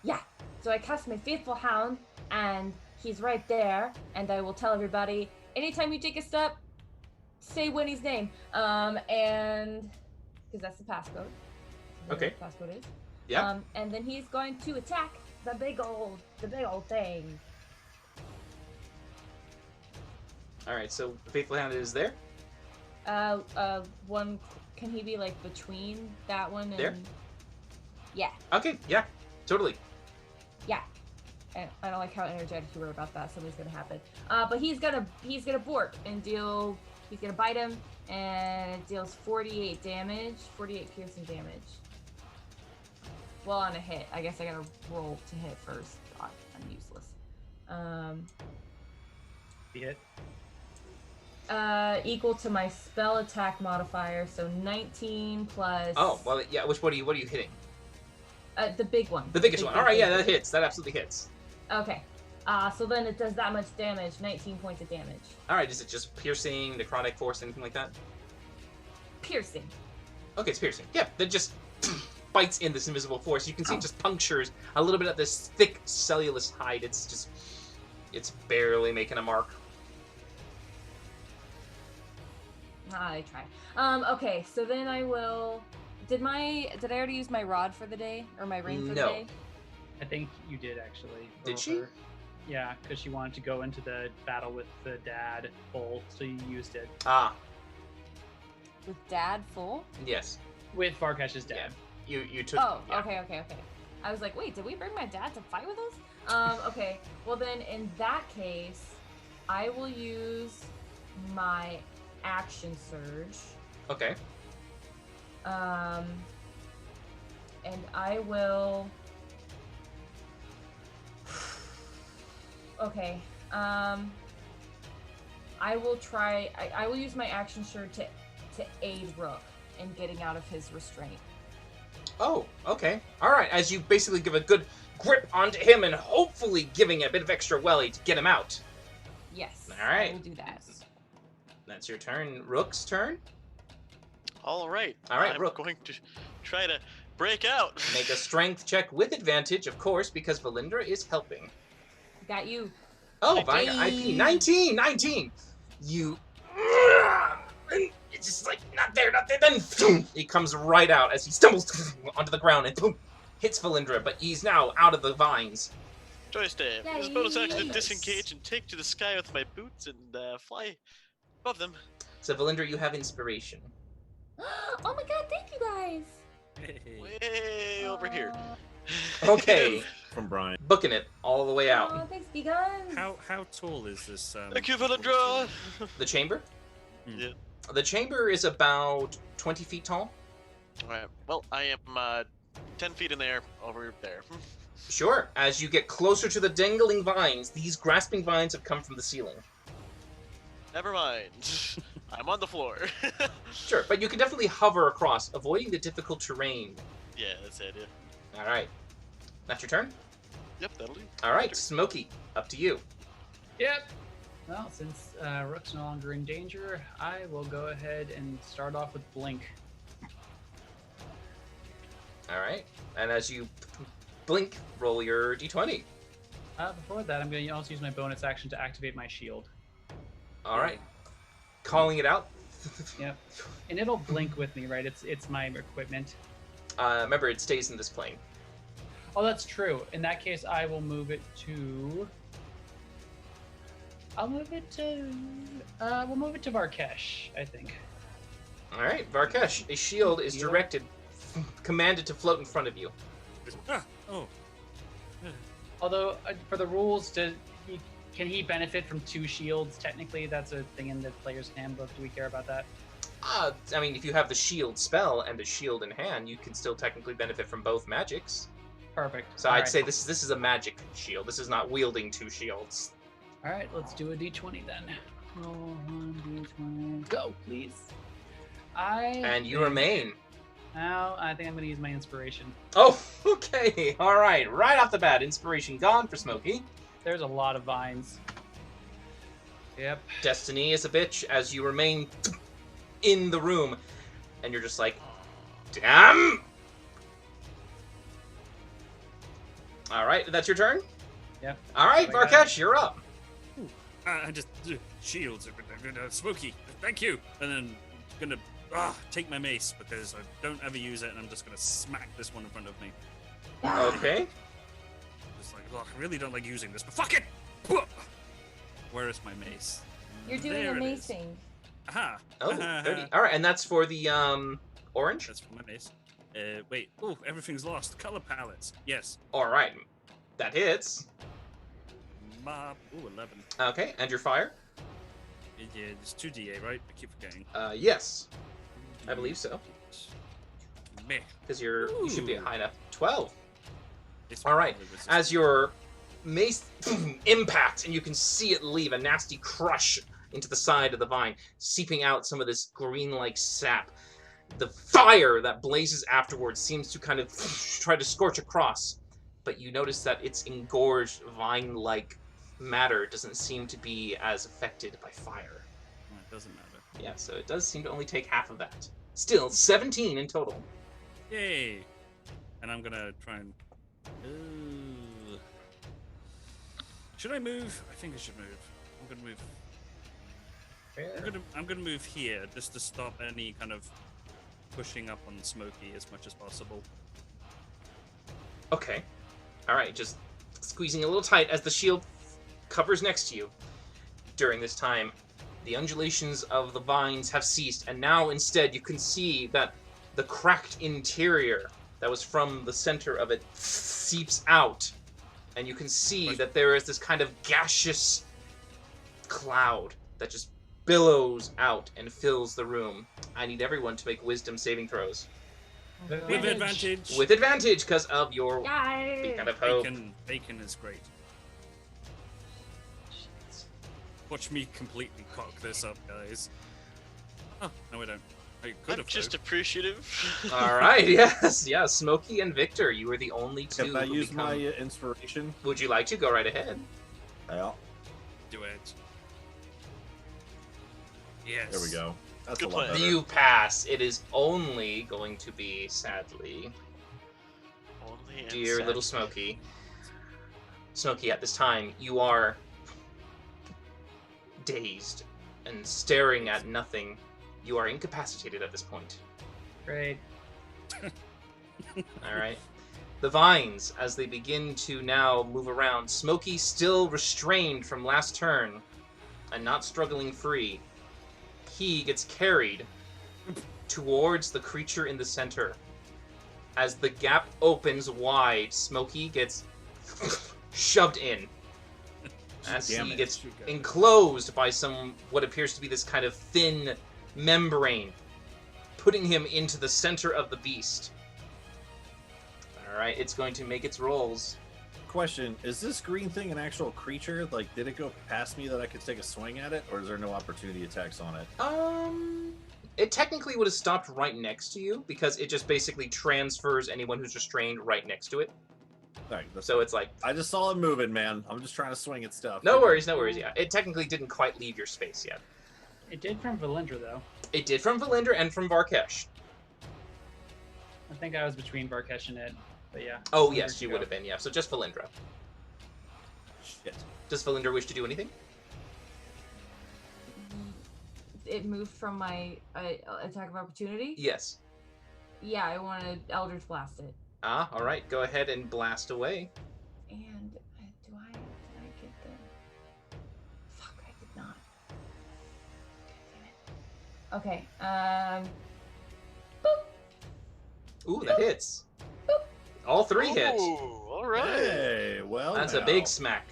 Yeah. So I cast my Faithful Hound, and he's right there. And I will tell everybody anytime you take a step, say Winnie's name. And because that's the passcode. Okay. What the passcode is. Yeah. And then he's going to attack the big old thing. All right, so the Faithful Hound is there. One. Can he be like between that one and? There? Yeah. Okay, yeah, totally. Yeah. And I don't like how energetic you were about that. Something's gonna happen. But he's gonna bork and deal. He's gonna bite him, and it deals 48 damage, 48 piercing damage. Well, on a hit. I guess I gotta roll to hit first. God, I'm useless. The hit. Equal to my spell attack modifier, so 19 plus. Oh, well, yeah. What are you hitting? The big one. The biggest one. All right, big yeah, one. that hits. That absolutely hits. Okay. So then it does that much damage. 19 points of damage. All right, is it just piercing, necrotic force, anything like that? Piercing. Okay, it's piercing. Yeah, that just bites in this invisible force. You can see it just punctures a little bit of this thick cellulose hide. It's barely making a mark. I try. Okay, so then I will. Did I already use my rod for the day or my ring for the No. day? I think you did actually. Did roll she? her. Yeah, because she wanted to go into the battle with the dad full, so you used it Ah, With Dad full? yes. with Varkash's dad. You took. Oh, yeah. okay. I was like, wait, did we bring my dad to fight with us? Okay. Well then, in that case, I will use my action surge. Okay. And I will. Okay. I will try. I will use my action surge to aid Rook in getting out of his restraint. Oh, okay. All right. As you basically give a good grip onto him and hopefully giving a bit of extra welly to get him out. Yes. All right. I will do that. That's your turn. Rook's turn. All right. All right, I'm Rook. going to try to break out. Make a strength check with advantage, of course, because Valindra is helping. Got you. Oh, Vine Hey. IP 19. You. It's just like not there. Then boom, he comes right out as he stumbles onto the ground and boom, hits Valindra, but he's now out of the vines. Choice Dave. Yeah, Use bonus action to yes. disengage and take to the sky with my boots and fly above them. So Valindra, you have inspiration. Oh my god, thank you guys. Hey. Way over here. Okay, From Brian. booking it all the way out. Aw, thanks, Beacons. How tall is this? Thank you, Valindra. The chamber. Yeah. The chamber is about 20 feet tall. Alright. Well, I am 10 feet in the air over there. Sure. As you get closer to the dangling vines, these grasping vines have come from the ceiling. Never mind. I'm on the floor. Sure, but you can definitely hover across, avoiding the difficult terrain. Yeah, that's the idea. All right. That's your turn? Yep, that'll do. All right, Smokey, up to you. Yep. Well, since Rook's no longer in danger, I will go ahead and start off with Blink. All right. And as you blink, roll your d20. Before that, I'm going to also use my bonus action to activate my shield. All right. Calling it out. Yep. And it'll blink with me, right? It's my equipment. Remember, it stays in this plane. Oh, that's true. In that case, I will move it to. We'll move it to Varkesh, I think. All right, Varkesh, a shield is Shield. directed, commanded to float in front of you. Oh. Although for the rules, can he benefit from 2 shields? Technically, that's a thing in the player's handbook. Do we care about that? I mean, if you have the shield spell and the shield in hand, you can still technically benefit from both magics. Perfect. So All I'd right. say this is a magic shield. This is not wielding 2 shields. All right, let's do a d20 then. Roll 1 d20. Go, please. And you remain. Now, I think I'm going to use my inspiration. Oh, okay. All right. Right off the bat, inspiration gone for Smokey. There's a lot of vines. Yep. Destiny is a bitch as you remain in the room, and you're just like, damn. All right, that's your turn. Yep. All right, I got Varkesh, you're up. I just shields. Smoky. Thank you. And then gonna take my mace because I don't ever use it, and I'm just gonna smack this one in front of me. Okay. Just like, I really don't like using this, but fuck it. Where is my mace? You're doing There it is. amazing. Aha. Oh, 30. All right, and that's for the orange. That's for my mace. Wait. Oh, everything's lost. Color palettes. Yes. All right, that hits. Ooh, 11. Okay, and your fire. Yeah, it's 2d8, right? I keep forgetting. Yes, I believe so. me. because you should be Ooh. high enough. 12. This All right, probably resist As me. your mace impacts, and you can see it leave a nasty crush into the side of the vine, seeping out some of this green-like sap. The fire that blazes afterwards seems to kind of try to scorch across, but you notice that its engorged vine-like matter doesn't seem to be as affected by fire. Oh, it doesn't matter. Yeah, so it does seem to only take half of that. Still, 17 in total. Yay! And I'm gonna try and. Ooh. Should I move? I think I should move. I'm gonna move. I'm gonna move here just to stop any kind of pushing up on Smokey as much as possible. Okay. Alright, just squeezing a little tight as the shield covers next to you. During this time, the undulations of the vines have ceased, and now instead you can see that the cracked interior that was from the center of it seeps out. And you can see that there is this kind of gaseous cloud that just billows out and fills the room. I need everyone to make wisdom saving throws. With advantage. With advantage, because of your Yay! beacon of hope. Bacon is great. Watch me completely cock this up, guys. Oh, no, I don't. I could I'm have. just appreciative. Alright, yes, yeah. Smokey and Victor, you were the only two Can I who use become... my inspiration? Would you like to? Go right ahead. Yeah. Do it. Yes. There we go. That's Good a lot plan. better. You pass. It is only going to be, sadly, Only and dear sad. little Smokey. Smokey, at this time, you are dazed and staring at nothing. You are incapacitated at this point. Great. Alright. The vines, as they begin to now move around, Smokey still restrained from last turn and not struggling free. He gets carried towards the creature in the center. As the gap opens wide, Smokey gets shoved in. As Damn he it. gets enclosed by some, what appears to be this kind of thin membrane, putting him into the center of the beast. Alright, it's going to make its rolls. Question: is this green thing an actual creature? Like, did it go past me that I could take a swing at it, or is there no opportunity attacks on it? It technically would have stopped right next to you, because it just basically transfers anyone who's restrained right next to it. All right, that's So it's like, I just saw it moving, man. I'm just trying to swing at stuff. no worries, yeah. It technically didn't quite leave your space yet. It did from Valindra, though. It did from Valinder and from Varkesh. I think I was between Varkesh and it, but yeah. Oh, Valindra yes, can you go. would have been, yeah. So just Valindra. Shit. Does Valinder wish to do anything? It moved from my attack of opportunity. Yes. Yeah, I want to Eldritch Blast it. Ah, alright, go ahead and blast away. And did I get the? Fuck, I did not. God damn it. Okay. Boop. Ooh, that hits. All three hit. Ooh, all right. Hey, well, That's a now. big smack.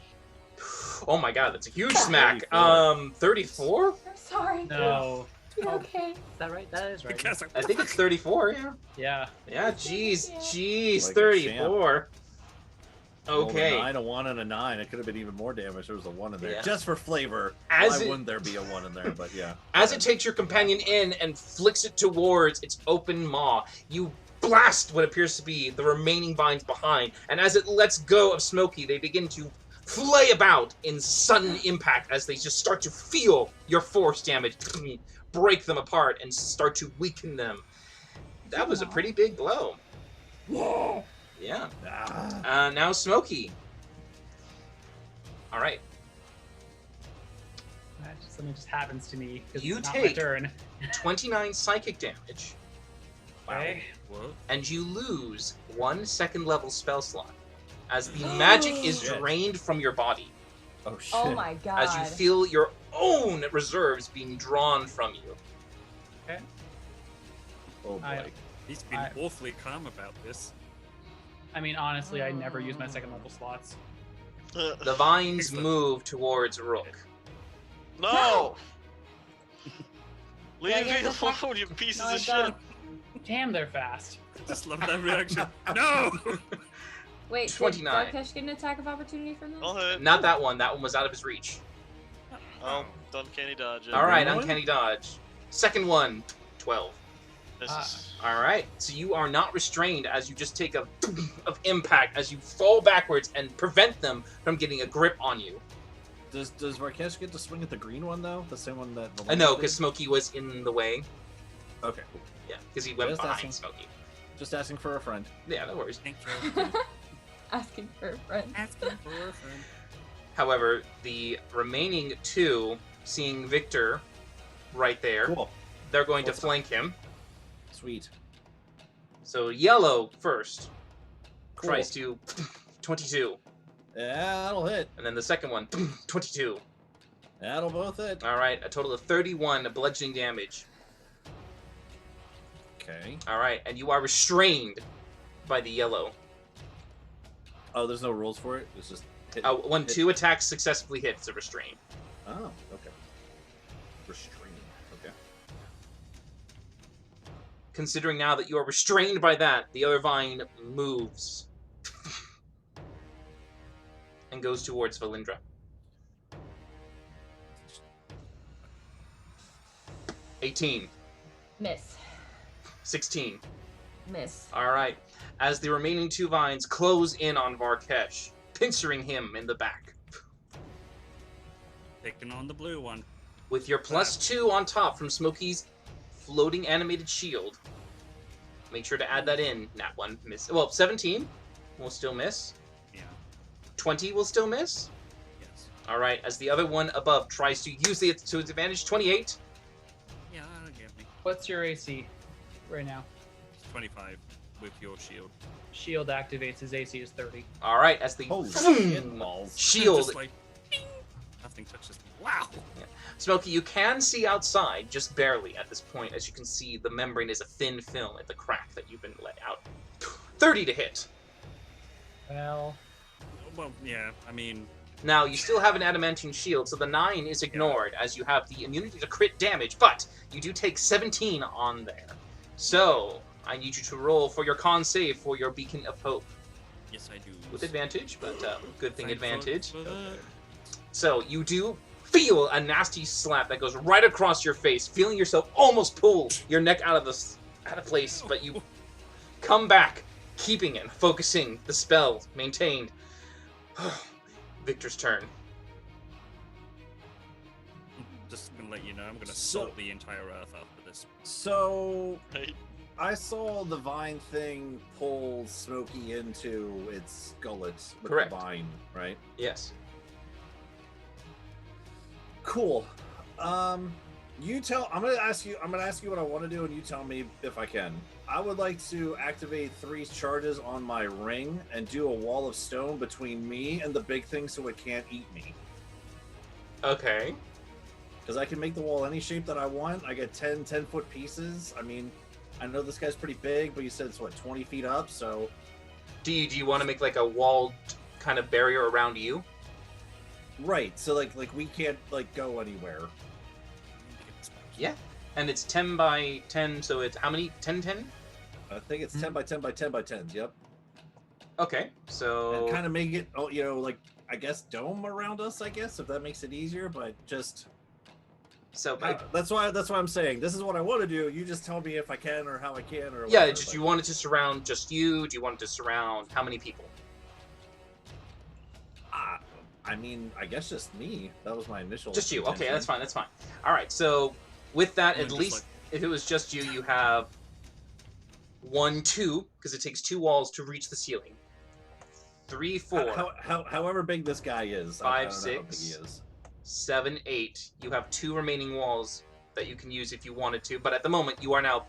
Oh my god, that's a huge smack. 34. 34? I'm sorry. No. Okay. Is that right? That is right. Because I think it's 34, yeah. Yeah. Yeah, jeez, jeez, Like a 34. Rolled a Okay. 9, a 1, and a 9. It could have been even more damage. There was a 1 in there, Yeah. just for flavor. As Why it- wouldn't there be a 1 in there? But yeah. As it takes your companion in and flicks it towards its open maw, you blast what appears to be the remaining vines behind, and as it lets go of Smokey, they begin to flay about in sudden impact as they just start to feel your force damage break them apart and start to weaken them. That was a pretty big blow. Yeah. Yeah. Ah. Now Smokey. All right. Something just happens to me. 'cause You it's not take- my turn. 29 psychic damage, Okay. What? and you lose 1 second-level spell slot as the magic is Shit. drained from your body, Oh shit. Oh my god. as you feel your own reserves being drawn from you. Oh boy. I- He's been I- awfully calm about this. I mean, honestly, I never use my second level slots. The vines Excellent. move towards Rook. No! Leave I get me this back? alone, you pieces No, I of shit! don't. Damn, they're fast. I just love that reaction. No! Wait, 29. did Zarkesh get an attack of opportunity from that? I'll hit. Not that one. That one was out of his reach. Oh, uncanny dodge. All right, green one? uncanny dodge. Second one, 12. Misses. All right, so you are not restrained as you just take a of impact as you fall backwards and prevent them from getting a grip on you. Does Varkesh get to swing at the green one though? The same one that. No, Valente because did? Smokey was in the way. Okay, cool. Yeah, because he went Just behind asking. Smokey. Just asking for a friend. Yeah, no worries. Thank you. Asking for a friend. Asking for a friend. However, the remaining two, seeing Victor right there, Cool. they're going to What's up? flank him. Sweet. So yellow first Cool. tries to 22, Yeah, that'll hit. and then the second one 22. That'll both hit. All right, a total of 31 bludgeoning damage. Okay. All right, and you are restrained by the yellow. Oh, there's no rules for it. It's just. Hit. When hit. 2 attacks successfully hit, it's a restrain. Oh, okay. Restrained. Okay. Considering now that you are restrained by that, the other vine moves and goes towards Valindra. 18, Miss. 16. Miss. All right. As the remaining 2 vines close in on Varkesh, pinchering him in the back. Picking on the blue one. With your +2 on top from Smokey's floating animated shield. Make sure to add that in. Nat 1 miss. Well, 17 will still miss. Yeah. 20 will still miss. Yes. All right. As the other one above tries to use it to its advantage, 28. Yeah, that'll get me. What's your AC right now? It's 25 with your shield. Shield activates. His AC is 30. All right. As the Holy boom, shit balls. shield. Just like, ding! Nothing touches me. Wow! Smokey, you can see outside, just barely at this point, as you can see the membrane is a thin film at the crack that you've been let out. 30 to hit. Well, Well, yeah, I mean, Now, you still have an adamantine shield, so the 9 is ignored as you have the immunity to crit damage, but you do take 17 on there. So, I need you to roll for your con save for your Beacon of Hope. yes, I do. With advantage, but good thing Thank God advantage. for that. So, you do feel a nasty slap that goes right across your face, feeling yourself almost pull your neck out of place, but you come back, keeping it, focusing the spell maintained. Victor's turn. Just gonna let you know, I'm gonna So- salt the entire earth after this. So Right. I saw the vine thing pull Smokey into its gullet with Correct. the vine, right? Yes. Cool. You tell. I'm gonna ask you what I want to do, and you tell me if I can. I would like to activate 3 charges on my ring and do a wall of stone between me and the big thing, so it can't eat me. Okay. Because I can make the wall any shape that I want. I get 10-foot pieces. I mean, I know this guy's pretty big, but you said it's what 20 feet up, so Do you want to make like a walled kind of barrier around you? right. So like we can't like go anywhere. Yeah. And it's 10 by 10, so it's how many? 10? I think it's 10 by 10 by 10 by 10. Yep. Okay. So And kind of make it, oh, you know, like I guess dome around us. I guess if that makes it easier, but just that's why I'm saying this is what I want to do. You just tell me if I can or how I can or yeah, whatever, just but- you want it to surround just you? Do you want it to surround how many people? I mean, I guess just me. That was my initial. Just you. Okay, intention. that's fine. That's fine. All right. So with that, Yeah, at just least like- if it was just you, you have 1, 2, because it takes 2 walls to reach the ceiling. 3, 4, However big this guy is, I 5, don't know how big 6. he is. 7, 8. You have 2 remaining walls that you can use if you wanted to, but at the moment you are now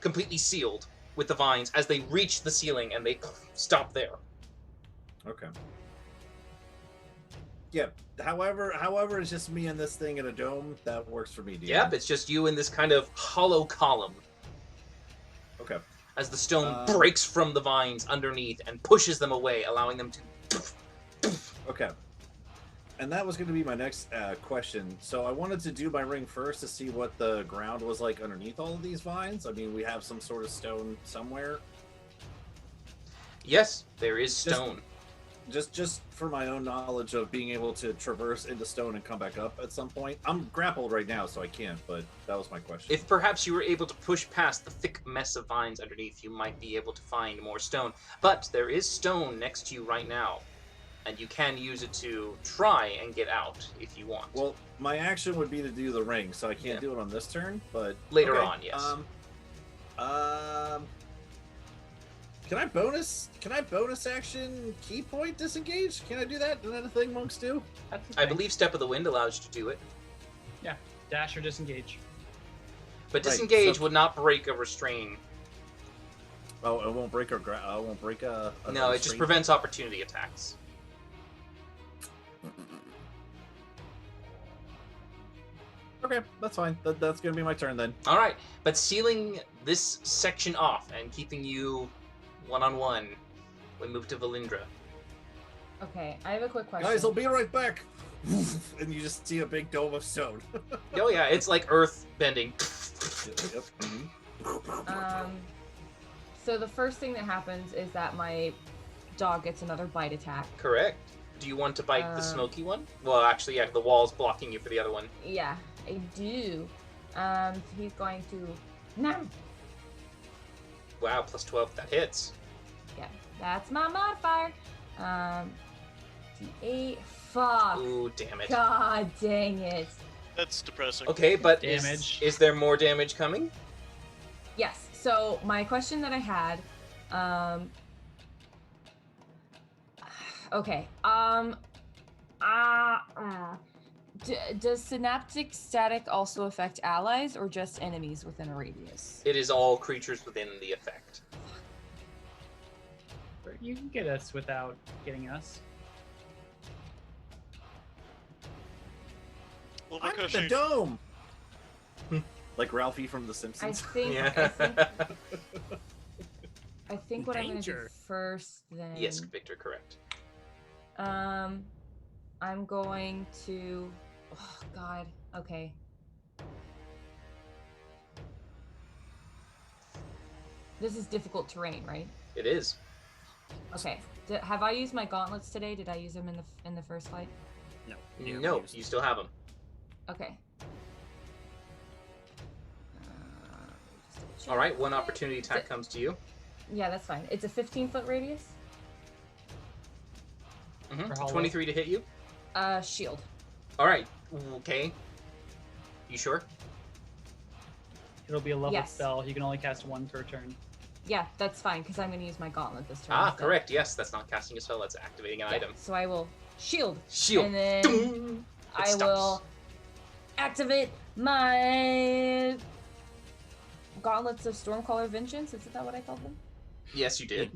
completely sealed with the vines as they reach the ceiling and they stop there. Okay. Yeah. However, it's just me and this thing in a dome. That works for me. DM. Yep, it's just you in this kind of hollow column Okay. as the stone breaks from the vines underneath and pushes them away, allowing them to. Okay. and that was going to be my next question. So I wanted to do my ring first to see what the ground was like underneath all of these vines. I mean, we have some sort of stone somewhere. Yes, there is stone. Just for my own knowledge of being able to traverse into stone and come back up at some point. I'm grappled right now, so I can't, but that was my question. If perhaps you were able to push past the thick mess of vines underneath, you might be able to find more stone. But there is stone next to you right now, and you can use it to try and get out if you want. Well, my action would be to do the ring, so I can't Yeah. do it on this turn, but... Later okay. on, yes. Can I bonus action key point disengage? Can I do that? Is that a thing monks do? That's the I thing. believe Step of the Wind allows you to do it. Yeah, dash or disengage. But Right, disengage so- would not break a restrain. Oh, it won't break a No, it just restraint? prevents opportunity attacks. Okay, that's fine. That's gonna be my turn then. All right, but sealing this section off and keeping you one-on-one, we move to Valindra. Okay, I have a quick question. Guys, I'll be right back. And you just see a big dome of stone. Oh yeah, it's like earth bending. Yep. So the first thing that happens is that my dog gets another bite attack. Correct. Do you want to bite the Um, smoky one? Well, actually, yeah, the wall's blocking you for the other one. Yeah, I do. He's going to. No. Wow, plus 12, that hits. Yeah, that's my modifier. D8. Fuck. Ooh, damn it. God dang it. That's depressing. Okay, but Damage. is there more damage coming? Yes. So my question that I had, okay, does synaptic static also affect allies or just enemies within a radius? It is all creatures within the effect. You can get us without getting us. Well, I'm because in the dome. Like Ralphie from The I Simpsons. think. Yeah. I think what I'm gonna do Danger. first then. Yes, Victor, correct. I'm going to. Oh God. Okay. This is difficult terrain, right? It is. Okay. Have I used my gauntlets today? Did I use them in the first fight? No. No, you still have them. Okay. All right, one opportunity attack comes to you. Yeah, that's fine. It's a 15-foot radius. For hollow. 23 to hit you. Shield. All right. Okay. You sure? It'll be a level Yes. spell. You can only cast one per turn. Yeah, that's fine because I'm going to use my gauntlet this turn. Ah, instead. correct. Yes, that's not casting a spell. That's activating an Yeah, item. So I will shield. Shield. And then Ding! It I stops. will activate my gauntlets of Stormcaller Vengeance. Isn't that what I called them? Yes, you did.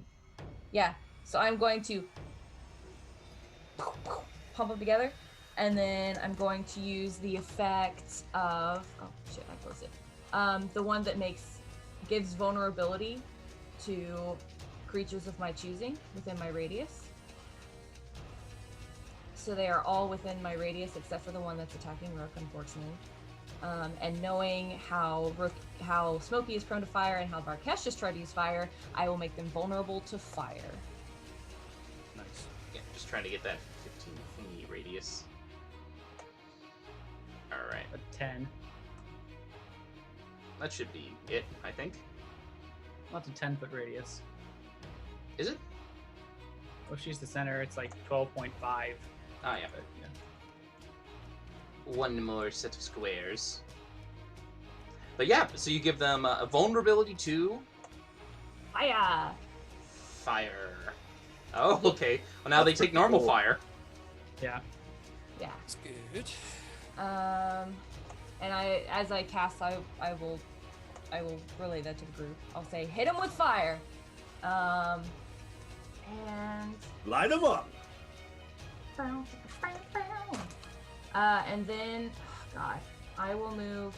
Yeah. So I'm going to pump them together, and then I'm going to use the effect of I closed it. The one that gives vulnerability to creatures of my choosing within my radius. So they are all within my radius except for the one that's attacking Rook, unfortunately. And knowing how Smokey is prone to fire and how Varkesh just tried to use fire, I will make them vulnerable to fire. Nice. Yeah, just trying to get that 15 thingy radius. All right. A 10. That should be it, I think. Well, it's a 10-foot radius. Is it? If she's the center, it's like 12.5. Ah, yeah. One more set of squares. But yeah, so you give them a vulnerability to Fire! fire. Oh, okay. Well, now they That's take pretty normal cool. fire. Yeah. Yeah. That's good. And as I cast, I will relay that to the group. I'll say, hit him with fire. And Light them up. and then, God, I will move.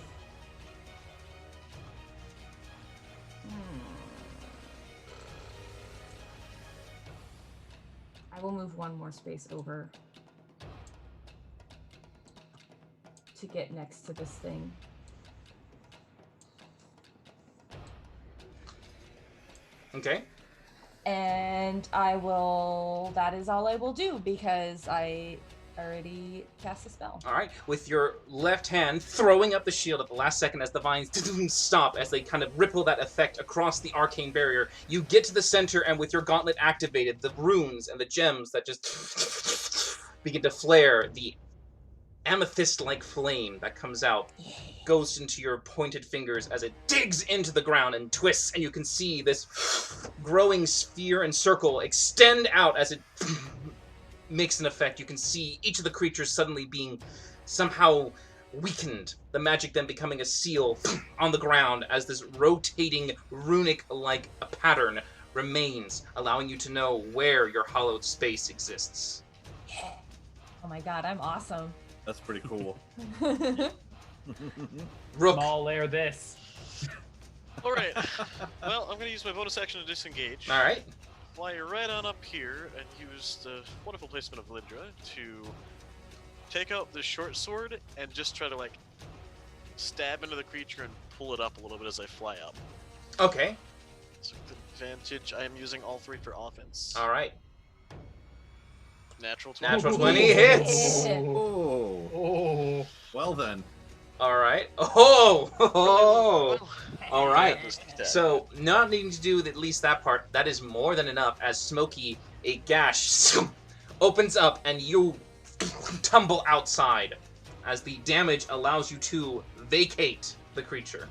I will move one more space over. to get next to this thing. Okay. And I will. That is all I will do because I already cast a spell. All right. With your left hand throwing up the shield at the last second as the vines stop, as they kind of ripple that effect across the arcane barrier, you get to the center, and with your gauntlet activated, the runes and the gems that just begin to flare, the amethyst-like flame that comes out goes into your pointed fingers as it digs into the ground and twists, and you can see this growing sphere and circle extend out as it makes an effect. You can see each of the creatures suddenly being somehow weakened, the magic then becoming a seal on the ground as this rotating runic-like pattern remains, allowing you to know where your hollowed space exists. Oh my god, I'm awesome. That's pretty cool. Rook, Small layer this. All right. Well, I'm going to use my bonus action to disengage. all right. Fly right on up here and use the wonderful placement of Lindra to take out the short sword and just try to like stab into the creature and pull it up a little bit as I fly up. Okay, So with advantage, I am using all 3 for offense. all right. Natural 20. Natural 20 hits. Oh, Oh. well then. All right. Oh, Well, all right. this is dead. So, not needing to do at least that part, that is more than enough as Smokey, a gash, opens up and you tumble outside as the damage allows you to vacate the creature.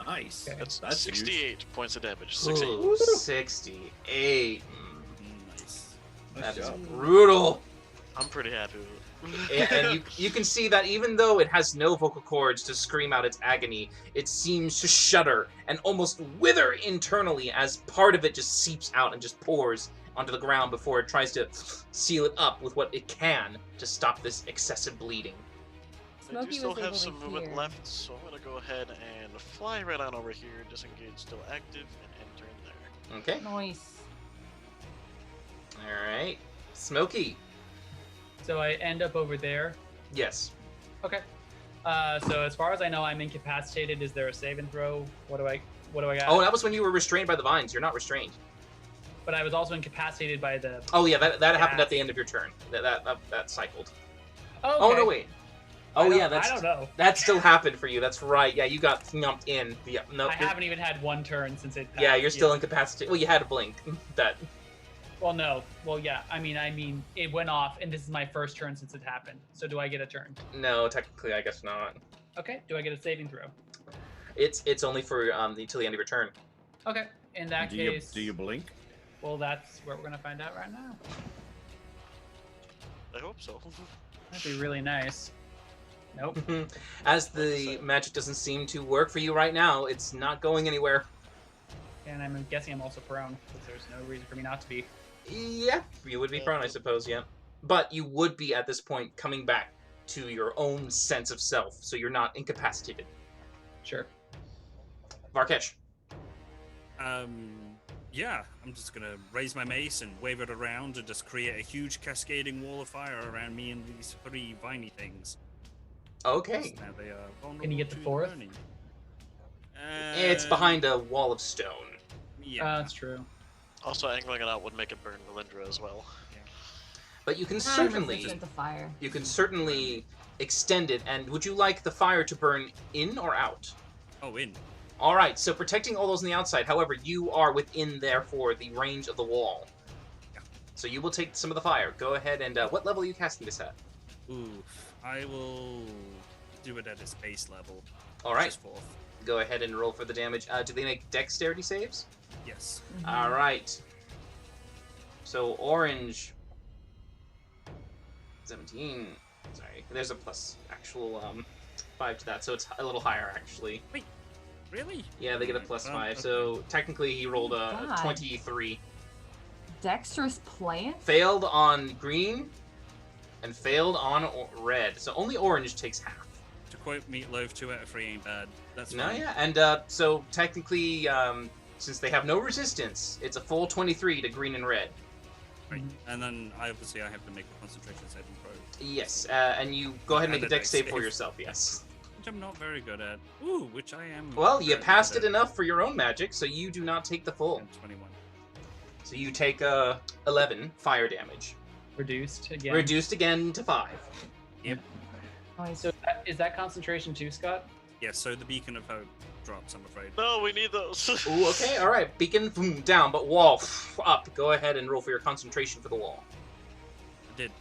Nice. Okay. That's huge. 68 points of damage. 68. Ooh, 68. Nice. Nice That is job. brutal. I'm pretty happy with it. And you can see that even though it has no vocal cords to scream out its agony, it seems to shudder and almost wither internally as part of it just seeps out and just pours onto the ground before it tries to seal it up with what it can to stop this excessive bleeding. I do Smokey still was able have to some movement hear. left, so I'm gonna go ahead and fly right on over here, disengage still active, and enter in there. Okay. Nice. Alright. Smokey. So I end up over there. Yes. Okay. So as far as I know, I'm incapacitated. Is there a save and throw? What do I got? Oh, that was when you were restrained by the vines. You're not restrained. But I was also incapacitated by the. Oh yeah, that happened Yeah. at the end of your turn. That cycled. Oh, Oh okay. no, wait. I Oh don't- yeah, that's I don't know. that still happened for you. That's right. Yeah, you got thumped in. Yeah, no. I haven't even had one turn since it. Yeah, passed. you're still incapacitated. Well, you had a blink. That. Well, no. Well, yeah. I mean, it went off, and this is my first turn since it happened. So do I get a turn? No, technically, I guess not. Okay. Do I get a saving throw? It's only for until the end of your turn. Okay. In that Do case. you blink? Well, that's what we're gonna find out right now. I hope so. That'd be really nice. Nope. As the magic doesn't seem to work for you right now, it's not going anywhere. And I'm guessing I'm also prone, because there's no reason for me not to be. Yeah, you would be prone, I suppose. Yeah, but you would be at this point coming back to your own sense of self, so you're not incapacitated. Sure. Varkesh. Yeah, I'm just gonna raise my mace and wave it around and just create a huge cascading wall of fire around me and these 3 viney things. Okay. Now they are vulnerable Can you get the to 4th? burning. It's behind a wall of stone. Yeah. That's true. Also, angling it out would make it burn Melindra as well. But you can I'm certainly resistant to fire. extend it. And would you like the fire to burn in or out? Oh, in. All right. So protecting all those on the outside. However, you are within therefore the range of the wall. Yeah. So you will take some of the fire. Go ahead and what level are you casting this at? Ooh, I will do it at its base level. All which right. is 4th. Go ahead and roll for the damage. Do they make dexterity saves? Yes. All right. So orange. 17. Sorry, there's a plus actual 5 to that, so it's a little higher actually. Really? Yeah, they get a Alright, plus well, 5. okay. So technically, he rolled a God. 23. Dexterous plant? Failed on green, and failed on red. So only orange takes half. To quote Meatloaf, 2 out of 3 ain't bad. That's No, fine. yeah, and so technically, since they have no resistance, it's a full 23 to green and red. Right. And then I have to make a concentration saving throw, Yes, and you go ahead and make And a a dex dex save for save. yourself, yes. which I'm not very good at. Ooh, which I am. Well, you apparently passed good it at. enough for your own magic, so you do not take the full. And 21. So you take 11 fire damage. Reduced again. Reduced again to 5. Nice. So is that concentration too, Scott? Yes, so the beacon of hope drops, I'm afraid. No, we need those. Ooh, okay, alright. Beacon, boom, down, but wall, up. Go ahead and roll for your concentration for the wall. I did.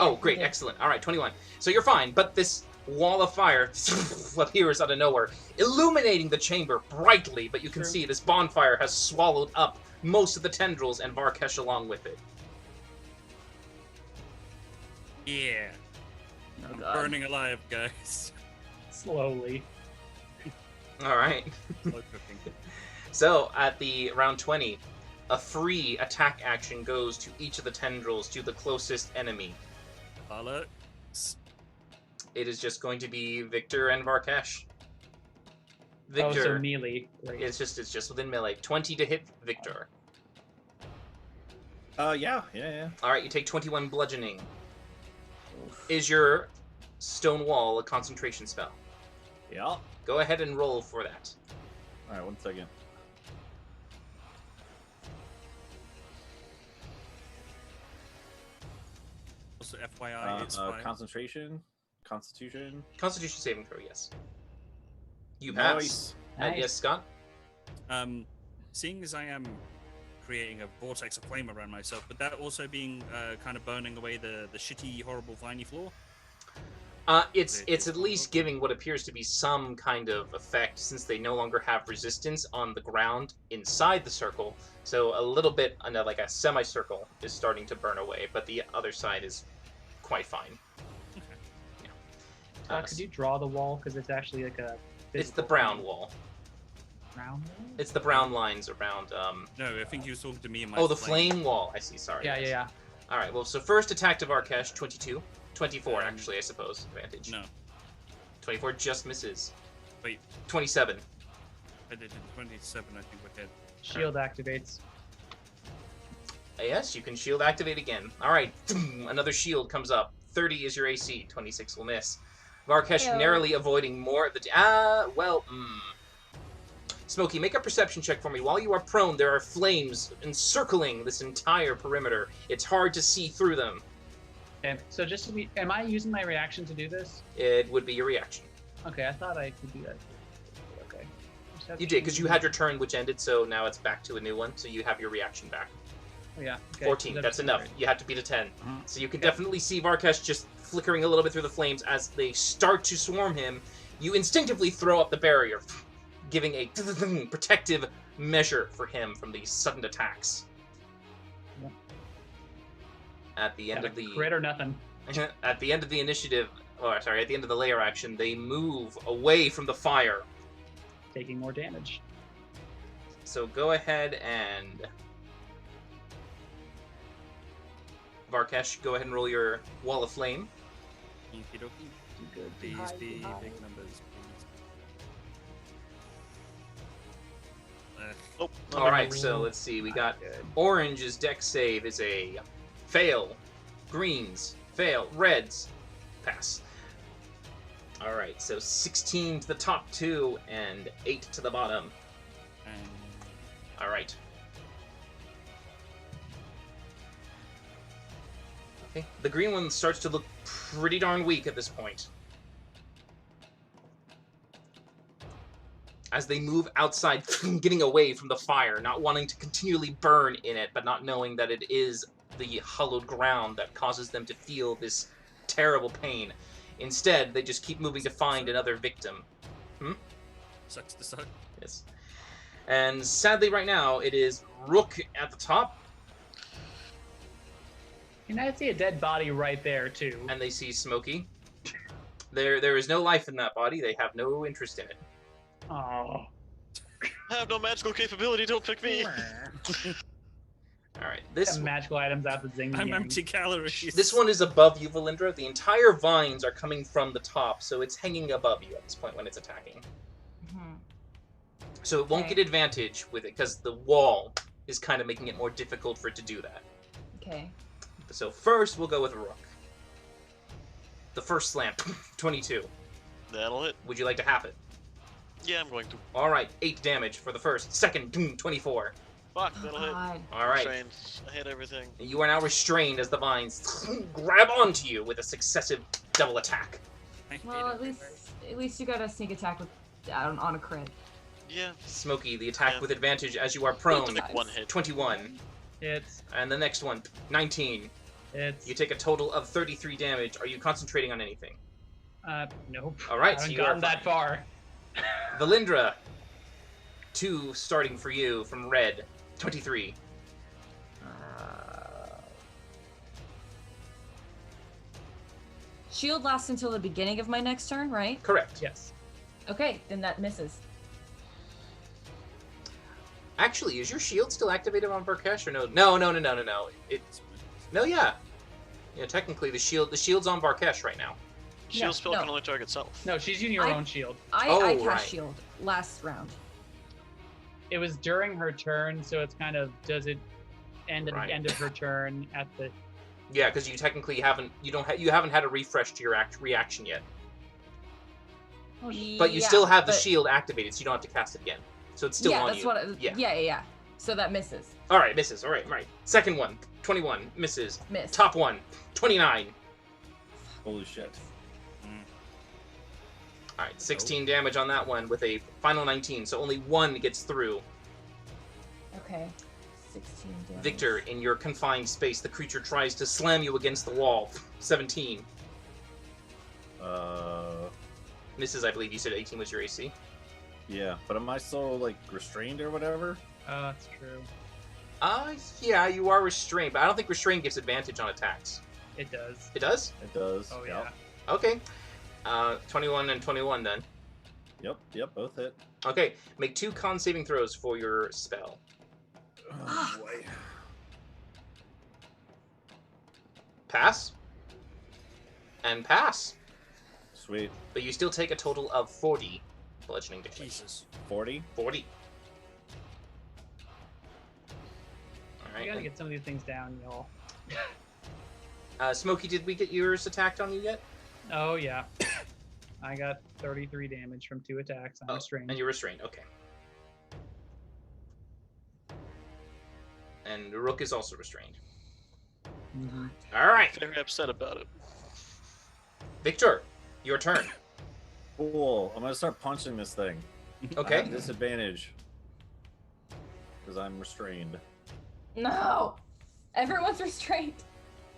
Oh, great, excellent. Alright, 21. So you're fine, but this wall of fire appears out of nowhere, illuminating the chamber brightly, but you can Sure. see this bonfire has swallowed up most of the tendrils and Varkesh along with it. Yeah. Oh, I'm God. burning alive, guys. Slowly. Alright. Slow cooking. So, at the round 20, a free attack action goes to each of the tendrils to the closest enemy. Alex. It is just going to be Victor and Varkesh. Oh, Victor, so melee. Right. it's just within melee. 20 to hit Victor. Yeah. Alright, you take 21 bludgeoning. Is your stone wall a concentration spell? Yeah. All Go ahead and roll for that. right, 1 second. Also, FYI, it's fine. Concentration, Constitution. Constitution saving throw, yes. You pass. Nice. And Nice. yes, Scott? Seeing as I am creating a vortex of flame around myself, but that also being kind of burning away the shitty, horrible, viney floor. It's at least giving what appears to be some kind of effect, since they no longer have resistance on the ground inside the circle. So a little bit, like a semicircle, is starting to burn away, but the other side is quite fine. Yeah. Could you draw the wall? Because it's actually like a. It's the physical brown thing. wall. Brown wall? It's the brown lines around. No, I think he was talking to me and my. Oh, the flame wall. I see. Sorry. Yeah, yes. yeah, yeah. All right. Well, so first attack to Varkesh, 22, 24 actually, I suppose. Advantage. No, 24 just misses. Wait. 27. I did 27. I think we're dead. Shield activates. Yes, you can shield activate again. All right, another shield comes up. 30 is your AC. 26 will miss. Varkesh Heyo. narrowly avoiding more of the. Smokey, make a perception check for me. While you are prone, there are flames encircling this entire perimeter. It's hard to see through them. Okay, so just to be, am I using my reaction to do this? It would be your reaction. Okay, I thought I could do that. Okay. You did, because you had your turn, which ended, so now it's back to a new one, so you have your reaction back. Oh, yeah. Okay, 14, so that's enough. You have to beat a 10. Mhm. So you can definitely see Varkesh just flickering a little bit through the flames as they start to swarm him. You instinctively throw up the barrier, giving a protective measure for him from these sudden attacks. Yeah. At the end Got of a the crit or nothing. at the end of the initiative, or sorry, at the end of the layer action, they move away from the fire. Taking more damage. So go ahead and Varkesh, go ahead and roll your wall of flame. Okie dokie. Do good. Please high, be too high. big numbers, please. Oh, All right, so let's see. We got Good. orange's deck save is a fail, greens fail, reds pass. All right, so 16 to the top two and 8 to the bottom. And All right. Okay, the green one starts to look pretty darn weak at this point. As they move outside, getting away from the fire, not wanting to continually burn in it, but not knowing that it is the hollowed ground that causes them to feel this terrible pain. Instead, they just keep moving to find another victim. sucks to suck. Yes. And sadly, right now, it is Rook at the top, And I see a dead body right there too. and they see Smokey. There is no life in that body. They have no interest in it. Oh. I have no magical capability. Don't pick me. All right, this Some magical items out the zing. I'm yang. empty calories. this one is above you, Valindra. The entire vines are coming from the top, so it's hanging above you at this point when it's attacking. Mhm. So it won't Okay. get advantage with it because the wall is kind of making it more difficult for it to do that. Okay. So first, we'll go with Rook. The first slam, 22. That'll hit. Would you like to have it? Yeah, I'm going to. All right, 8 damage for the first. Second, 24. Fuck, that'll hit. God. All right. Restrained. I hit everything. You are now restrained as the vines grab onto you with a successive double attack. I hate Well, it. at least you got a sneak attack with on a crit. Yeah. Smokey, the attack Yeah. with advantage as you are Able prone. to make one hit. 21. It's And the next one, 19. it's You take a total of 33 damage. Are you concentrating on anything? nope. All right, I so haven't you are gotten that far. Valindra, 2 starting for you from red, 23. Shield lasts until the beginning of my next turn, right? Correct. Yes. Okay, then that misses. Actually, is your shield still activated on Barkesh or no? No. It's yeah. Yeah, technically the shield's on Barkesh right now. Shield spell no. can only target self. No, she's using her I- own shield. I cast right. shield last round. It was during her turn, so it's kind of does it end at Right. the end of her turn at the Yeah, because you technically haven't you haven't had a refresh to your reaction yet. But you still have the shield activated, so you don't have to cast it again. So it's still yeah, on that's you. what. Yeah. So that misses. All right, misses. All right. Second one, 21, misses. Miss. Top one, 29. Holy shit. All right, 16 damage on that one with a final 19, so only one gets through. Okay. 16 damage. Victor, in your confined space, the creature tries to slam you against the wall. 17. Misses, I believe you said 18 was your AC. Yeah, but am I still like restrained or whatever? that's true. Yeah, you are restrained, but I don't think restrained gives advantage on attacks. It does. It does? It does. Oh Yep. yeah. Okay. 21 and 21 then. Yep, both hit. Okay, make 2 con saving throws for your spell. Oh boy. Pass. And pass. Sweet. But you still take a total of 40 bludgeoning damage. Jesus. 40. 40. I Alright. gotta get some of these things down, y'all. Smokey, did we get yours attacked on you yet? Oh yeah. I got 33 damage from 2 attacks. I'm restrained. And you're restrained, okay. And Rook is also restrained. Mhm. Alright, Very upset about it. Victor, your turn. Cool. I'm gonna start punching this thing. I Okay. have disadvantage because I'm restrained. No. Everyone's restrained.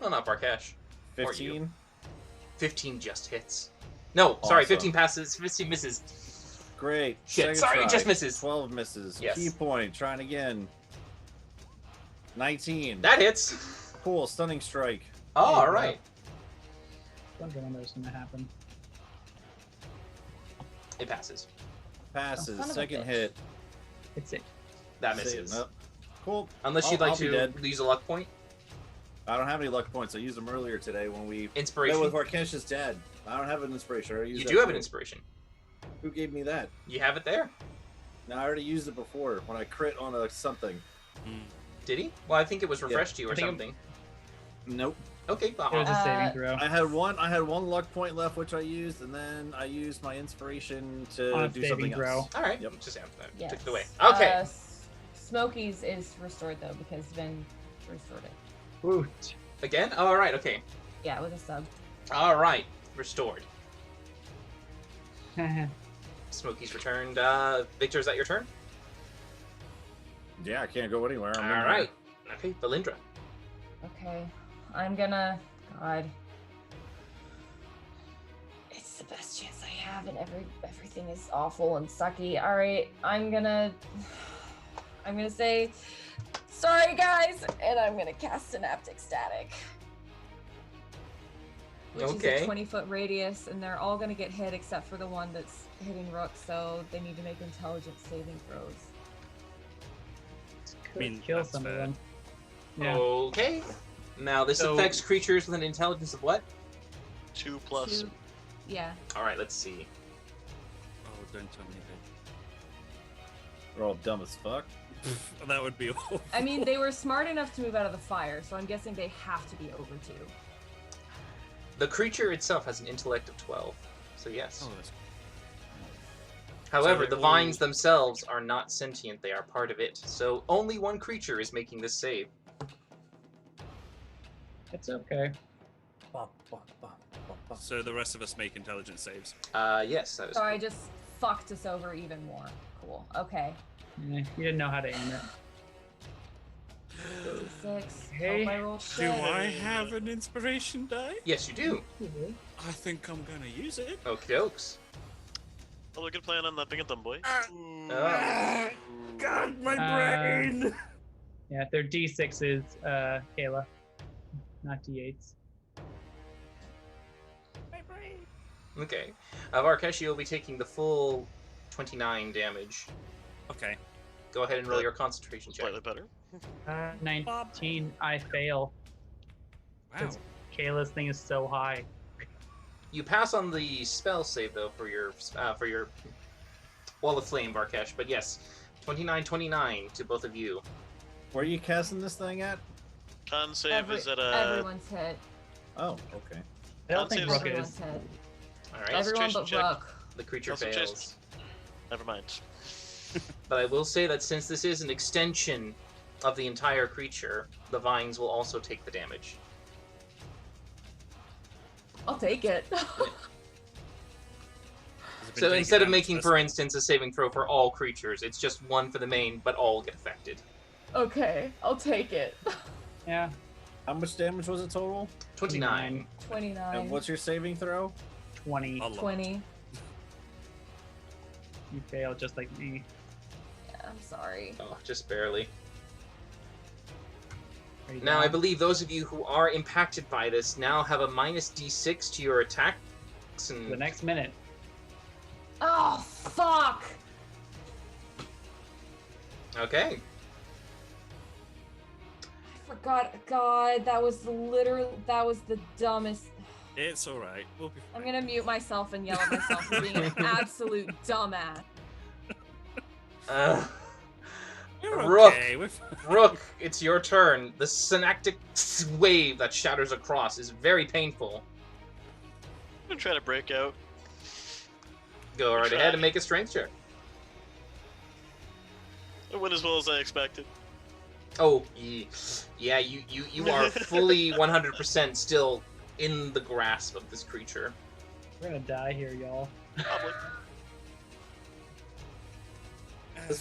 Well, not Barkesh. Or you. 15. 15 just hits. No, sorry, Awesome. 15 passes, 15 misses. Great. Shit, Second sorry, try. just misses. 12 misses. Yes. Key point. Trying again. 19. That hits. Cool. Stunning strike. Oh, alright. Wondering when that's gonna happen. It passes. Passes. son of a Second bitch. hit. It's it. That Save. misses. Nope. Cool. Unless you'd I'll like be to dead. use a luck point. I don't have any luck points. I used them earlier today when we met Inspiration. with Arkesh's dad. I don't have an inspiration. I already used You that do have an too. inspiration. Who gave me that? You have it there. No, I already used it before when I crit on a something. Did he? Well, I think it was refreshed to you or I think it- something. Nope. Okay, It was a saving throw. I had one luck point left, which I used, and then I used my inspiration to On a do saving something throw. else. all right. Yep. Just after that. Yes. Took it away. Okay. Smokey's is restored though because Vin restored it. Woot. Again? Oh, all right. Okay. Yeah, with a sub. All right. Restored. Smokey's returned. Victor, is that your turn? Yeah, I can't go anywhere. I'm in All here. right. Okay, Valindra. Okay, I'm gonna. God, it's the best chance I have, and everything is awful and sucky. All right, I'm gonna say, sorry guys, and I'm gonna cast Synaptic Static, which is Okay. a 20-foot radius, and they're all gonna get hit except for the one that's hitting Rook, so they need to make intelligence saving throws. Could mean, kill that's some fair. of them. Yeah. Okay. Now this So- affects creatures with an intelligence of what? 2 plus. Yeah. All right. Let's see. Oh, don't tell me that. They're all dumb as fuck. That would be awful. I mean, they were smart enough to move out of the fire, so I'm guessing they have to be over 2. The creature itself has an intellect of 12, so yes. Oh, that's However, it the will- vines themselves are not sentient, they are part of it. So only one creature is making this save. It's okay. So the rest of us make intelligence saves. Yes, that is So I correct. just fucked us over even more. Cool. Okay. You didn't know how to aim it. 36. Hey, Hope I roll Do shit. I have an inspiration die? Yes, you do. I think I'm gonna use it. Okie dokes. Well, we could plan on that being a dumb boy. God, my brain! Yeah, they're D6s, Kayla, not D8s. My brain. Okay. Varkesh, you'll be taking the full 29 damage. Okay. Go ahead and roll your concentration check. Slightly better. 19, I fail. Wow. Kayla's thing is so high. You pass on the spell save though for your Wall of Flame, Varkesh. But yes, 29 to both of you. Where are you casting this thing at? Con save is at Everyone's hit. Oh, okay. I don't think Concentration. Rook Everyone's is. hit. All right. Everyone but Concentration check. Rook. The creature Concentration. fails. Never mind. But I will say that since this is an extension of the entire creature, the vines will also take the damage. I'll take it. Has it been So taking instead of damage making, first? for instance, a saving throw for all creatures, it's just one for the main, but all get affected. Okay, I'll take it. Yeah, How much damage was it total? 29. 29. And what's your saving throw? 20. A lot. 20. You fail just like me. Yeah, I'm sorry. Oh, just barely. There you Now, go. I believe those of you who are impacted by this now have a minus d6 to your attacks The and next minute. Oh, fuck! okay. I forgot. God, that was the dumbest. It's alright. We'll be I'm fine. gonna mute myself and yell at myself for being an absolute dumbass. We're Rook. okay. We're fine. Rook, it's your turn. The synaptic wave that shatters across is very painful. I'm gonna try to break out. Go right Try. ahead and make a strength check. I went as well as I expected. Oh, yeah, you are fully 100% still in the grasp of this creature. We're gonna die here, y'all. Probably. This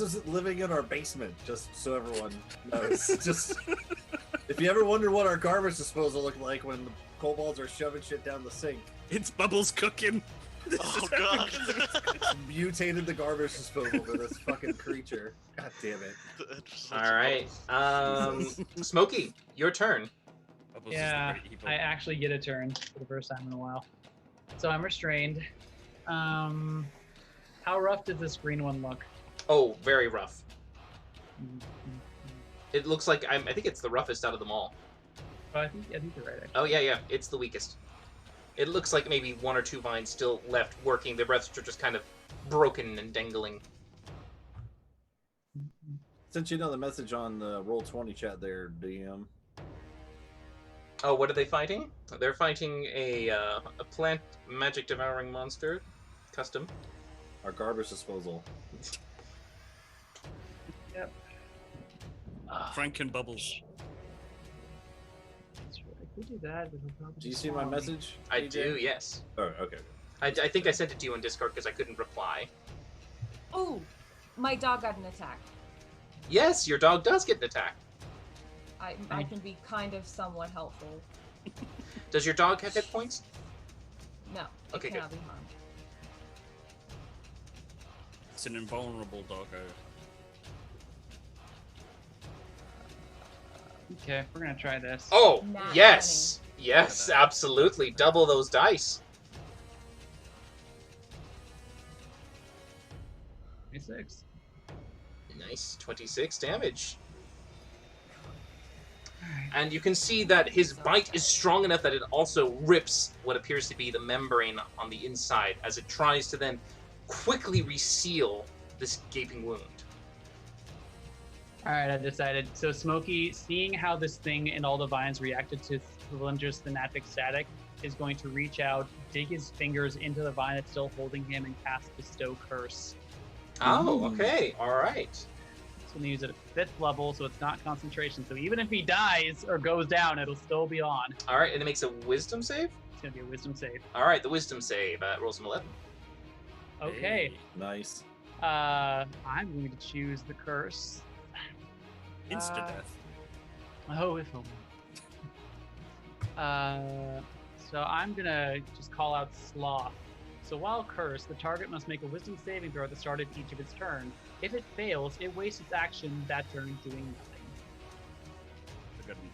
was living in our basement, just so everyone knows. Just if you ever wonder what our garbage disposal looked like when the kobolds are shoving shit down the sink, It's Bubbles cooking. This Oh is god. it's mutated the garbage disposal to this fucking creature. God damn it. All right, Smokey, your turn. Bubbles is the Yeah, great evil. I actually get a turn for the first time in a while. So I'm restrained. How rough does this green one look? Oh, very rough. Mm, mm, mm. It looks like I think it's the roughest out of them all. Oh, I think you're right. Actually. Oh yeah, it's the weakest. It looks like maybe one or two vines still left working. The rest are just kind of broken and dangling. Since you know the message on the Roll20 chat there, DM. Oh, what are they fighting? They're fighting a plant magic devouring monster, custom. Our garbage disposal. Frank and Bubbles. That's right. If we do that, it'll probably Do you see my swallow me. message? I AJ? do, yes. Oh, okay. I think I sent it to you in Discord because I couldn't reply. Oh, my dog got an attack. Yes, your dog does get an attack. I can be kind of somewhat helpful. Does your dog have hit points? No, it Okay, good. cannot be harmed. It's an invulnerable doggo. Okay, we're gonna try this. Oh, Nat yes! Yes, absolutely. Double those dice. 26. Nice, 26 damage. And you can see that his bite is strong enough that it also rips what appears to be the membrane on the inside as it tries to then quickly reseal this gaping wound. All right, I decided. So Smokey, seeing how this thing and all the vines reacted to Valindra's Thanatic Static, is going to reach out, dig his fingers into the vine that's still holding him, and cast Bestow Curse. Oh, okay. All right. It's going to use it at 5th level, so it's not concentration. So even if he dies or goes down, it'll still be on. All right, and it makes a wisdom save? It's going to be a wisdom save. All right, the wisdom save. Rolls an 11. Okay. Nice. I'm going to choose the curse. Insta Uh, death. Oh, if only. So I'm gonna just call out Sloth. So while cursed, the target must make a wisdom saving throw at the start of each of its turn. If it fails, it wastes its action that turn doing nothing. That's a good one.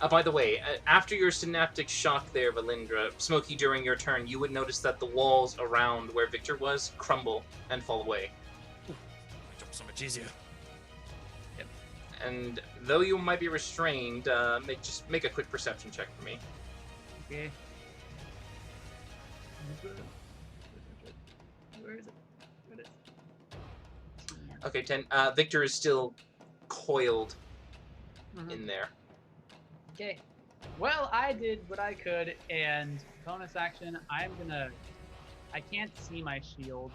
By the way, after your synaptic shock there, Valindra, Smokey, during your turn, you would notice that the walls around where Victor was crumble and fall away. My job's so much easier. And though you might be restrained, just make a quick perception check for me. Okay. Where is it? Where is it? Okay, 10. Victor is still coiled Mhm. in there. Okay. Well, I did what I could, and bonus action, I can't see my shield.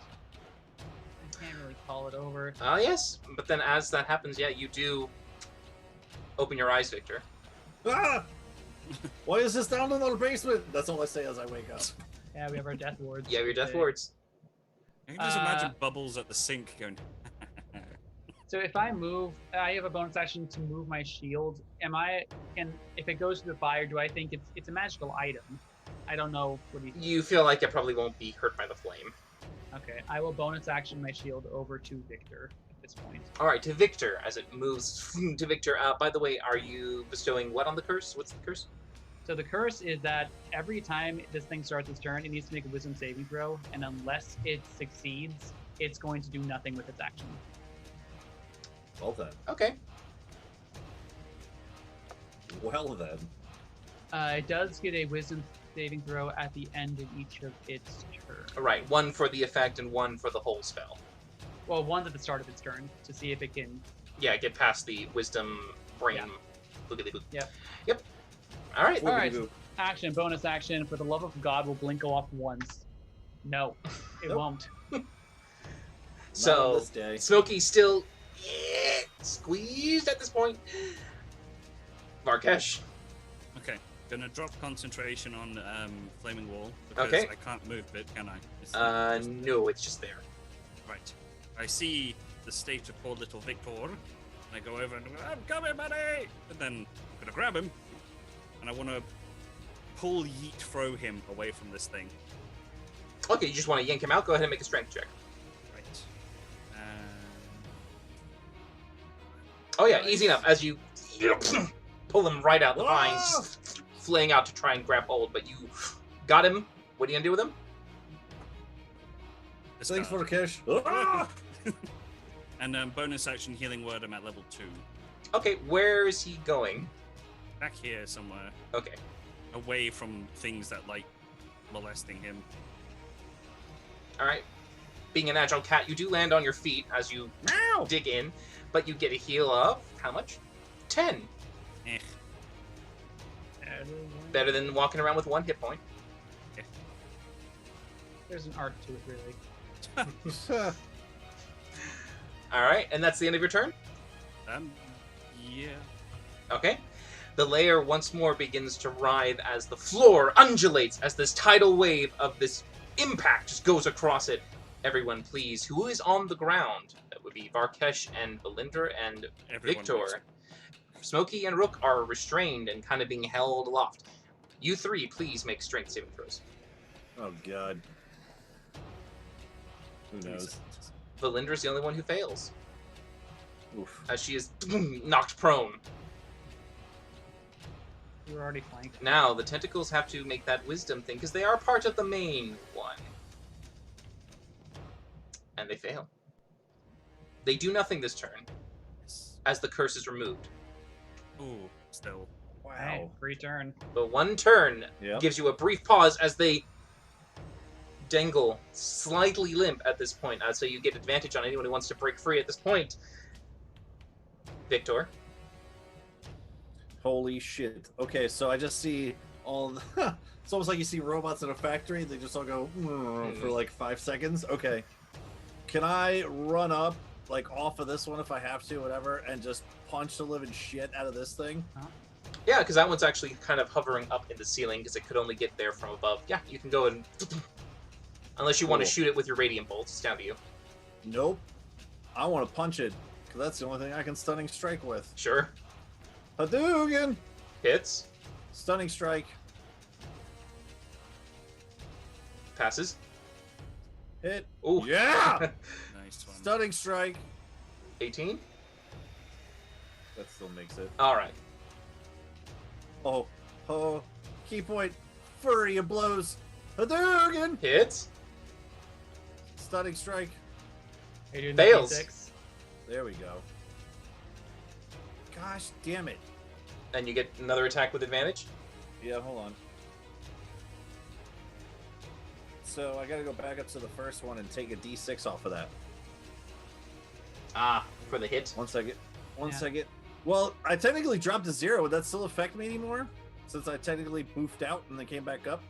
I can't really call it over. Yes, but then as that happens, yeah, you do open your eyes, Victor. Ah! Why is this down in the basement? That's all I say as I wake up. Yeah, we have our death wards. You have your death Okay. wards. I can just imagine Bubbles at the sink going. So if I move, I have a bonus action to move my shield. If it goes to the fire, do I think it's a magical item? I don't know. What do you think? You feel like it probably won't be hurt by the flame. Okay, I will bonus action my shield over to Victor at this point. All right, to Victor as it moves to Victor. By the way, are you bestowing what on the curse? What's the curse? So the curse is that every time this thing starts its turn, it needs to make a wisdom saving throw, and unless it succeeds, it's going to do nothing with its action. Well then. Okay. Well then. It does get a wisdom saving throw at the end of each of its turns. All right, one for the effect and one for the whole spell. Well, one's at the start of its turn to see if it can. Yeah, get past the wisdom brain. Yeah. Boogity-boog. Yep. Yep. All right. All right. Boogity-boo. Action, bonus action. For the love of God, will blink off once. No, it Nope. won't. Not on So this day. Smokey's still squeezed at this point. Varkesh. Okay, gonna drop concentration on Flaming Wall because Okay. I can't move it, can I? It's No, it's just there. Right. I see the state of poor little Victor, and I go over and I'm coming, buddy! And then I'm gonna grab him, and I want to pull, yeet, throw him away from this thing. Okay, you just want to yank him out. Go ahead and make a strength check. Right. Oh yeah, easy enough. As you pull him right out, the vines Ah! just flaying out to try and grab hold, but you got him. What are you gonna do with him? Thanks for the cash. Ah! And bonus action healing word. I'm at level 2. Okay, where is he going? Back here somewhere, Okay. away from things that like molesting him. All right. Being an agile cat, you do land on your feet as you dig in, but you get a heal of how much? 10. Eh. Better than walking around with 1 hit point. There's an art to it, really. All right, and that's the end of your turn. Yeah. Okay. The layer once more begins to writhe as the floor undulates as this tidal wave of this impact just goes across it. Everyone, please, who is on the ground? That would be Varkesh and Valindra and Everyone Victor. moves. Smokey and Rook are restrained and kind of being held aloft. You three, please make strength saving throws. Oh god. Who knows? Valindra's the only one who fails, Oof. as she is knocked prone. You were already flanked. Now, the tentacles have to make that wisdom thing, because they are part of the main one. And they fail. They do nothing this turn, as the curse is removed. Ooh, still. Hey, free turn. But one turn Yep. gives you a brief pause as they dangle slightly limp at this point, so you get advantage on anyone who wants to break free at this point. Victor. Holy shit. Okay, so I just see all the... It's almost like you see robots in a factory. They just all go for like 5 seconds. Okay. Can I run up, like, off of this one if I have to, whatever, and just punch the living shit out of this thing? Yeah, because that one's actually kind of hovering up in the ceiling because it could only get there from above. Yeah, you can go and... Unless you want to Cool. shoot it with your radiant bolts. It's down to you. Nope. I want to punch it, because that's the only thing I can stunning strike with. Sure. Hadouken! Hits. Stunning strike. Passes. Hit. Ooh. Yeah! Nice one. Stunning strike. 18. That still makes it. All right. Oh. Key point. Flurry of blows. Hadouken! Hits. Stunning strike. Are you doing Fails. the D6? There we go. Gosh damn it. And you get another attack with advantage. Yeah, hold on. So I gotta go back up to the first one and take a d6 off of that. Ah, for the hit. One second. One Yeah. second. Well, I technically dropped to 0. Would that still affect me anymore? Since I technically boofed out and then came back up?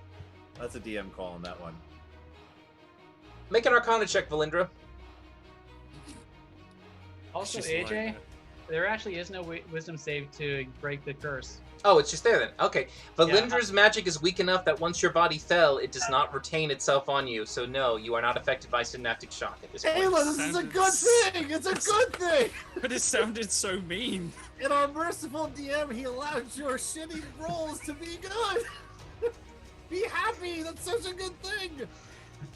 That's a DM call on that one. Make an Arcana check, Valindra. Also, She's AJ, like, there actually is no wisdom save to break the curse. Oh, it's just there then. Okay. Valindra's magic is weak enough that once your body fell, it does not retain itself on you. So no, you are not affected by synaptic shock at this point. Ayla, this is a good thing! It's a good thing! But it sounded so mean. In our merciful DM, he allowed your shitty rolls to be good! Be happy! That's such a good thing!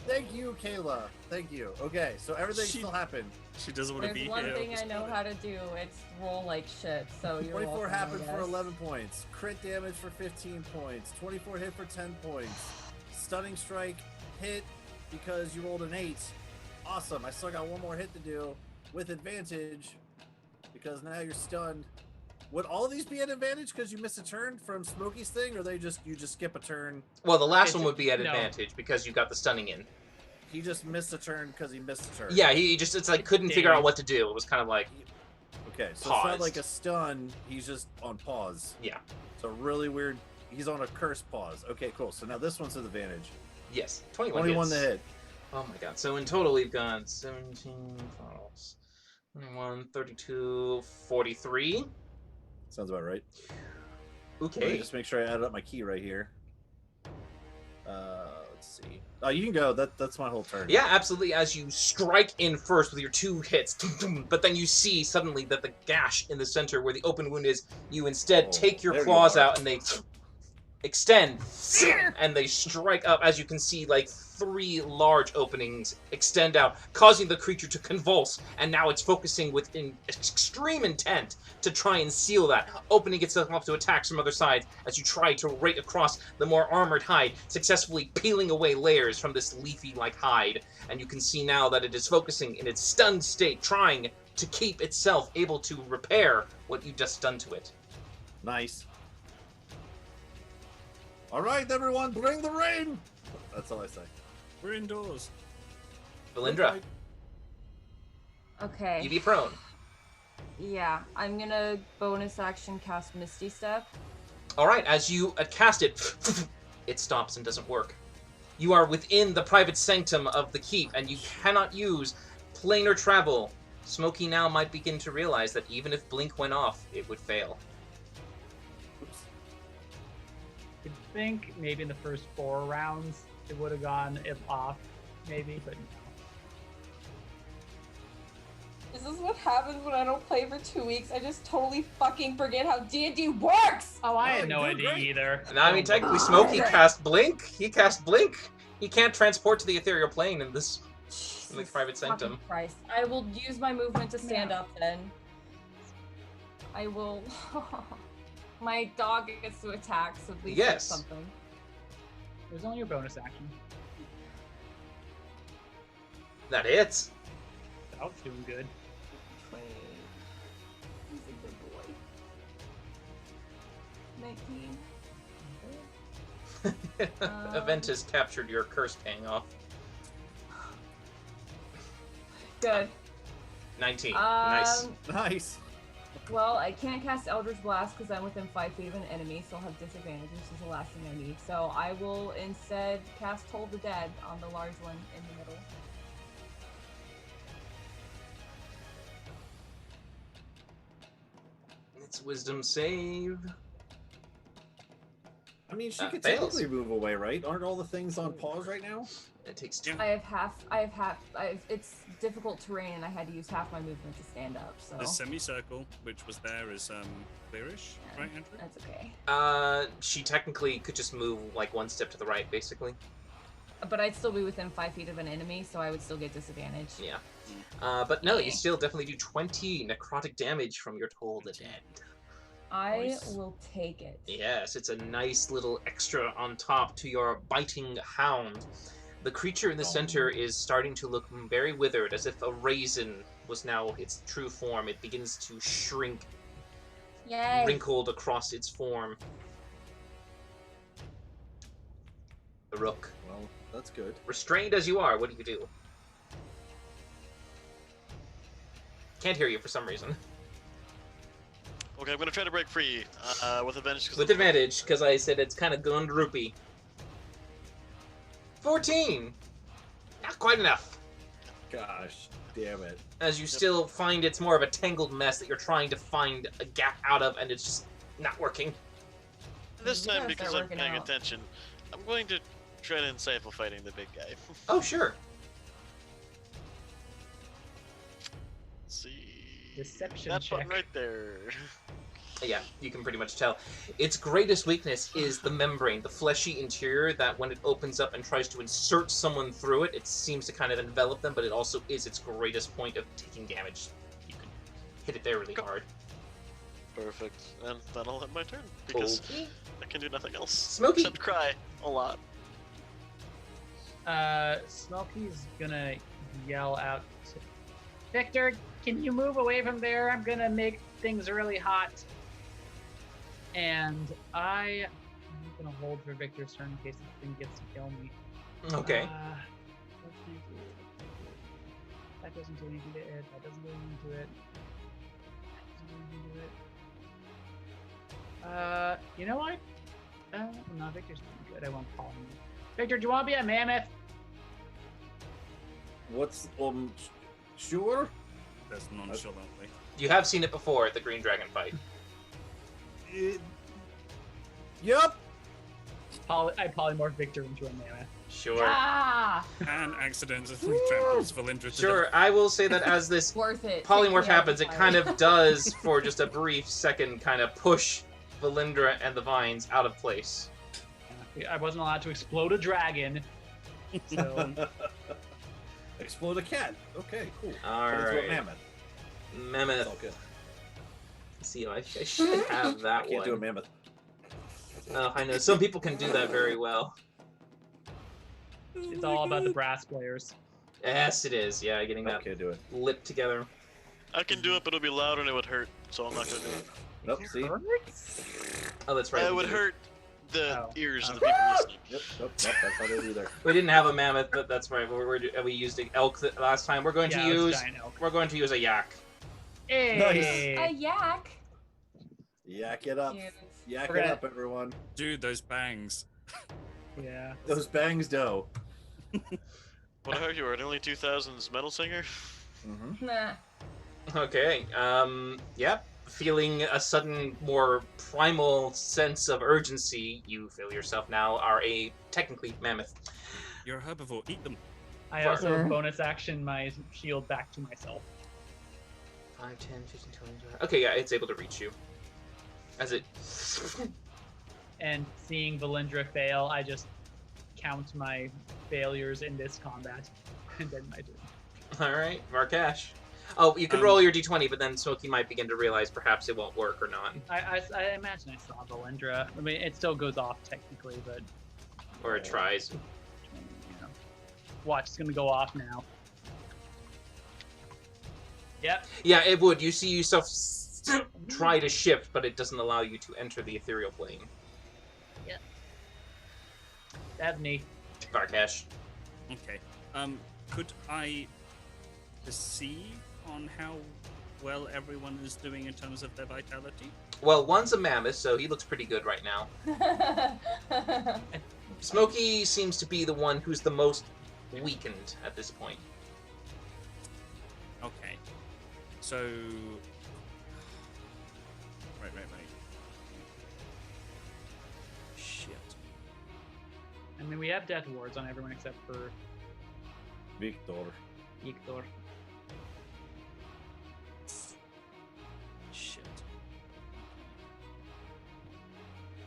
Thank you, Kayla. Thank you. Okay, so everything She- still happened. She doesn't want to There's be one here. thing I know how to do. It's roll like shit. So you're 24 welcome, happened I for guess. 11 points. Crit damage for 15 points. 24 hit for 10 points. Stunning strike hit because you rolled an 8. Awesome. I still got one more hit to do with advantage because now you're stunned. Would all of these be at advantage because you missed a turn from Smokey's thing, or you just skip a turn? Well, the last It's- one would be at no. advantage because you got the stunning in. He just missed a turn because he missed a turn. Yeah, he just it's like couldn't figure out what to do. It was kind of like Okay, so it's Paused. not like a stun. He's just on pause. yeah, So really weird. He's on a curse pause. Okay, cool. So now this one's at advantage. yes, 21 21 hits. to hit. Oh my god. So in total we've got 17, 21, 32, 43. Sounds about right. Let me Okay. just make sure I added up my key right here. Let's see. Oh, you can go. That's my whole turn. Yeah, absolutely. As you strike in first with your 2 hits, but then you see suddenly that the gash in the center where the open wound is, you instead Oh, take your there you claws are. out and they extend and they strike up. As you can see, like 3 large openings extend out, causing the creature to convulse, and now it's focusing with extreme intent to try and seal that, opening itself up to attacks from other sides as you try to rake across the more armored hide, successfully peeling away layers from this leafy-like hide. And you can see now that it is focusing in its stunned state, trying to keep itself able to repair what you just done to it. Nice. All right, everyone, bring the rain. That's all I say. We're indoors. Valindra, Okay. you be prone. Yeah, I'm gonna bonus action cast Misty Step. Alright, as you cast it, it stops and doesn't work. You are within the private sanctum of the keep, and you cannot use planar travel. Smokey now might begin to realize that even if Blink went off, it would fail. Oops. I think maybe in the first 4 rounds it would have gone off, maybe, but no. This is what happens when I don't play for 2 weeks. I just totally fucking forget how D&D works! Oh, I Oh, had no you're idea great. either. And I mean, technically, Smokey cast Blink. He cast Blink. He can't transport to the ethereal plane in this. In the private sanctum. Fucking Christ. I will use my movement to stand up then. I will... My dog gets to attack, so at least Yes. that's something. It was only your bonus action. That hits. That was doing good. 20. He's a good boy. 19. Event has captured your curse paying off. Good. 19. Nice. Nice. Well, I can't cast Eldritch Blast because I'm within 5 feet of an enemy, so I'll have disadvantage, which is the last thing I need. So I will instead cast Toll the Dead on the large one in the middle. It's wisdom save. I mean, she could Fails. technically move away, right? Aren't all the things on pause right now? It takes 2. I have half. It's difficult terrain, and I had to use half my movement to stand up. So The semicircle, which was there, is clearish, yeah, right, Andrew? that's okay. She technically could just move like 1 step to the right, basically. But I'd still be within 5 feet of an enemy, so I would still get disadvantage. Yeah. But no, you still definitely do 20 necrotic damage from your Toll the Dead. I Nice. will take it. Yes, it's a nice little extra on top to your biting hound. The creature in the center is starting to look very withered, as if a raisin was now its true form. It begins to shrink, Yay! wrinkled across its form. The rook. Well, that's good. Restrained as you are, what do you do? Can't hear you for some reason. Okay, I'm gonna try to break free with advantage. With advantage, because I said it's kind of gone droopy. 14! Not quite enough. Gosh, damn it. As you still find it's more of a tangled mess that you're trying to find a gap out of, and it's just not working. This You time, gotta because start I'm working paying out. attention, I'm going to try to insightful fighting the big guy. Oh, sure. Let's see. Deception That button check. right there. Yeah, you can pretty much tell. Its greatest weakness is the membrane, the fleshy interior that when it opens up and tries to insert someone through it, it seems to kind of envelop them, but it also is its greatest point of taking damage. You can hit it there really Go. hard. Perfect. And that'll end my turn, because Okay. I can do nothing else. Smokey! Except cry a lot. Smokey's gonna yell out to Victor, can you move away from there? I'm gonna make things really hot. And I'm gonna hold for Victor's turn in case this thing gets to kill me. Okay. What can I do? That doesn't do anything to it. That doesn't do anything to it. That doesn't do anything to it. You know what? No, Victor's doing good. I won't call him. Victor, do you want to be a mammoth? What's sure? That's nonchalantly. You have seen it before at the Green Dragon fight. Yep. I polymorph Victor into a mammoth. Sure. Ah, And accidentally tramples Valindra to Sure, I will say that as this worth it. polymorph Take me out happens, the it fire. kind of does, for just a brief second, kind of push Valindra and the vines out of place. I wasn't allowed to explode a dragon. So Explode a cat. Okay, cool. All But it's right. what mammoth. It's Mammoth. all good. See, I should have that I can't one. do a mammoth. Oh, I know. Some people can do that very well. it's all about the brass players. Yes, it is. Yeah, getting that Okay, do it. lip together. I can do it, but it'll be loud and it would hurt, so I'm not gonna do it. Nope, see? Oh, that's right. it we would did. hurt the Oh. ears of the people listening. Yep, nope, that's how they do there. We didn't have a mammoth, but that's right. We used an elk last time. We're going Yeah, to it was use. giant elk. We're going to use a yak. Hey! A yak. Yak it up. Cute. Yak Okay. it up, everyone. Dude, those bangs. Yeah. Those bangs do. What are you? Are it only 2000's Metal Singer? Mm-hmm. Nah. Okay. Yep. Feeling a sudden, more primal sense of urgency, you feel yourself now are a technically mammoth. You're a herbivore. Eat them. I Far. also bonus action my shield back to myself. 5, 10, 15, 20. Okay, yeah, it's able to reach you. As it. And seeing Valindra fail, I just count my failures in this combat. And then my turn. Alright, Varkash. Oh, you can roll your d20, but then Smokey might begin to realize perhaps it won't work or not. I imagine I saw Valindra. I mean, it still goes off technically, but Or it tries. you know. Watch, it's gonna go off now. Yep. Yeah, it would. You see yourself try to shift, but it doesn't allow you to enter the ethereal plane. That's me. Varkash. Okay. Could I to see on how well everyone is doing in terms of their vitality? Well, one's a mammoth, so he looks pretty good right now. Smokey seems to be the one who's the most weakened at this point. Okay. So. Right. Shit. I mean, we have death wards on everyone except for Victor. Victor. Shit.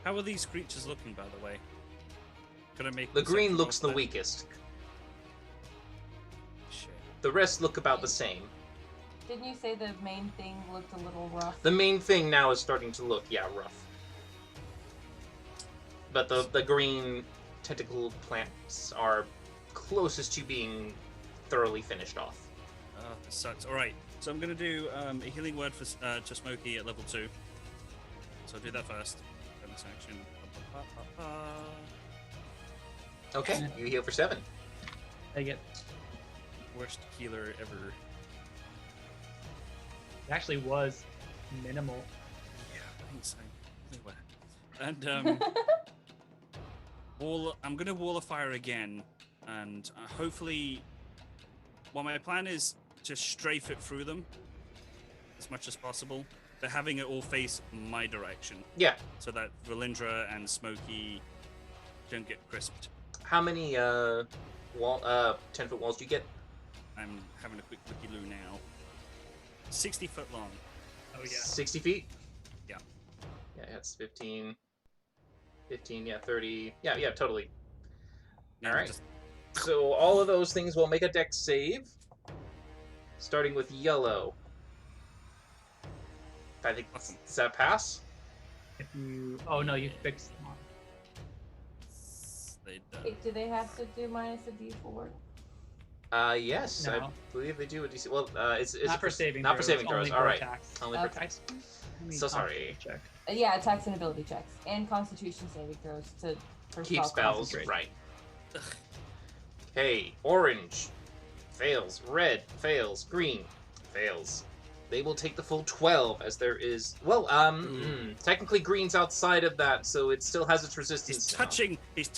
How are these creatures looking, by the way? Could I make The green perception looks rolls the there? weakest. Shit. The rest look about the same. Didn't you say the main thing looked a little rough? The main thing now is starting to look, rough. But the green tentacle plants are closest to being thoroughly finished off. This sucks. Alright, so I'm gonna do a healing word for to Smokey at level 2. So I'll do that first. Bonus action. Okay, you heal for 7. Take it. Worst healer ever. It actually was minimal. Yeah, thanks. And I'm gonna wall of fire again, and hopefully, well, my plan is to strafe it through them as much as possible, but having it all face my direction. Yeah. So that Valindra and Smokey don't get crisped. How many 10-foot walls do you get? I'm having a quick looky-loo now. 60 foot long. Oh yeah. 60 feet? Yeah. Yeah, that's 15. 15, yeah, 30. Yeah, totally. Yeah, Alright. just- So all of those things will make a dex save. Starting with yellow. I think, Awesome. does that pass? If you. Oh no, you fixed them. Wait, do they have to do minus a D4? Yes, I No. believe they do a DC. Well, it's Not for saving not throws. for saving throws. Only All for right, attacks. only for Okay. attacks. Let me So sorry. check. Yeah, attacks and ability checks, and Constitution saving throws for Keep spells, concentrate. right. Okay, orange fails, red fails, green fails. They will take the full 12 as there is. Well, technically green's outside of that, so it still has its resistance. He's now.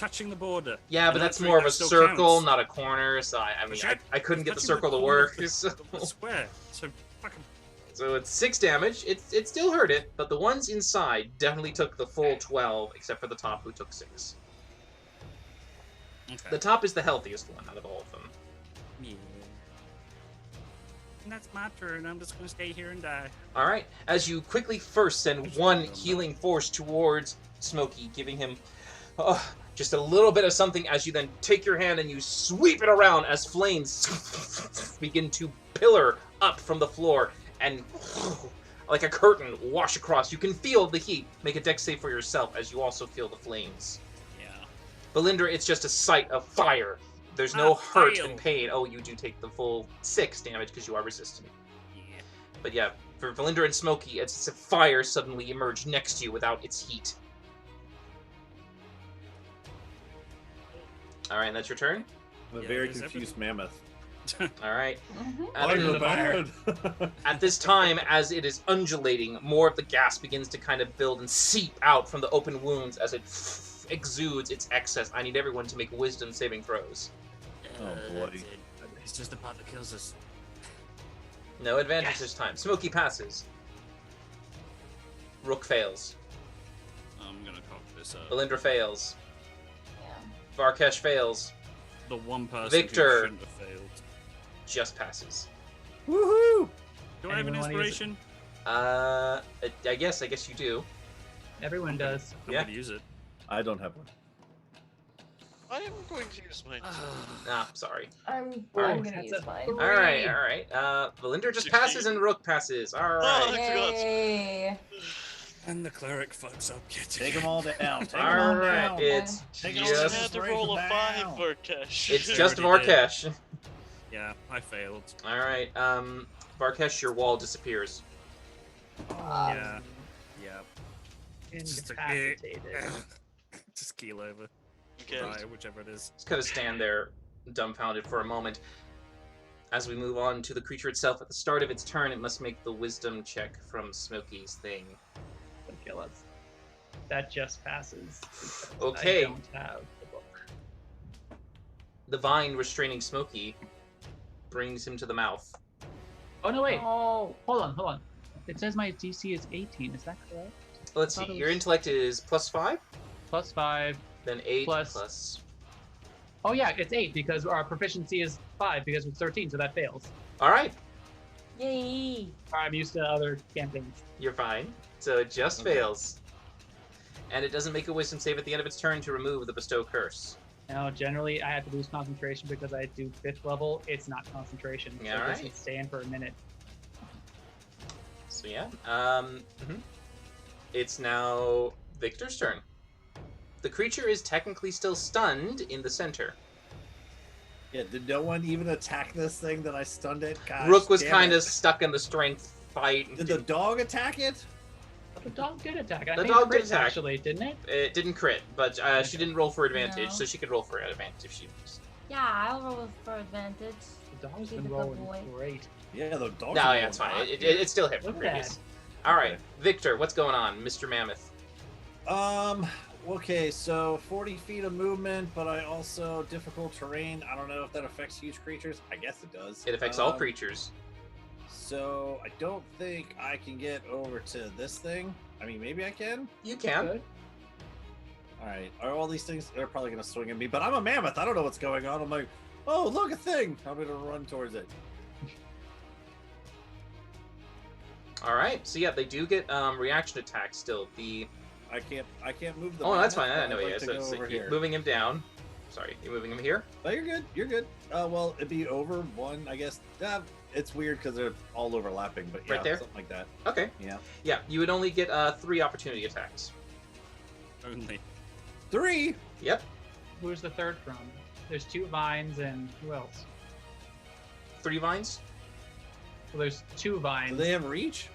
touching the border. Yeah, but And that's that more of a still circle, counts. not a corner. So I mean, Shit. I couldn't get the Touching circle to corner work. of So. the square. So fucking. So it's 6 damage. It still hurt it, but the ones inside definitely took the full 12, except for the top, who took 6. Okay. The top is the healthiest one out of all of them. Yeah. And that's my turn. I'm just gonna stay here and die. All right. As you quickly first send one healing force towards Smokey, giving him just a little bit of something, as you then take your hand and you sweep it around as flames begin to pillar up from the floor and like a curtain wash across. You can feel the heat. Make a dex save for yourself as you also feel the flames. Yeah. Valindra, it's just a sight of fire. There's no hurt fail. and pain. Oh, you do take the full 6 damage because you are resistant. Yeah. But yeah, for Valindra and Smokey, it's as if fire suddenly emerged next to you without its heat. Alright, and that's your turn? I'm a Yeah, very is confused mammoth. Alright. Why At, the bad? at this time, as it is undulating, more of the gas begins to kind of build and seep out from the open wounds as it exudes its excess. I need everyone to make wisdom saving throws. Oh, boy. That's it. It's just the part that kills us. No advantage this time. Smokey passes. Rook fails. I'm gonna cock this up. Valindra fails. Yeah. Varkesh fails. The one person Victor. who shouldn't have failed. Just passes. Woohoo! Do I have an Anyone wanna use it? inspiration? I guess you do. Everyone does. I'm Yeah. gonna use it. I don't have one. I am going to use mine. Ah, sorry. I'm Alright. gonna That's use a mine. Alright. Valindra just 16. passes and Rook passes. Oh, Alright. I forgot. Yay! And the cleric fucks up yet Take again. them all down. Take 'em all Alright. down. It's Take it all You down. just had to roll a Down. 5 for cash. it's Sure just already did. Varkesh. Yeah, I failed. Alright. Varkesh, your wall disappears. Yeah. Yeah. Just a- Incapacitated. Just keel over. Okay. Die, whichever it is. Just kind of stand there dumbfounded for a moment. As we move on to the creature itself, at the start of its turn, it must make the wisdom check from Smokey's thing. Okay, that just passes. because Okay. I don't have the book. The vine restraining Smokey brings him to the mouth. Oh no, wait. Oh, Hold on. It says my DC is 18. Is that correct? Let's thought see. it Your was- intellect is +5, +5. then 8 Plus- plus. Oh yeah, it's 8 because our proficiency is 5 because it's 13, so that fails. All right, yay! I'm used to other campaigns. you're fine. So it just Okay. fails. And it doesn't make a wisdom save at the end of its turn to remove the bestow curse. Now, generally, I have to lose concentration because I do 5th level. It's not concentration, so Yeah, it alright. doesn't stand for a minute. So yeah, it's now Victor's turn. The creature is technically still stunned in the center. Yeah, did no one even attack this thing that I stunned it? Gosh, Rook was damn kind it. of stuck in the strength fight. Did the dog attack it? But the dog did attack. I The think dog it did crits, attack. actually, didn't it? It didn't crit, but she didn't roll for advantage, No. so she could roll for advantage if she. Yeah, I'll roll for advantage. The dog's He's been a good rolling boy. great. Yeah, the dog. No, yeah, it's fine. It still hit from Look at previous. that. All right, Victor, what's going on, Mr. Mammoth? Okay, so 40 feet of movement, but I also difficult terrain. I don't know if that affects huge creatures. I guess it does. It affects all creatures. So I don't think I can get over to this thing. I mean, maybe I can. You can. Good. All right. Are all these things? They're probably gonna swing at me, but I'm a mammoth. I don't know what's going on. I'm like, oh, look, a thing. I'm gonna run towards it. All right, so yeah, they do get reaction attacks still. The I can't move the. oh, that's mammoth, fine. I but know. I'd Yeah, like to so, go so over you're here. moving him down. Sorry, you're moving him here. Oh, you're good. You're good. Well, it'd be over one, I guess. It's weird because they're all overlapping, but yeah, Right there? something like that. Okay. Yeah. Yeah, you would only get 3 opportunity attacks. Only. 3. Yep, Who's the third from? There's 2 vines and who else? 3 vines. Well, there's 2 Do vines. they have reach?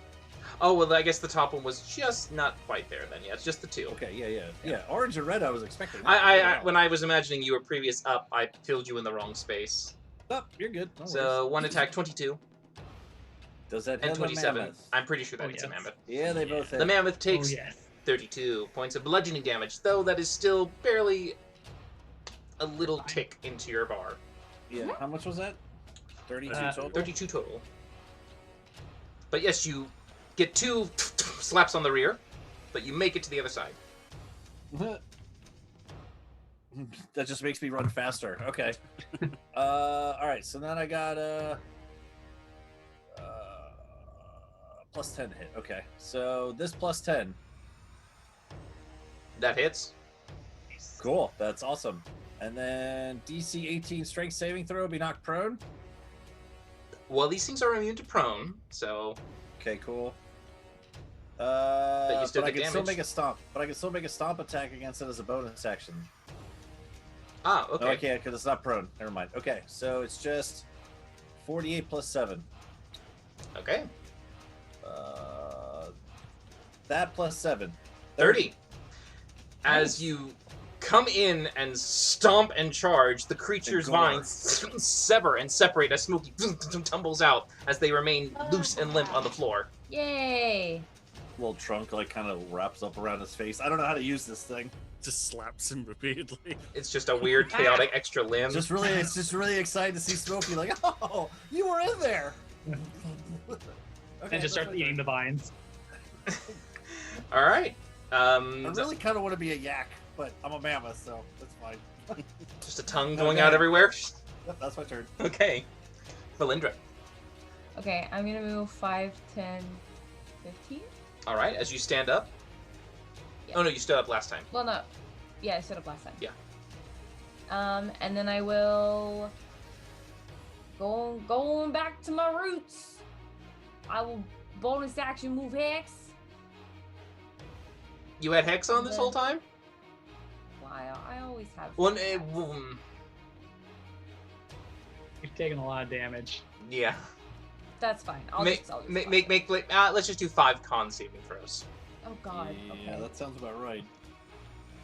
Oh well, I guess the top one was just not quite there. Then yeah, it's just the 2. Okay. Yeah. Orange and red. I was expecting. I when I was imagining you were previous up, I filled you in the wrong space. Oh, you're good. No So worries. one attack 22 Does that and hit the 27. mammoth? I'm pretty sure that Oh, it's a yes. mammoth. Yeah, they both hit. The mammoth Oh, takes yes. 32 points of bludgeoning damage, though that is still barely a little Fine. tick into your bar. Yeah. How much was that? 32 total. 32 total. But yes, you get 2 slaps on the rear, but you make it to the other side. That just makes me run faster. Okay. All right. So then I got plus 10 hit. Okay. So this plus 10. That hits. Cool. That's awesome. And then DC 18 strength saving throw, be knocked prone. Well, these things are immune to prone, so Okay, cool. you still but I get can still damage. make a stomp. But I can still make a stomp attack against it as a bonus action. okay. No, I can't because it's not prone. Never mind. Okay, so it's just 48 plus 7. Okay. That plus 7. 30. As Nice. you come in and stomp and charge, the creature's And gore. vines sever and separate as Smokey tumbles out as they remain loose and limp on the floor. Yay! Little trunk like kind of wraps up around his face. I don't know how to use this thing. Just slaps him repeatedly. It's just a weird, chaotic extra limb. It's just really excited to see Smokey like, oh, you were in there. Okay, And just start eating the vines. All right. I really kind of want to be a yak, but I'm a mammoth, so that's fine. Just a tongue going Okay. out everywhere. Yep, that's my turn. Okay. Valindra. Okay, I'm gonna move 5, 10, 15? All right. As you stand up. Yeah. Oh no, you stood up last time. Well, no. Yeah, I stood up last time. Yeah. And then I will going back to my roots. I will bonus action move Hex. You had Hex on this Yeah. whole time? Why I always have. Well, You've taken a lot of damage. yeah. That's fine. I'll Make, just let's just do 5 con saving throws. Oh God. Yeah, Okay. that sounds about right.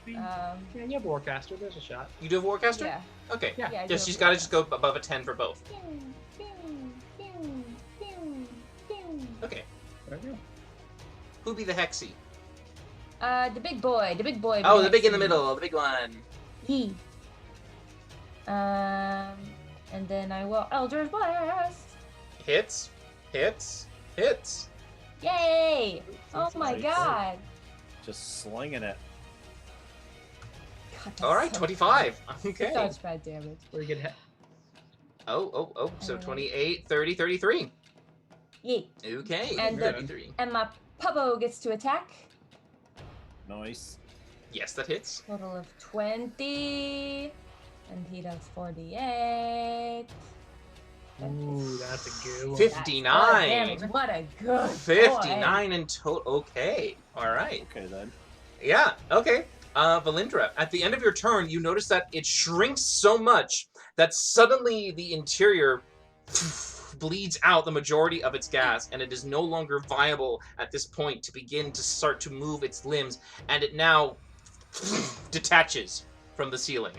Yeah, you have Warcaster. There's a shot. You do have Warcaster? Yeah. Okay. Yeah. Yeah, I Just do she's have got to Warcaster. just go above a 10 for both. Okay. There we go. Who be the Hexy? The big boy. The big boy. Oh, the big in the Hexy. middle. The big one. He. And then I will Eldritch Blast. Hits. Hits. Hits. Yay! Oh That's my nice. god. Just slinging it. God, that's All right, so 25. Okay. Such bad damage. Pretty good hit. Oh. So Alright. 28, 30, 33. Yay. Okay. And the- 33. And my puppo gets to attack. Nice. Yes, that hits. Total of 20. And he does 48. Ooh, that's a good one. 59. Damage. What a good 59 in total. Okay. All right. Okay then. Yeah. Okay. Valindra, at the end of your turn, you notice that it shrinks so much that suddenly the interior bleeds out the majority of its gas, and it is no longer viable at this point to begin to start to move its limbs, and it now detaches from the ceiling.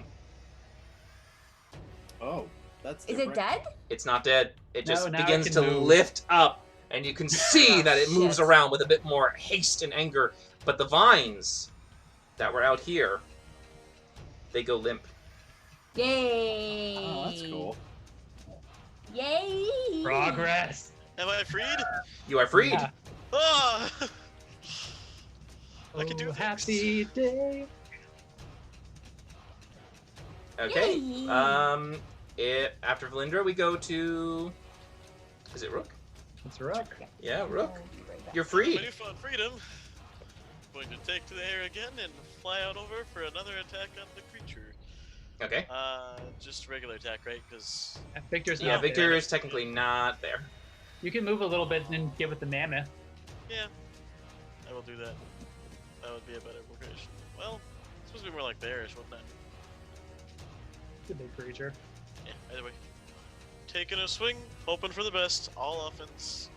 Oh, that's. Is it different. dead? It's not dead. It just No, now it begins can to move. lift up, and you can see that it moves Shit. around with a bit more haste and anger. But the vines that were out here, they go limp. Yay! Oh, that's cool. Yay! Progress. Am I freed? You are freed. Yeah. Ah! I can do Oh, things. happy day. Okay. Yay. After Valindra, we go to. Is it Rook? It's Rook. Yeah, Rook. I'll be right back. You're When free. you found freedom, going to take to the air again and fly out over for another attack on the creature. Okay. Just regular attack, right? Because Victor's Yeah, not Victor there. is technically not there. You can move a little bit and then give it the mammoth. yeah, I will do that. That would be a better location. Well, it's supposed to be more like bearish, wouldn't it? It's a big creature. Yeah. Either way, taking a swing, hoping for the best. All offense.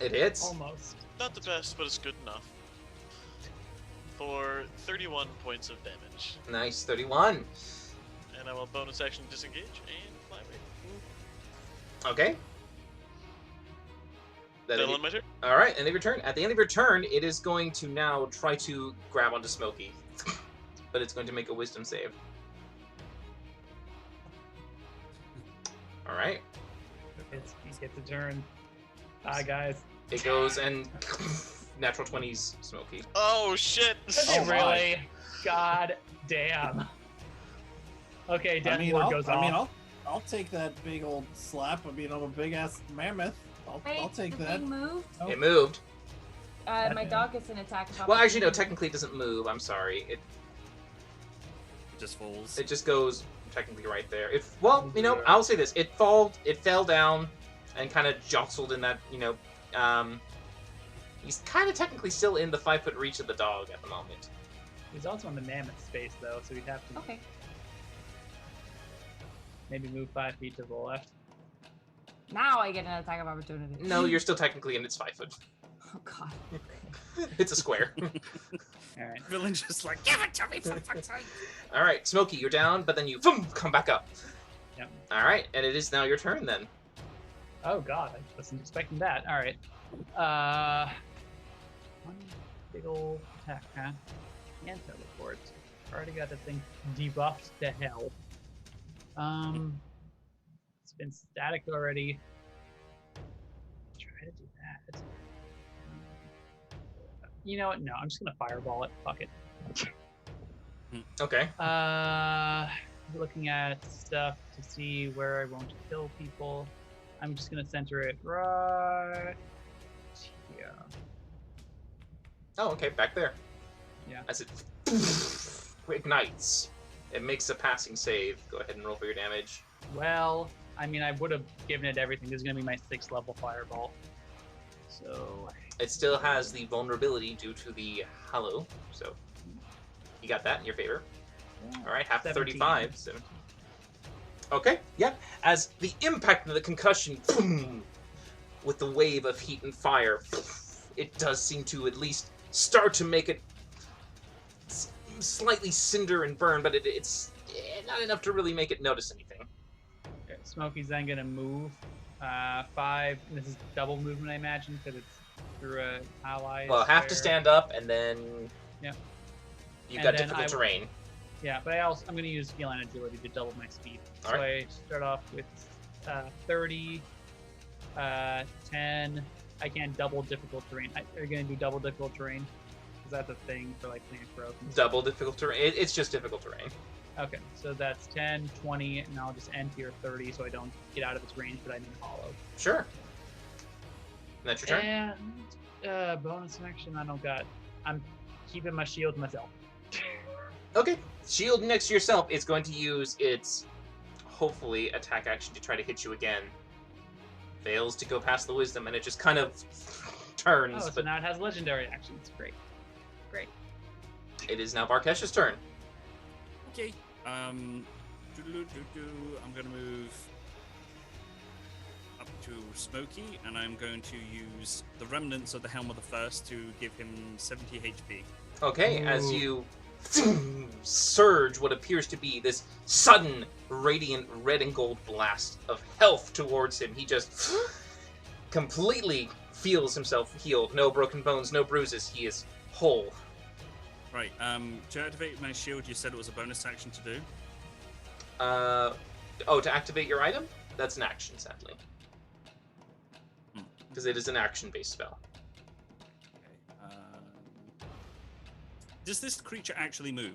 It hits. Almost. Not the best, but it's good enough. For 31 points of damage. Nice, 31. And I will bonus action disengage and fly away. Okay. That That'll end my turn. All right, end of your turn. At the end of your turn, it is going to now try to grab onto Smokey, but it's going to make a Wisdom save. All right, He gets a turn. Hi, guys. it goes and natural 20s Smokey. Oh shit! Oh, really? God damn. Okay, Death Ward goes off. I'll take that big old slap. I mean, I'm a big ass mammoth. I'll Wait, take the that. thing moved. Oh. It moved. My dog gets an attack. of Well, actually, no. opportunity. Technically, it doesn't move. I'm sorry. It just falls. It just goes technically right there. I'll say this: it fell down, and kind of jostled in that. He's kind of technically still in the 5-foot reach of the dog at the moment. He's also in the mammoth space, though, so we'd have to Okay. maybe move 5 feet to the left. Now I get an attack of opportunity. No, you're still technically in its 5 foot. Oh god. It's a square. All right. Villain's just like, give it to me for fuck's sake. All right, Smokey, you're down, but then you boom, come back up. Yep. All right, and it is now your turn then. Oh god, I wasn't expecting that. All right. One big old attack, huh? And teleport. Already got the thing debuffed to hell. It's been static already. Try to do that. You know what? No, I'm just gonna fireball it. Fuck it. Okay. Looking at stuff to see where I want to kill people. I'm just gonna center it right here. Oh, okay, back there. Yeah. As it ignites, it makes a passing save. Go ahead and roll for your damage. Well, I mean, I would have given it everything. This is gonna be my 6th level fireball. So It still has the vulnerability due to the hollow, so you got that in your favor. All right, half 17. 35. So. Okay, yeah. As the impact of the concussion, boom, with the wave of heat and fire, it does seem to at least start to make it slightly cinder and burn, but it's not enough to really make it notice anything. okay, Smokey's then gonna move 5. And this is double movement, I imagine, because it's through a ally. Well, have to stand up, and then Yeah. you've And got then difficult I- terrain. Yeah, but I'm going to use skill and agility to double my speed. So Alright. I start off with 30, 10. I can't double difficult terrain. Are you going to do double difficult terrain? Because that's a thing for like Plant Growth. and stuff. Double difficult terrain. It's just difficult terrain. Okay, so that's 10, 20, and I'll just end here 30 so I don't get out of its range, but I'm in hollow. Sure. And that's your turn. And bonus action, I don't got. I'm keeping my shield myself. Okay. Shield next to yourself is going to use its, hopefully, attack action to try to hit you again. Fails to go past the wisdom, and it just kind of turns, Oh, so but now it has legendary actions. Great. Great. it is now Varkesh's turn. Okay. I'm gonna move up to Smokey, and I'm going to use the remnants of the Helm of the First to give him 70 HP. Okay, as Ooh. you surge what appears to be this sudden, radiant red and gold blast of health towards him, he just completely feels himself healed. No broken bones, no bruises. He is whole. Right. To activate my shield, you said it was a bonus action to do. To activate your item? That's an action, sadly. Hmm. Because it is an action-based spell. Okay. Does this creature actually move?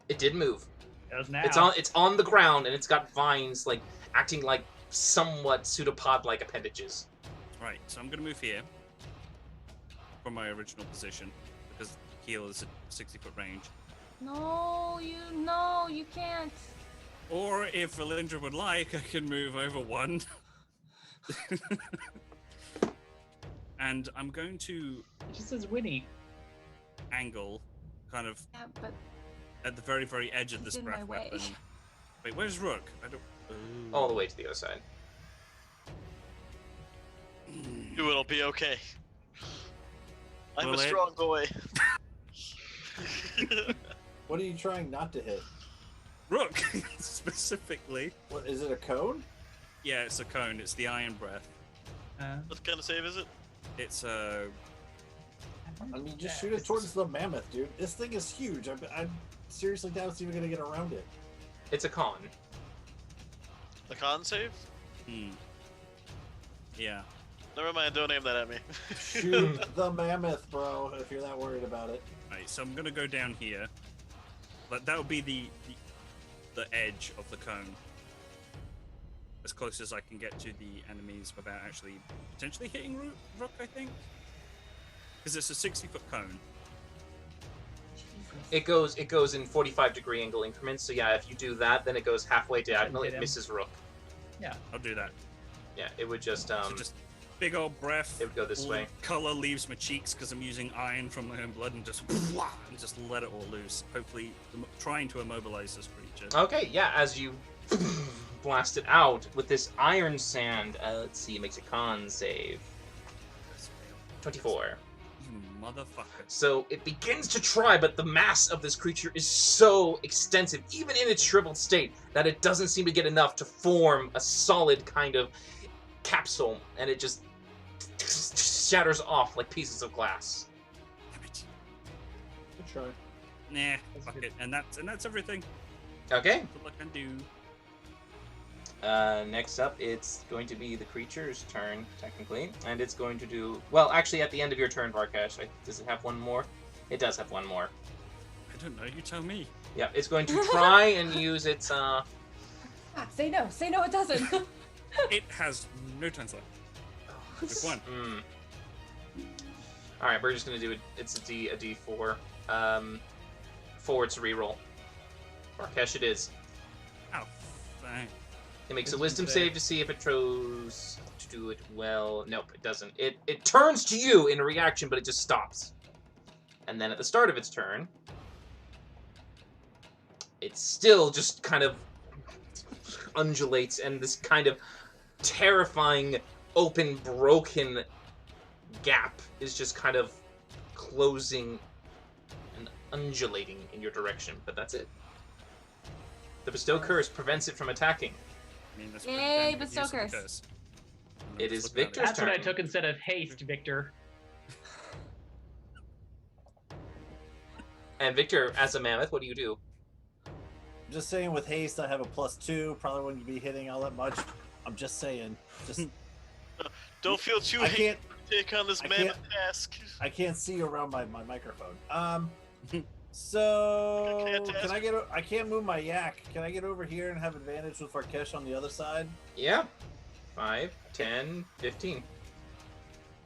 It did move. Does now. It's on the ground, and it's got vines, like, acting like somewhat pseudopod-like appendages. Right. So I'm going to move here from my original position because heal is at 60-foot range. No, you can't. Or if Valindra would like, I can move over one. And I'm going to It just says Winnie. angle kind of Yeah, but at the very, very edge of He's this in my breath way. weapon. Wait, where's Rook? I don't. All the way to the other side. It'll be okay. I'm Will a it? strong boy. What are you trying not to hit? Rook, specifically. What is it? A cone? Yeah, it's a cone. It's the Iron Breath. What kind of save is it? It's I mean, just shoot it towards the mammoth, dude. This thing is huge. I seriously doubt it's even gonna get around it. It's a con. A con save? Yeah. Never mind, don't aim that at me. Shoot the mammoth, bro. If you're that worried about it. Right, so I'm gonna go down here. But that would be the edge of the cone. As close as I can get to the enemies without actually potentially hitting Rook, I think. Because it's a 60-foot cone. It goes in 45-degree angle increments. So yeah, if you do that, then it goes halfway diagonal. hit It him. misses Rook. I'll do that. Yeah, it would just So just big old breath. it would go this all way. the color leaves my cheeks because I'm using iron from my own blood and just let it all loose. Hopefully, trying to immobilize this creature. Okay, yeah, as you blast it out with this iron sand. Let's see, it makes a con save. 24. You motherfucker. So it begins to try, but the mass of this creature is so extensive, even in its shriveled state, that it doesn't seem to get enough to form a solid kind of capsule, and it just shatters off like pieces of glass. Damn it. Good try. Nah, fuck it. And that's everything. Okay, That's all I can do. next up, it's going to be the creature's turn, technically, and it's going to do... Well, actually, at the end of your turn, Varkesh, does it have one more? It does have one more. I don't know. You tell me. Yeah, it's going to try and use its, Say no, it doesn't. It has no turns left. Just one. Alright, we're just gonna do it. It's a D4. Forward to reroll. Varkesh it is. Oh, thank. It makes a Wisdom wisdom save. save to see if it tries to do it well. Nope, it doesn't. It turns to you in a reaction, but it just stops. And then at the start of its turn, it still just kind of undulates, and this kind of terrifying, open, broken gap is just kind of closing and undulating in your direction. But that's it. The Bestow Curse prevents it from attacking. I mean, that's Yay, pretty damn good bestow use of the curse. It is Let's look at Victor's That's what I turn. took instead of haste, Victor. And Victor, as a mammoth, what do you do? I'm just saying, with haste, I have a +2. Probably wouldn't be hitting all that much. I'm just saying. Just Don't feel too I hate can't. to take on this I mammoth can't- task. I can't see around my microphone. So Fantastic. can I get? I can't move my yak. Can I get over here and have advantage with Farkesh on the other side? Yeah. 5, 10, 15.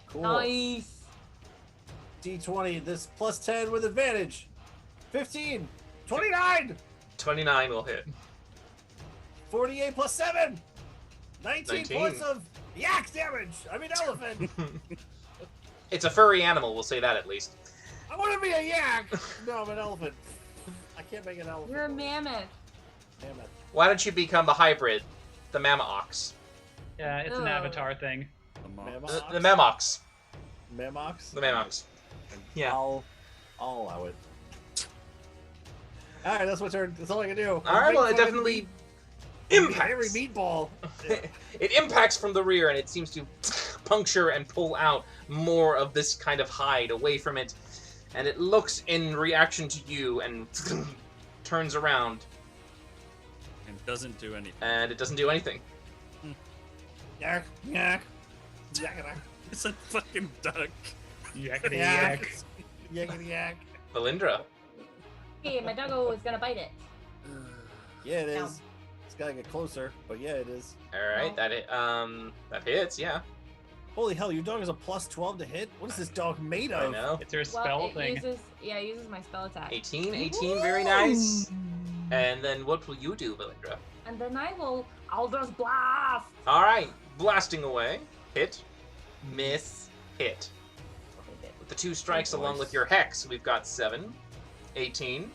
Cool. Nice. D20. This +10 with advantage. 15. 29. 29 will hit. 48 + 7. 19 19. points of yak damage. I mean elephant. It's a furry animal, we'll say that at least. I want to be a yak. No, I'm an elephant. I can't make an elephant. You're a mammoth. Mammoth. Why don't you become the hybrid, the Mammox? Yeah, it's an Ugh. avatar thing. The Mammox. Memox. The Mammox. Yeah. I'll allow it. All right, that's my turn. That's all I can do. All right, well, it definitely Every impacts. meatball. It impacts from the rear, and it seems to puncture and pull out more of this kind of hide away from it. And it looks in reaction to you and turns around, And doesn't do anything. and it doesn't do anything. Yak, yak, yak, It's a fucking duck. Yakety yak, yak. yak, yak. Valindra. Hey, my doggo is gonna bite it. Yeah, it No. is. It's gotta get closer, but yeah, it is. All right, No. that hits. Yeah, Holy hell, your dog is a +12 to hit. What is this dog made I of? know. It's her Well, spell it thing. uses it uses my spell attack. 18, 18, very nice. And then what will you do, Valindra? And then I'll just blast. All right, blasting away. Hit, miss, hit. With the 2 strikes along with your hex, we've got 7, 18,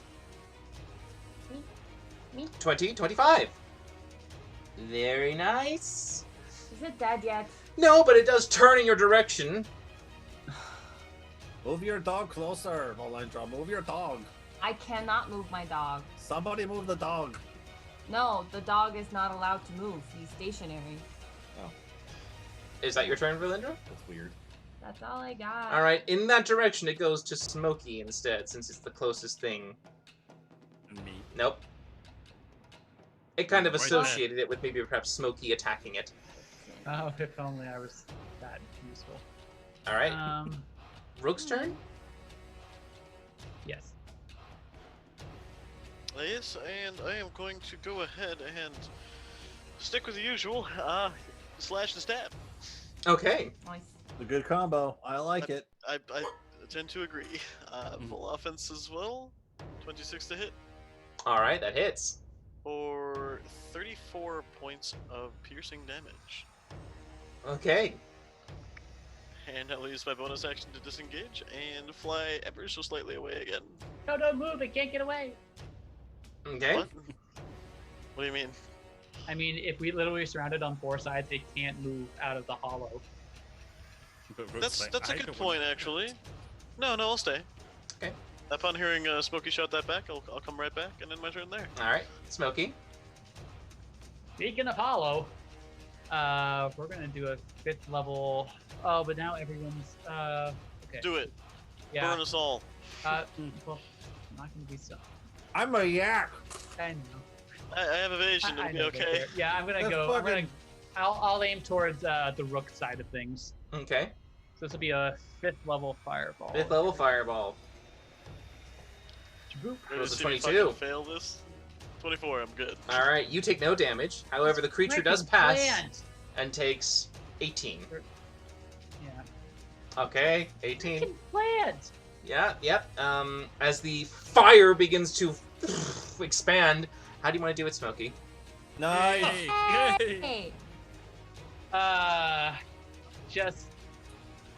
Me? 20, 25. Very nice. Is it dead yet? No, but it does turn in your direction. Move your dog closer, Valendra. Move your dog. I cannot move my dog. Somebody move the dog. No, the dog is not allowed to move. He's stationary. Is that your turn, Valindra? That's weird. That's all I got. All right, in that direction, it goes to Smokey instead, since it's the closest thing. Me. Nope. It kind of Right associated it with maybe perhaps Smokey attacking it. Oh, if only I was that useful. All right, Rook's turn. Yes. Yes, and I am going to go ahead and stick with the usual. Slash and stab. Okay. Nice. It's a good combo. I like it. I tend to agree. Full offense as well. 26 to hit All right, that hits. for 34 points of piercing damage. Okay. And I'll use my bonus action to disengage and fly ever so slightly away again. No, don't move. It can't get away. Okay. What? What do you mean? I mean, if we literally surrounded on 4 sides, it can't move out of the hollow. But Rook's That's like, that's "I a good don't point, wanna-" actually. No, I'll stay. Okay. Upon hearing Smokey shout that back, I'll come right back and end my turn there. All right, Smokey. Speaking of hollow, we're gonna do a 5th level. Oh, but now everyone's okay. Do it. Yeah. Burn us all. Well, I'm not gonna be so. I'm a yak. I know. I have evasion. I It'll be know, okay. Victor. Yeah, I'm gonna That's go. I'm gonna. fucking- I'll aim towards the rook side of things. Okay. So this will be a 5th level fireball. 5th level fireball. Shaboop. Ready was to a see me 22. fucking fail this? 24. I'm good. All right, you take no damage. However, the creature does Freaking pass plant. and takes 18. Yeah. Okay, 18. Freaking plant. Yeah, yep. As the fire begins to expand, how do you want to do it, Smokey? Nice. Yay! Hey, Just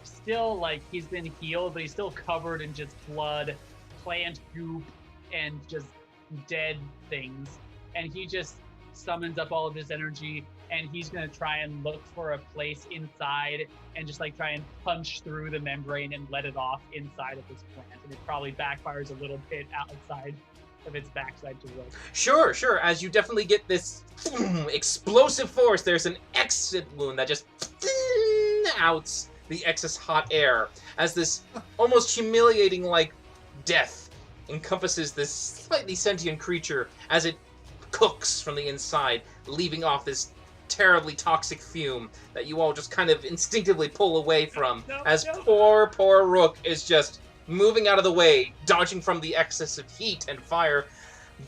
still like he's been healed, but he's still covered in just blood, plant goop, and just dead things. And he just summons up all of his energy, and he's gonna try and look for a place inside, and just like try and punch through the membrane and let it off inside of this plant. And it probably backfires a little bit outside of its backside to Rook. Sure, sure. As you definitely get this explosive force, there's an exit wound that just outs the excess hot air as this almost humiliating like death encompasses this slightly sentient creature as it cooks from the inside, leaving off this terribly toxic fume that you all just kind of instinctively pull away from as poor Rook is just moving out of the way, dodging from the excess of heat and fire.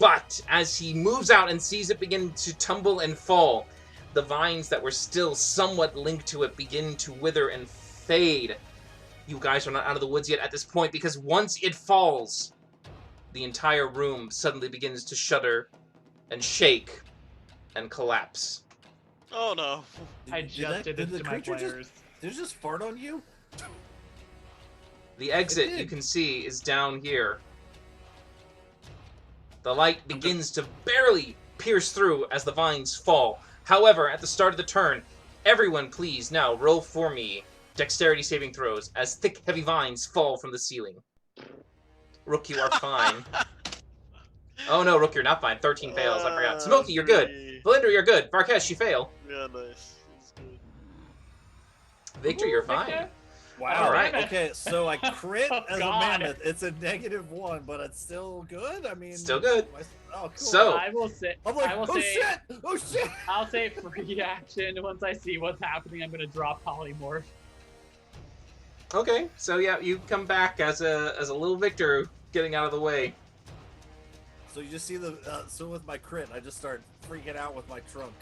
But as he moves out and sees it begin to tumble and fall, the vines that were still somewhat linked to it begin to wither and fade. You guys are not out of the woods yet at this point, because once it falls, the entire room suddenly begins to shudder and shake and collapse. Oh no. I just did this to my players. Did it just fart on you? The exit, you can see, is down here. The light begins to barely pierce through as the vines fall. However, at the start of the turn, everyone please now roll for me dexterity saving throws as thick, heavy vines fall from the ceiling. Rook, you are fine. Oh no, Rook, you're not fine. 13 fails, I forgot. Smokey, you're good. Valinder, you're good. Varkesh, you fail. Yeah, nice. That's good. Victor, you're fine. Victor? Wow. All right. Okay, so I crit Oh, as God. a mammoth. It's a -1, but it's still good. I mean, Still good. Oh, cool. So- I will say. I'm like, I will oh say. shit! Oh shit! I'll say free action. Once I see what's happening, I'm gonna drop polymorph. Okay, so yeah, you come back as a little Victor getting out of the way. So you just see the so with my crit, I just start freaking out with my trunk.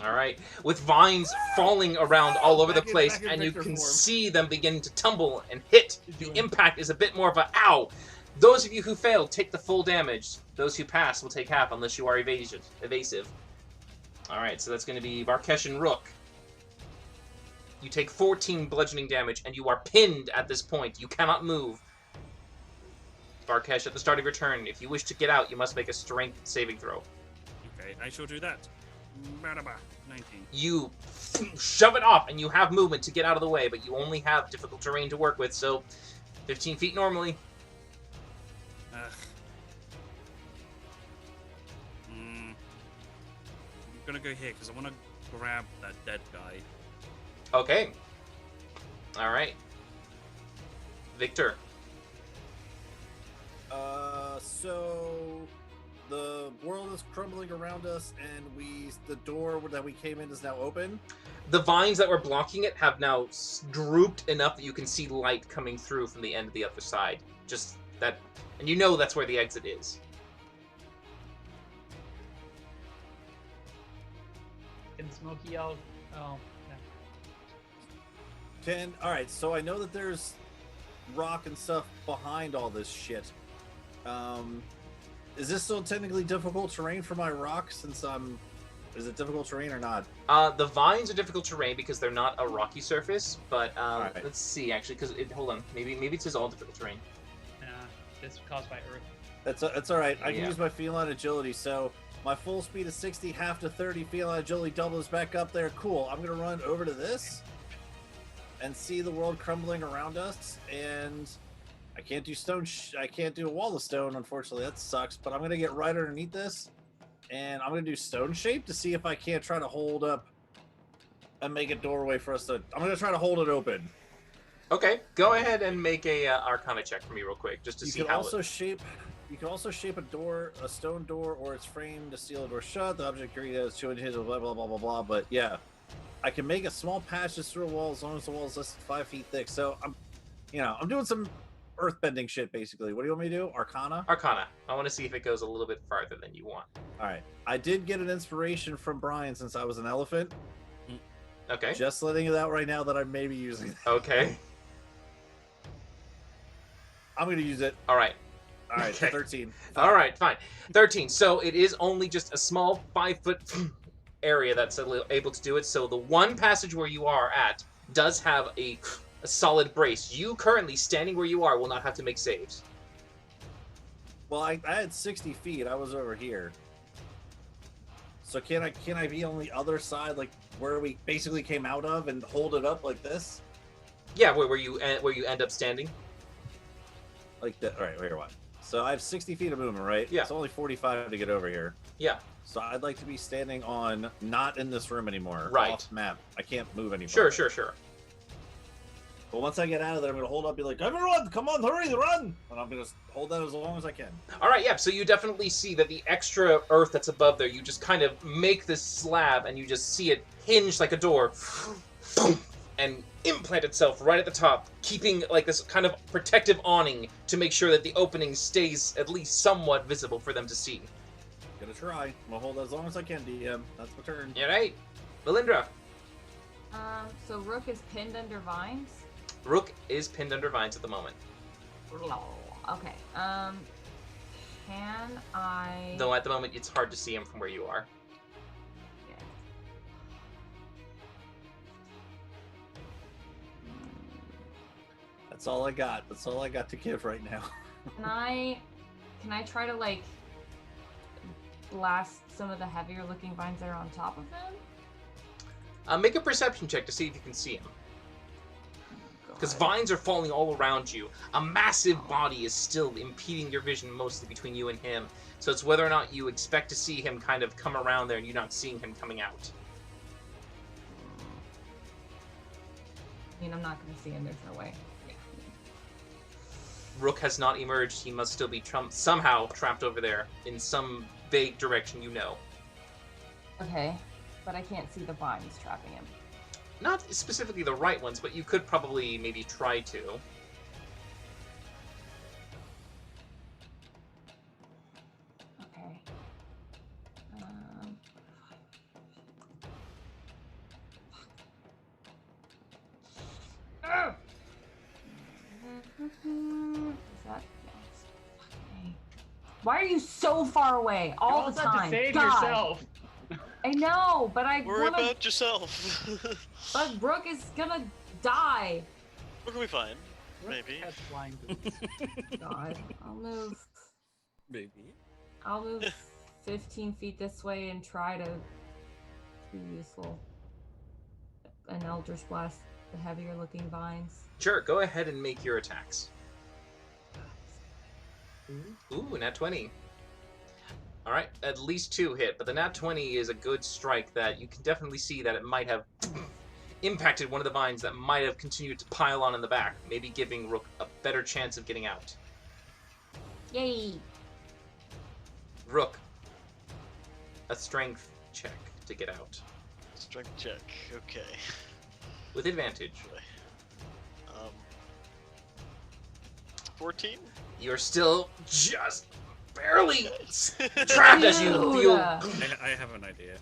All right, with vines falling around all over the Back in- place, back in and you Victor can form. see them begin to tumble and hit. The impact is a bit more of a ow. Those of you who failed take the full damage. Those who pass will take half unless you are evasive. All right, so that's going to be Varkesh and Rook. You take 14 bludgeoning damage, and you are pinned at this point. You cannot move. Varkesh, at the start of your turn, if you wish to get out, you must make a strength saving throw. Okay, I shall do that. Baraba, 19. You shove it off, and you have movement to get out of the way, but you only have difficult terrain to work with, so 15 feet normally. Ugh. I'm gonna go here because I want to grab that dead guy. Okay. All right. Victor. So the world is crumbling around us, and the door that we came in is now open. The vines that were blocking it have now drooped enough that you can see light coming through from the end of the other side. Just that, and you know that's where the exit is. Can Smokey yell? Oh, yeah. All right, so I know that there's rock and stuff behind all this shit. Is this still technically difficult terrain for my rock since is it difficult terrain or not? The vines are difficult terrain because they're not a rocky surface, but Right. let's see actually, because hold on, maybe it says all difficult terrain. Yeah, it's caused by Earth. That's all right. I can Yeah. use my feline agility, so my full speed is 60, half to 30. Feline agility doubles back up there. Cool. I'm gonna run over to this and see the world crumbling around us, and I can't do I can't do a wall of stone, unfortunately. That sucks. But I'm gonna get right underneath this, and I'm gonna do stone shape to see if I can't try to hold up and make a doorway for us to. I'm gonna try to hold it open. Okay, go ahead and make a Arcana check for me real quick, just to You see can how. also shape. You can also shape a stone door, or its frame to seal a door shut. The object created has 2 inches, blah blah blah blah blah. But yeah, I can make a small patch just through a wall as long as the wall is less than 5 feet thick. So I'm doing some earthbending shit basically. What do you want me to do? Arcana. Arcana. I want to see if it goes a little bit farther than you want. All right. I did get an inspiration from Brian since I was an elephant. Okay. Just letting it out right now that I may be using it. Okay. I'm gonna use it. All right. All right. Okay. 13. All right, fine. 13. So it is only just a small 5-foot area that's able to do it. So the one passage where you are at does have a solid brace. You currently, standing where you are, will not have to make saves. Well, I had 60 feet. I was over here. So can I be on the other side, like where we basically came out of, and hold it up like this? Yeah, where you end up standing. Like that. All right, wait, what? So I have 60 feet of movement, right? Yeah. It's only 45 to get over here. Yeah. So I'd like to be standing on, not in this room anymore. Right. Off map. I can't move anymore. Sure. But once I get out of there, I'm going to hold up and be like, everyone, come on, hurry, run! And I'm going to hold that as long as I can. All right, yeah. So you definitely see that the extra earth that's above there, you just kind of make this slab, and you just see it hinge like a door, and implant itself right at the top, keeping like this kind of protective awning to make sure that the opening stays at least somewhat visible for them to see. Gonna try. I'm gonna hold as long as I can, DM. That's my turn. All right, Melindra. So Rook is pinned under vines. Rook is pinned under vines at the moment. Okay. Can I? Though at the moment it's hard to see him from where you are. Yeah. That's all I got. That's all I got to give right now. Can I try to like blast some of the heavier looking vines that are on top of him? Make a perception check to see if you can see him. Because vines are falling all around you. A massive body is still impeding your vision mostly between you and him. So it's whether or not you expect to see him kind of come around there and you're not seeing him coming out. I mean, I'm not going to see him. There's no way. Yeah. Rook has not emerged. He must still be somehow trapped over there in some vague direction you know. Okay, but I can't see the vines trapping him. Not specifically the right ones, but you could probably maybe try to. Okay. Is that? Okay. Why are you so far away all the time? To save God. yourself. I know, but I Worry wanna. about yourself. But Brooke is gonna die. We're gonna be fine. Maybe. Has flying boots. God, I'll move. Maybe. I'll move 15 feet this way and try to be useful. An Eldritch Blast, the heavier looking vines. Sure, go ahead and make your attacks. Ooh, nat 20. Alright, at least 2 hit, but the nat 20 is a good strike that you can definitely see that it might have impacted one of the vines that might have continued to pile on in the back, maybe giving Rook a better chance of getting out. Yay! Rook, a strength check to get out. Strength check. Okay. With advantage. 14? You're still just barely trapped as you feel I have an idea.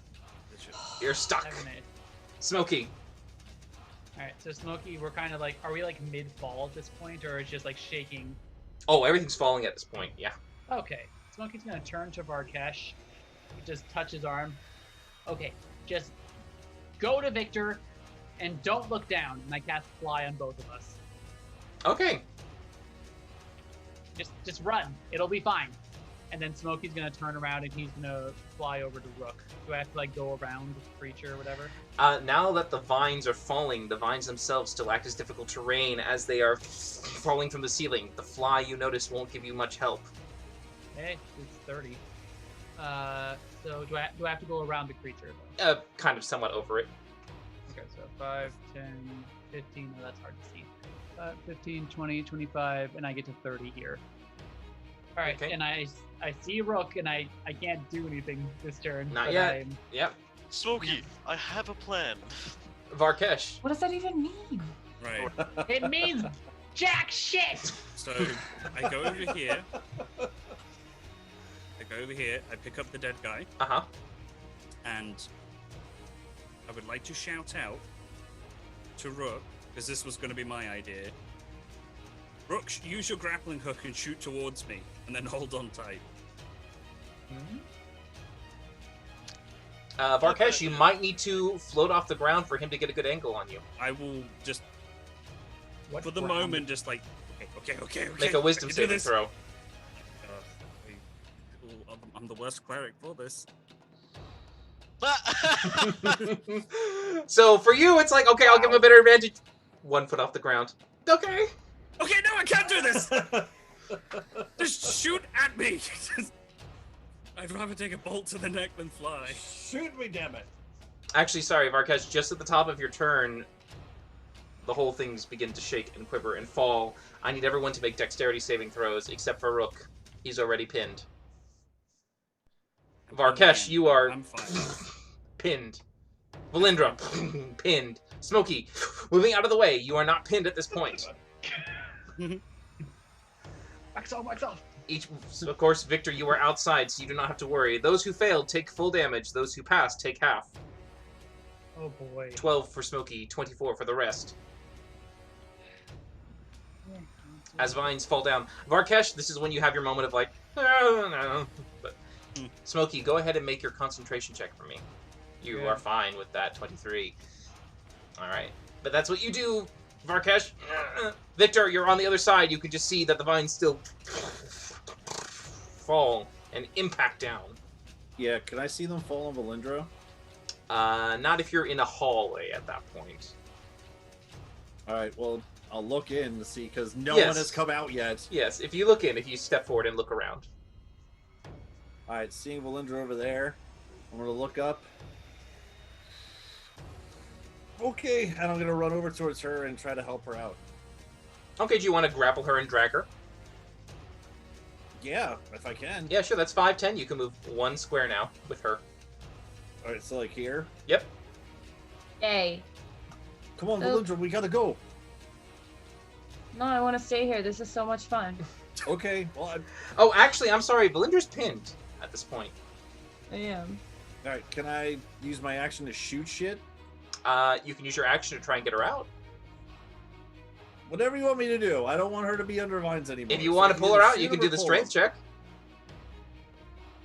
you're stuck. 7, 8. Smoky. Alright, so Smokey, we're kind of like, are we like mid-fall at this point, or it's just like shaking? Oh, everything's falling at this point, yeah. Okay, Smokey's gonna turn to Varkesh, just touch his arm. Okay, just go to Victor, and don't look down, and I cast Fly on both of us. Okay. Just run, it'll be fine. And then Smokey's gonna turn around and he's gonna fly over to Rook. Do I have to like go around the creature or whatever? Now that the vines are falling, the vines themselves still act as difficult terrain as they are falling from the ceiling. The fly, you notice, won't give you much help. Hey, it's 30. So do I have to go around the creature though? Kind of somewhat over it. Okay, so 5, 10, 15, no, that's hard to see. 15, 20, 25, and I get to 30 here. All right, Okay. and I see Rook, and I can't do anything this turn. Not but yet. Yep. Smokey, I have a plan. Varkesh. What does that even mean? Right. It means jack shit! So I go over here. I pick up the dead guy, Uh-huh. and I would like to shout out to Rook, because this was going to be my idea. Rook, use your grappling hook and shoot towards me, and then hold on tight. Varkesh, you might need to float off the ground for him to get a good angle on you. I will just, What for the ground? moment, just like, okay. Make a wisdom I can do saving this. throw. I'm the worst cleric for this. So for you, it's like, okay, I'll give him a better advantage. 1 foot off the ground. Okay. Okay, no, I can't do this! Just shoot at me! I'd rather take a bolt to the neck than fly. Shoot me, damn it! Actually, sorry, Varkesh, just at the top of your turn, the whole thing's begin to shake and quiver and fall. I need everyone to make dexterity saving throws, except for Rook. He's already pinned. Varkesh, you are I'm fine. pinned. Valindra, pinned. Smokey, moving out of the way. You are not pinned at this point. Wax off, wax off. Of course, Victor, you are outside, so you do not have to worry. Those who failed take full damage. Those who passed take half. Oh boy. 12 for Smokey, 24 for the rest. As vines fall down. Varkesh, this is when you have your moment of like, oh, no. But Smokey, go ahead and make your concentration check for me. You Good. are fine with that, 23. Alright. But that's what you do, Varkesh. Victor, you're on the other side. You can just see that the vines still fall and impact down. Yeah, can I see them fall on Valindra? Not if you're in a hallway at that point. Alright, well, I'll look in to see, because no Yes. one has come out yet. Yes, if you look in, if you step forward and look around. Alright, seeing Valindra over there, I'm going to look up. Okay, and I'm going to run over towards her and try to help her out. Okay, do you want to grapple her and drag her? Yeah, if I can. Yeah, sure, that's 5'10". You can move 1 square now with her. Alright, so like here. Yep. Yay. Come on, Oh. Valindra, we gotta go. No, I want to stay here. This is so much fun. Okay, well, Oh, actually, I'm sorry. Valindra's pinned at this point. I am. alright, can I use my action to shoot shit? You can use your action to try and get her out. Whatever you want me to do. I don't want her to be under vines anymore. If you So want I to can pull her either out, you shoot can or do the pull strength her. check,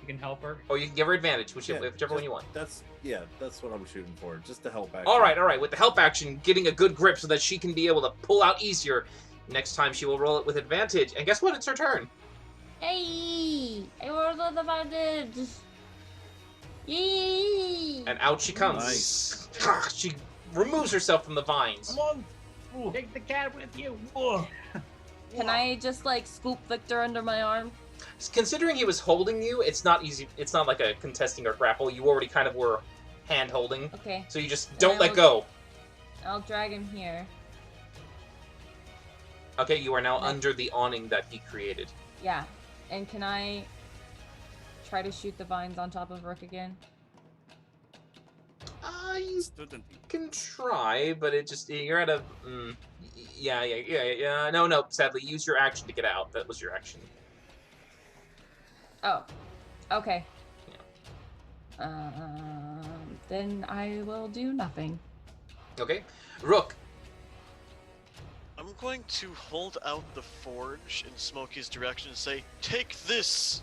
You can help her. or you can give her advantage, Yeah, whichever one just- you want. That's what I'm shooting for, just to help. All right. With the help action, getting a good grip so that she can be able to pull out easier. Next time, she will roll it with advantage. And guess what? It's her turn. Hey! I rolled on the advantage! Yay! And out she comes. Nice. She removes herself from the vines. Come on. Take the cat with you. Can I just like scoop Victor under my arm? Considering he was holding you, it's not easy. It's not like a contesting or grapple. You already kind of were hand holding. Okay, So you just And don't I let will- go. I'll drag him here. Okay, you are now Okay. under the awning that he created. Yeah. And can I try to shoot the vines on top of Rook again? You Still don't think- can try, but it just you're at a. Yeah. No. Sadly, use your action to get out. That was your action. Oh. Okay. Then I will do nothing. Okay, Rook. I'm going to hold out the forge in Smokey's direction and say, "Take this,"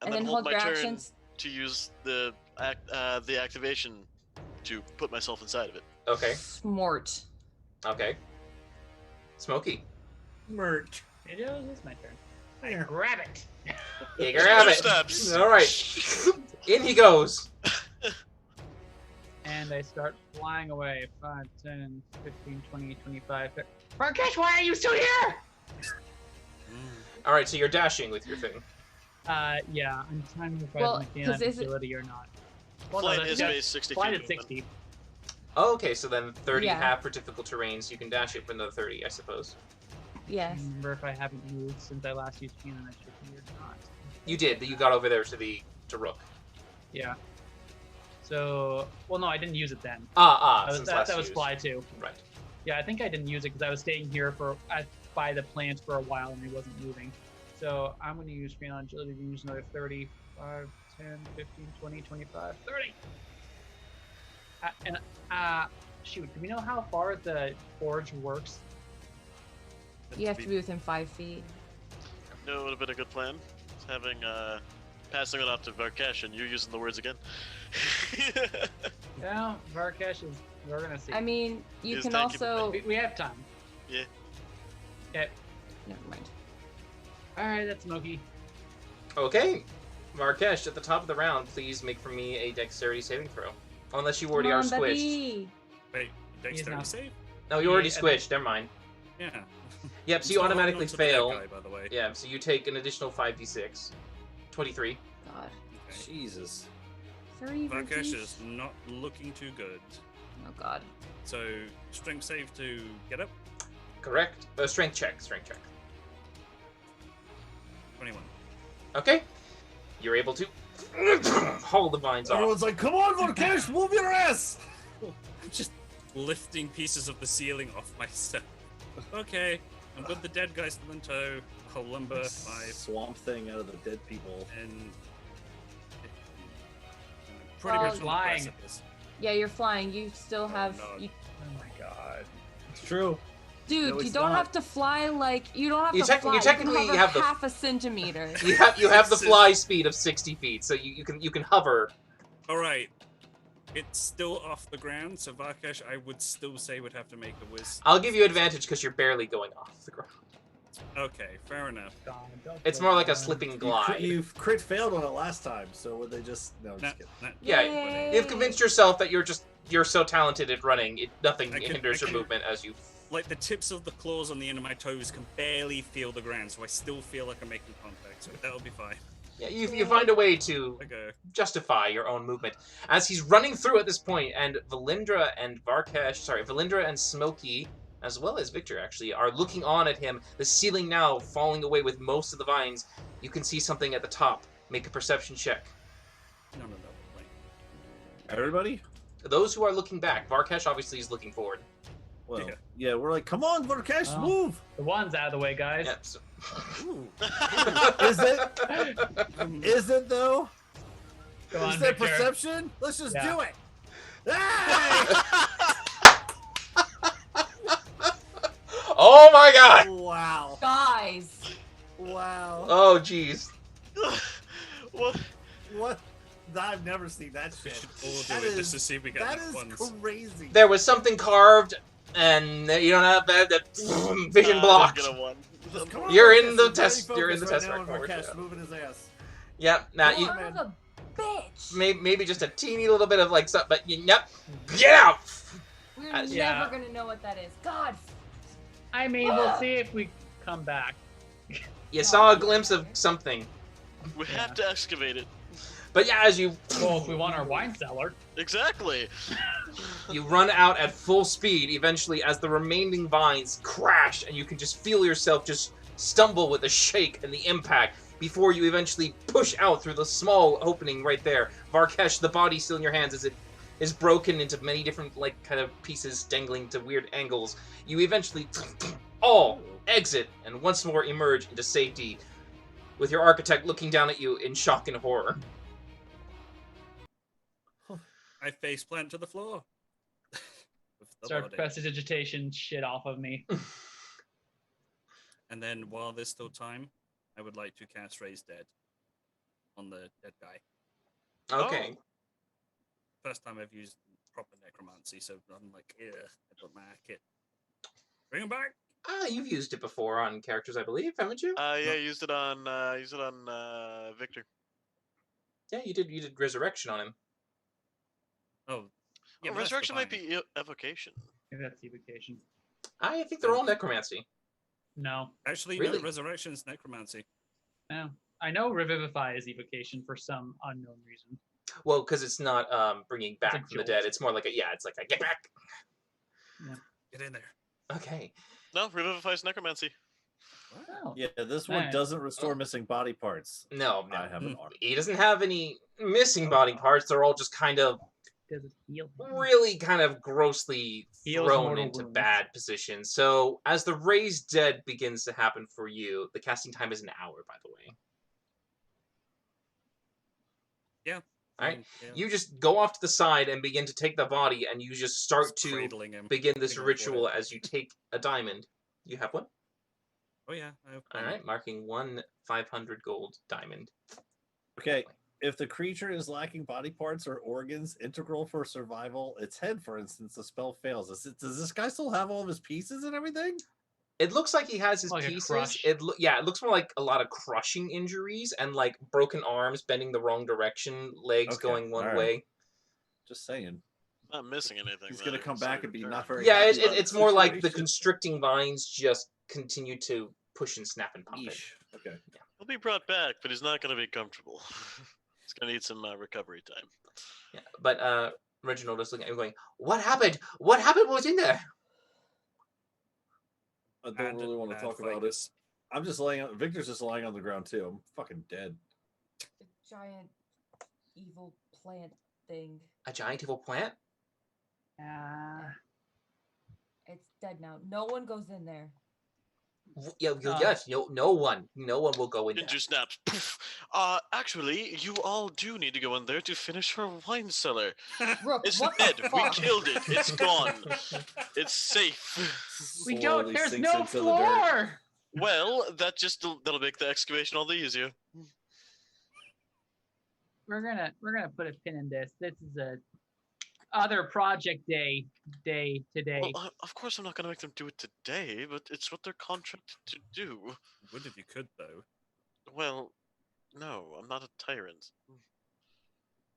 And then then hold my your turn actions. to use the activation to put myself inside of it. Okay. Smart. Okay. Smokey. Merch. It is my turn. I grab it. You grab Two it. steps. All right. In he goes. And I start flying away. 5, 10, 15, 20, 25. Markesh, why are you still here? All right, so you're dashing with your thing. Yeah, I'm trying to Well, find if 'cause I is it- ability or not. Well, Flight no, is that's- base 60 Flight feet at movement. 60. Oh, okay, so then 30 Yeah. half for difficult terrains. You can dash it for another 30, I suppose. Yes. Remember if I haven't moved since I last used Keenan, I should be or not. You did. You got over there to Rook. Yeah. So, well, no, I didn't use it then. That That since was, last that was used. fly too. Right. Yeah, I think I didn't use it because I was staying here by the plant for a while and I wasn't moving. So I'm going to use Free on Agility to use another 30, 5, 10, 15, 20, 25, 30. Shoot, do we know how far the forge works? You have to be within 5 feet. No, it would have been a good plan. Having passing it off to Varkesh and you using the words again. Yeah, Varkesh is. We're gonna see. I mean, you Yes, can thank you, but also. we have time. Yeah. Okay. Never mind. All right, that's Smokey. Okay. Markesh, at the top of the round, please make for me a dexterity saving throw. Unless you already Come are on, squished. buddy. Wait, dexterity not- save? No, you already Yeah, squished. Never mind. Yeah. Yep, I'm so you still holding automatically on to the dead fail. guy, by the way. Yeah, so you take an additional 5d6. 23. God. Okay. Jesus. 3 Varkesh virtues? is not looking too good. Oh God. So, strength save to get up. Correct. Strength check. 21. Okay. You're able to haul the vines off. Everyone's like, "Come on, Varkesh, move your ass!" I'm just lifting pieces of the ceiling off myself. Okay, I'm with the dead guy still in tow. I'll lumber 5 Swamp thing out of the dead people. and pretty Well, much on the flying. precipice. Yeah, you're flying. You still have. no. You, Oh my god. It's true. dude, No, you it's don't not. have to fly like you don't have You to tec- fly. you technically can hover have the- half a centimeter. You have the fly speed of 60 feet, so you can hover. All right, it's still off the ground, so Varkesh, I would still say would have to make a whiz. I'll give you advantage because you're barely going off the ground. Okay, fair enough. God, don't It's go more like a down. slipping glide. You crit failed on it last time, so would they just no? Nah, Just kidding. nah. Yeah, Yay. you've convinced yourself that you're so talented at running, nothing I can- hinders I your can- movement as you. Like the tips of the claws on the end of my toes can barely feel the ground, so I still feel like I'm making contact. So that'll be fine. Yeah, you find a way to Okay. justify your own movement as he's running through at this point, and Valindra and Smokey, as well as Victor actually, are looking on at him. The ceiling now falling away with most of the vines. You can see something at the top. Make a perception check. No. Wait. Everybody? Those who are looking back, Varkesh obviously is looking forward. Well, Yeah. yeah, we're like, "Come on, Varkesh, Well. move!" The one's out of the way, guys. Yeah, so- Ooh. Is it? Is it though? Go on, Is that Victor. perception? Let's just Yeah. do it. Hey! Oh my god! Wow! Guys. Wow! Oh jeez. What? What? I've never seen that We shit. should all do That it is- just to see if we get That enough is ones. crazy. There was something carved, and you don't have the vision blocked. Get a one. Just come on, You're Varkesh, in the we're very test- you're in the focused test right now on record, Varkesh yeah. moving his ass. Yep. Now Come you on, Son of a bitch. maybe just a teeny little bit of like something, but yep. Get out. We're As- never Yeah. gonna know what that is. God. I mean, we'll see if we come back. You saw a glimpse of something, We have to excavate it. but yeah, as you Well, if we want our wine cellar. Exactly. you run out at full speed, eventually as the remaining vines crash, and you can just feel yourself just stumble with the shake and the impact before you eventually push out through the small opening right there. Varkesh, the body still in your hands as it is broken into many different like kind of pieces dangling to weird angles. You eventually all exit and once more emerge into safety, with your architect looking down at you in shock and horror. I face plant to the floor. With the Start body. prestidigitation shit off of me. And then while there's still time, I would like to cast Raise Dead on the dead guy. Okay. Oh. First time I've used proper necromancy, so I'm like, yeah, I don't like it. Bring him back. You've used it before on characters, I believe, haven't you? Yeah, used it on Victor. Yeah, you did. You did resurrection on him. Oh, yeah, Oh, but that's resurrection might divine. be evocation. Maybe that's evocation. I think they're all necromancy. No, Actually, Really? no, resurrection's necromancy. no. I know revivify is evocation for some unknown reason. Well, because it's not bringing back a from the jolt. dead. It's more like it's like a get back. Get in there. Okay. No, revivifies necromancy. Oh, Yeah, this one Alright. doesn't restore missing body parts. No, I no. have an arm. He doesn't have any missing body parts. They're all just kind of does it heal? really kind of grossly Heals thrown mortal into wounds. bad positions. So as the raised dead begins to happen for you, the casting time is an hour, by the way. Yeah. All right. fine, yeah. You just go off to the side and begin to take the body, and you just start Just to cradling him. begin this Figure out ritual what- as you take a diamond. You have one? Oh yeah. I have All one. right, marking 500 gold diamond. Okay, if the creature is lacking body parts or organs integral for survival, its head, for instance, the spell fails. Does this guy still have all of his pieces and everything? It looks like he has his Like a pieces. crush. It looks more like a lot of crushing injuries and like broken arms bending the wrong direction, legs Okay, going one alright. way. Just saying. Not missing anything. He's gonna there, come so back and be return. not very. Yeah, happy it's about it's the more like the situation. constricting vines just continue to push and snap and pop it. Yeesh. Okay. He'll be brought back, but he's not going to be comfortable. He's going to need some recovery time. Yeah, but Reginald is looking at him going, "What happened? What happened? What was in there?" I don't really want to talk about it. I'm just laying on. Victor's just lying on the ground too. I'm fucking dead. The giant evil plant thing. A giant evil plant? It's dead now. No one goes in there. Yes. No one will go in there. Ginger snaps. Poof. Actually, you all do need to go in there to finish her wine cellar. Rook, It's what dead. the We fuck? killed it. It's gone. It's safe. We don't. Slowly There's sinks no into the dirt. floor. Well, that'll make the excavation all the easier. We're gonna put a pin in this. This is a other project day today. Well, of course, I'm not going to make them do it today, but it's what they're contracted to do. Would if you could, though. Well, no, I'm not a tyrant.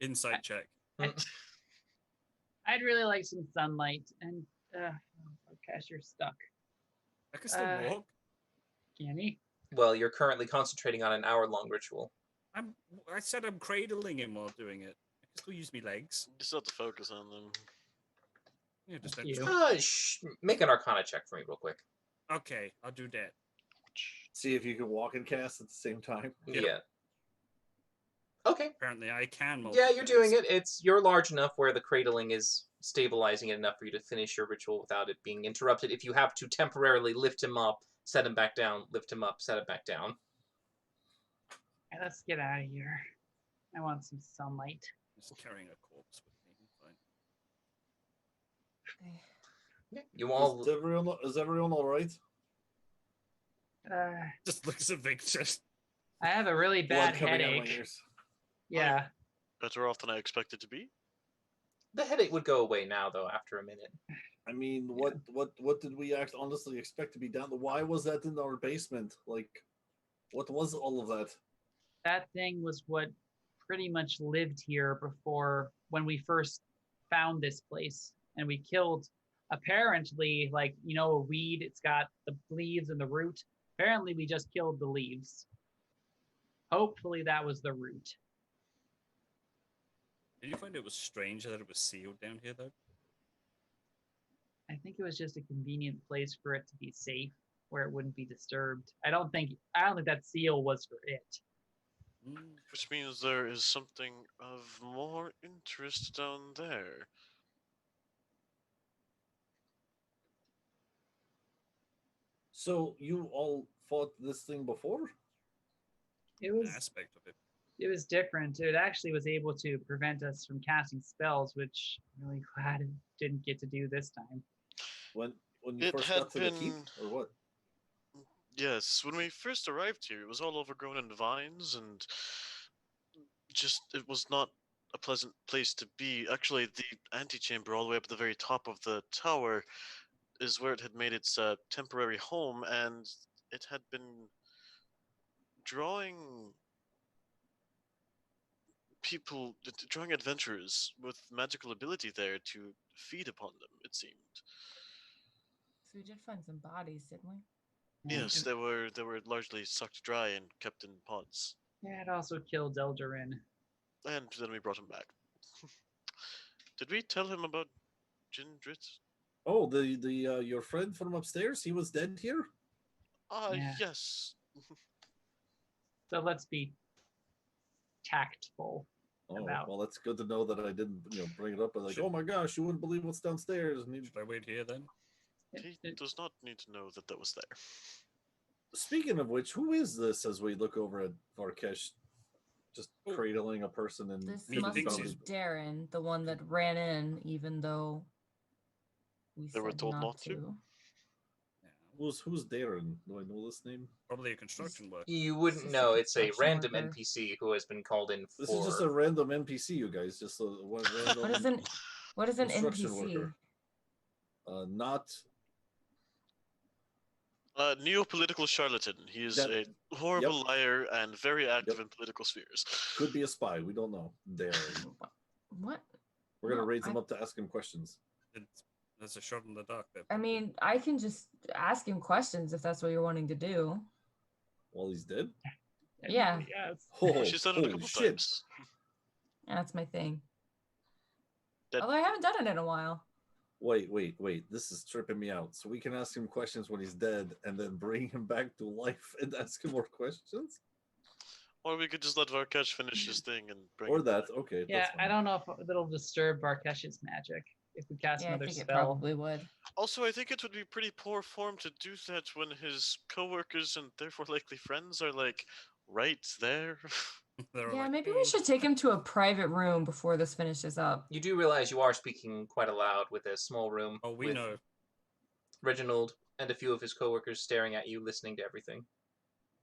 Insight check. I'd really like some sunlight, and Cash, you're stuck. I can still walk. Can he? Well, you're currently concentrating on an hour-long ritual. I said I'm cradling him while doing it. I can still use my legs. Just have to focus on them. Yeah, just Thank don't. you. Make an Arcana check for me real quick. Okay, I'll do that. See if you can walk and cast at the same time. Yeah. Okay. Apparently, I can. Yeah, you're doing it. You're large enough where the cradling is stabilizing it enough for you to finish your ritual without it being interrupted. If you have to temporarily lift him up, set him back down, lift him up, set him back down. Right, let's get out of here. I want some sunlight. Just carrying a corpse with me. Fine. Yeah, you all. Is everyone all right? Just looks at Victor. I have a really bad Blood coming out of my headache. ears. Yeah. Better off than I expected to be. The headache would go away now, though, after a minute. I mean, what did we honestly expect to be down? Why was that in our basement? Like, what was all of that? That thing was what pretty much lived here before when we first found this place, and we killed apparently, like, you know, a weed, it's got the leaves and the root. Apparently we just killed the leaves. Hopefully that was the root. Did you find it was strange that it was sealed down here, though? I think it was just a convenient place for it to be safe, where it wouldn't be disturbed. I don't think that seal was for it. Which means there is something of more interest down there. So you all fought this thing before? It was An aspect of it. it was different. It actually was able to prevent us from casting spells, which I'm really glad it didn't get to do this time. When you It first had got to the keep, been- or what? Yes, when we first arrived here, it was all overgrown in vines and just it was not a pleasant place to be. Actually, the antechamber all the way up at the very top of the tower is where it had made its temporary home, and it had been drawing drawing adventurers with magical ability there to feed upon them, it seemed. So we did find some bodies, didn't we? Yes, they were largely sucked dry and kept in pods. Yeah, it also killed Eldarin. And then we brought him back. Did we tell him about Jindrit? Oh, the your friend from upstairs, he was dead here? Yeah. Yes. So let's be tactful. Oh, About- well, that's good to know that I didn't, bring it up. But like, Should- oh my gosh, you wouldn't believe what's downstairs. And Should I wait here then? He does not need to know that was there. speaking of which, who is this? As we look over at Varkesh, just Oh. cradling a person and This Me must thinks be he's- Darren, the one that ran in, even though we They were said told not not to? Yeah, who's Darren? Do I know this name? probably a construction worker. You wouldn't This is know. a It's a construction random worker. NPC who has been called in for. This is just a random NPC, you guys. Just a one random What is an construction NPC? worker. Not Neo-political charlatan. He is That- a horrible liar and very active in political spheres. could be a spy. We don't know. Darren. What? We're gonna No, raise him I- up to ask him questions. Did That's a shot in the dark there. I mean, I can just ask him questions if that's what you're wanting to do. While he's dead? Yeah. Yes. Oh, She's done it a holy couple shit. times. That's my thing. That- Although I haven't done it in a while. Wait. This is tripping me out. So we can ask him questions when he's dead and then bring him back to life and ask him more questions? Or we could just let Varkash finish his thing and bring Or him that. back. Okay. Yeah, that's I fine. don't know if that'll disturb Barkesh's magic if we cast Yeah, I another think it spell. probably would. Also, I think it would be pretty poor form to do that when his coworkers and therefore likely friends are like right there. They're Yeah, like, maybe "Hey." we should take him to a private room before this finishes up. You do realize you are speaking quite aloud with a small room. Oh, we with know. Reginald and a few of his coworkers staring at you, listening to everything.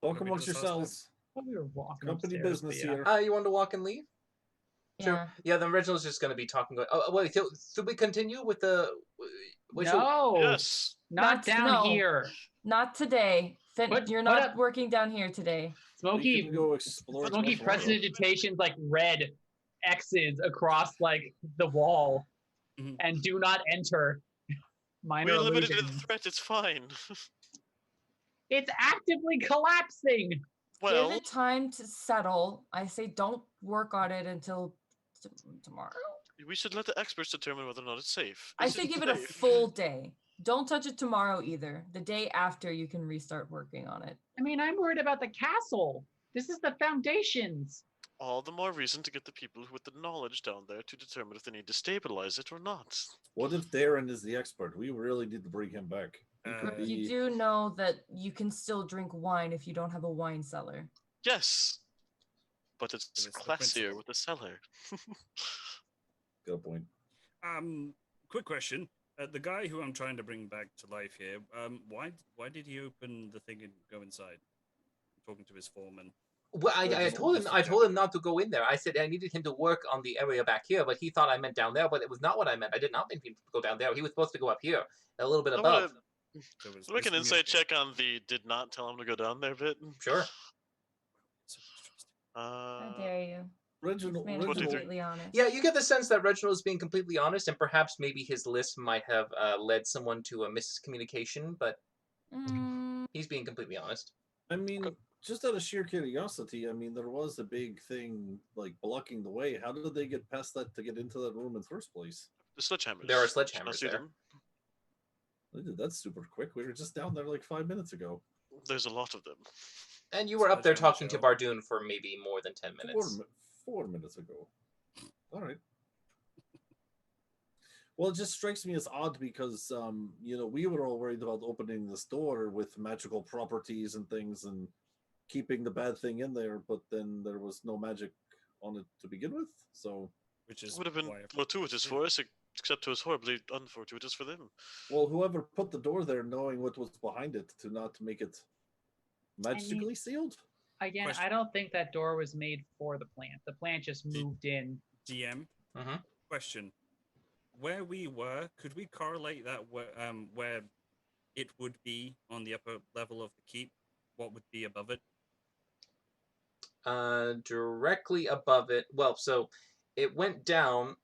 Talk we amongst just asked him. yourselves. I thought we were walking Company upstairs, business but yeah. here. You want to walk and leave? Sure. Yeah. Yeah, then Reginald's just going to be talking. Oh, wait, should we continue with the... No, Yes. not Not- down no. here. Not today. You're Put not up- working down here today. We Smoky, can go explore. Smoky tomorrow. presentations like red X's across like the wall, Mhm. and do not enter. Minor We're limited in illusions. threat, it's fine. It's actively collapsing. Well, Give it time to settle. I say don't work on it until tomorrow. we should let the experts determine whether or not it's safe. I Is say it give it a safe? full day. Don't touch it tomorrow either. The day after you can restart working on it. I mean, I'm worried about the castle. This is the foundations. All the more reason to get the people with the knowledge down there to determine if they need to stabilize it or not. What if Darren is the expert? We really need to bring him back. He could be. You do know that you can still drink wine if you don't have a wine cellar. Yes, but it's But it's the classier principle. with the cellar. Good point. Quick question. The guy who I'm trying to bring back to life here, why did he open the thing and go inside? Talking to his foreman. Well, I just told him. listen I to told him. him not to go in there. I said I needed him to work on the area back here, but he thought I meant down there. But it was not what I meant. I did not mean him to go down there. He was supposed to go up here, a little bit I above. wanna- There was Make an insight miscommunication. check on the did not tell him to go down there bit. Sure. So interesting. How dare you? Reginald. This man is 23. completely honest. Yeah, you get the sense that Reginald is being completely honest, and perhaps maybe his list might have led someone to a miscommunication, but Mm, he's being completely honest. I mean, just out of sheer curiosity, I mean, there was a big thing like blocking the way. How did they get past that to get into that room in the first place? The sledgehammers. There are Did you not sledgehammers see there. them? They did that super quick. We were just down there like 5 minutes ago. There's a lot of them. And you were up there Sledgehammer talking to show. Bardoon for maybe more than 10 Four, minutes. 4 minutes ago. All right. Well, it just strikes me as odd because, we were all worried about opening this door with magical properties and things and keeping the bad thing in there, but then there was no magic on it to begin with. So, Which is It would have been why I- fortuitous for us, except it was horribly unfortuitous for them. well, whoever put the door there, knowing what was behind it, to not make it magically sealed. Again, Question. I don't think that door was made for the plant. The plant just moved in. DM. Mhm. Question: where we were, could we correlate that where it would be on the upper level of the keep? What would be above it? Directly above it. Well, so it went down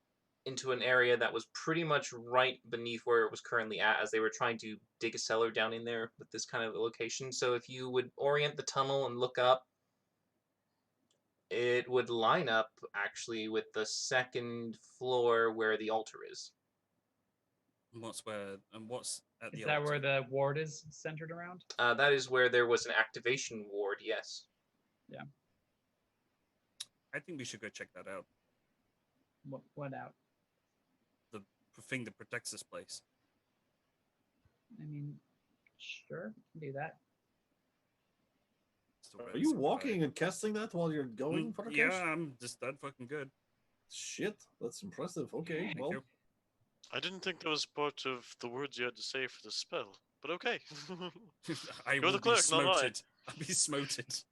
into an area that was pretty much right beneath where it was currently at, as they were trying to dig a cellar down in there with this kind of location. So if you would orient the tunnel and look up, it would line up actually with the second floor where the altar is. And what's at the Is that altar? where the ward is centered around? That is where there was an activation ward. Yes. I think we should go check that out. What out? The thing that protects this place. I mean, sure, can do that. It's the Are way you it's walking and casting that while you're going for a Yeah, I'm just that fucking good. Shit, that's impressive. Okay, Thank well, you. I didn't think that was part of the words you had to say for the spell, but okay. I You're will the be cleric, not I. smoted. I'll be smoted.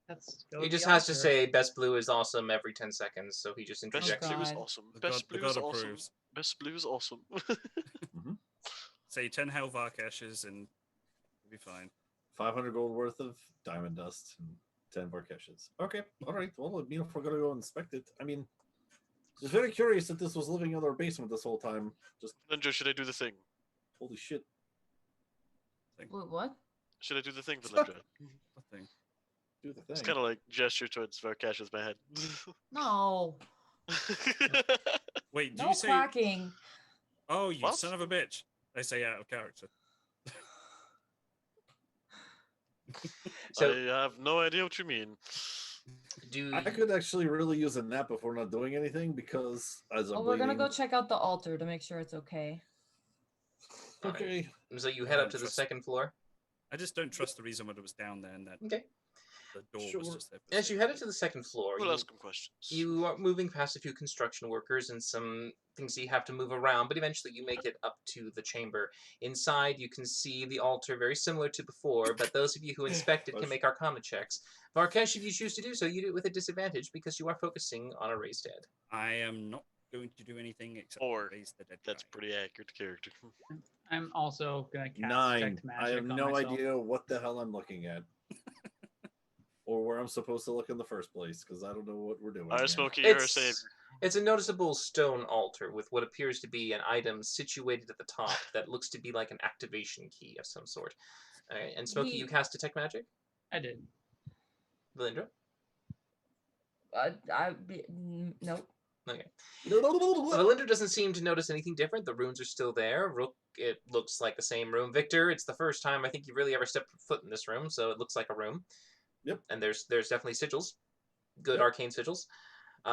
That's He just has to say best blue is awesome every 10 seconds, so he just Best interjects. blue is God. awesome. The Best god, the blue is god awesome. approves. Best blue is awesome. Say 10 Helvarkeshes and we'll be fine. 500 gold worth of diamond dust and 10 Varkeshes. Okay, all right. Well, if we're gonna go inspect it, I mean, Just very curious that this was living in our basement this whole time. Just Lindra, should I do the thing? holy shit. Wait, what? Should I do the thing for Lindra? The thing. Do the It's thing. kind of like gesture towards Varkash with my head. No. Wait, do No you say? quacking. Oh, you What? son of a bitch! They say out of character. So I have no idea what you mean. do I could actually really use a nap before not doing anything because as I'm Well, we're gonna go bleeding- check out the altar to make sure it's okay. Okay. so you head up to the Trust- second floor. I just don't trust the reason why it was down there and that Okay. the door was Sure. just there. for As you safety. head up to the second floor, We'll you, ask him questions. you are moving past a few construction workers and some things that you have to move around, but eventually you make it up to the chamber. Inside, you can see the altar very similar to before, but those of you who inspect it can make Arcana checks. Varkesh, if you choose to do so, you do it with a disadvantage because you are focusing on a raised head. I am not going to do anything except Or raise the dead That's guy. pretty accurate character. I'm also gonna cast 9. detect magic I have on no myself. idea what the hell I'm looking at. Or where I'm supposed to look in the first place, because I don't know what we're doing. Alright, here. Smokey, you're a savior. It's a noticeable stone altar with what appears to be an item situated at the top that looks to be like an activation key of some sort. Alright, and Smokey, you cast Detect Magic? I did. Lindra? Nope. Okay. So Valinda doesn't seem to notice anything different. The runes are still there. Rook, it looks like the same room. Victor, it's the first time I think you've really ever stepped foot in this room, so it looks like a room. Yep. And there's definitely sigils. Good Yep. arcane sigils.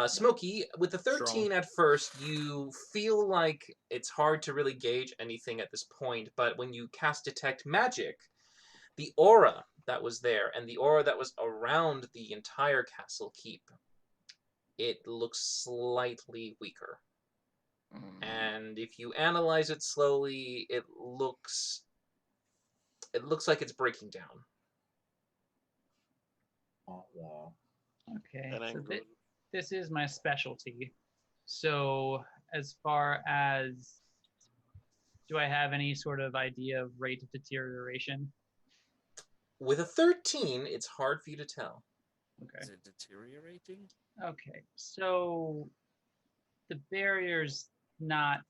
Smokey, with the 13 at first, you feel like it's hard to really gauge anything at this point, but when you cast Detect Magic, the aura that was there and the aura that was around the entire castle keep, it looks slightly weaker. And if you analyze it slowly, it looks like it's breaking down. Okay. That So ain't good. this is my specialty. So as far as, do I have any sort of idea of rate of deterioration? With a 13, it's hard for you to tell. Okay. Is it deteriorating? Okay. So the barrier's not.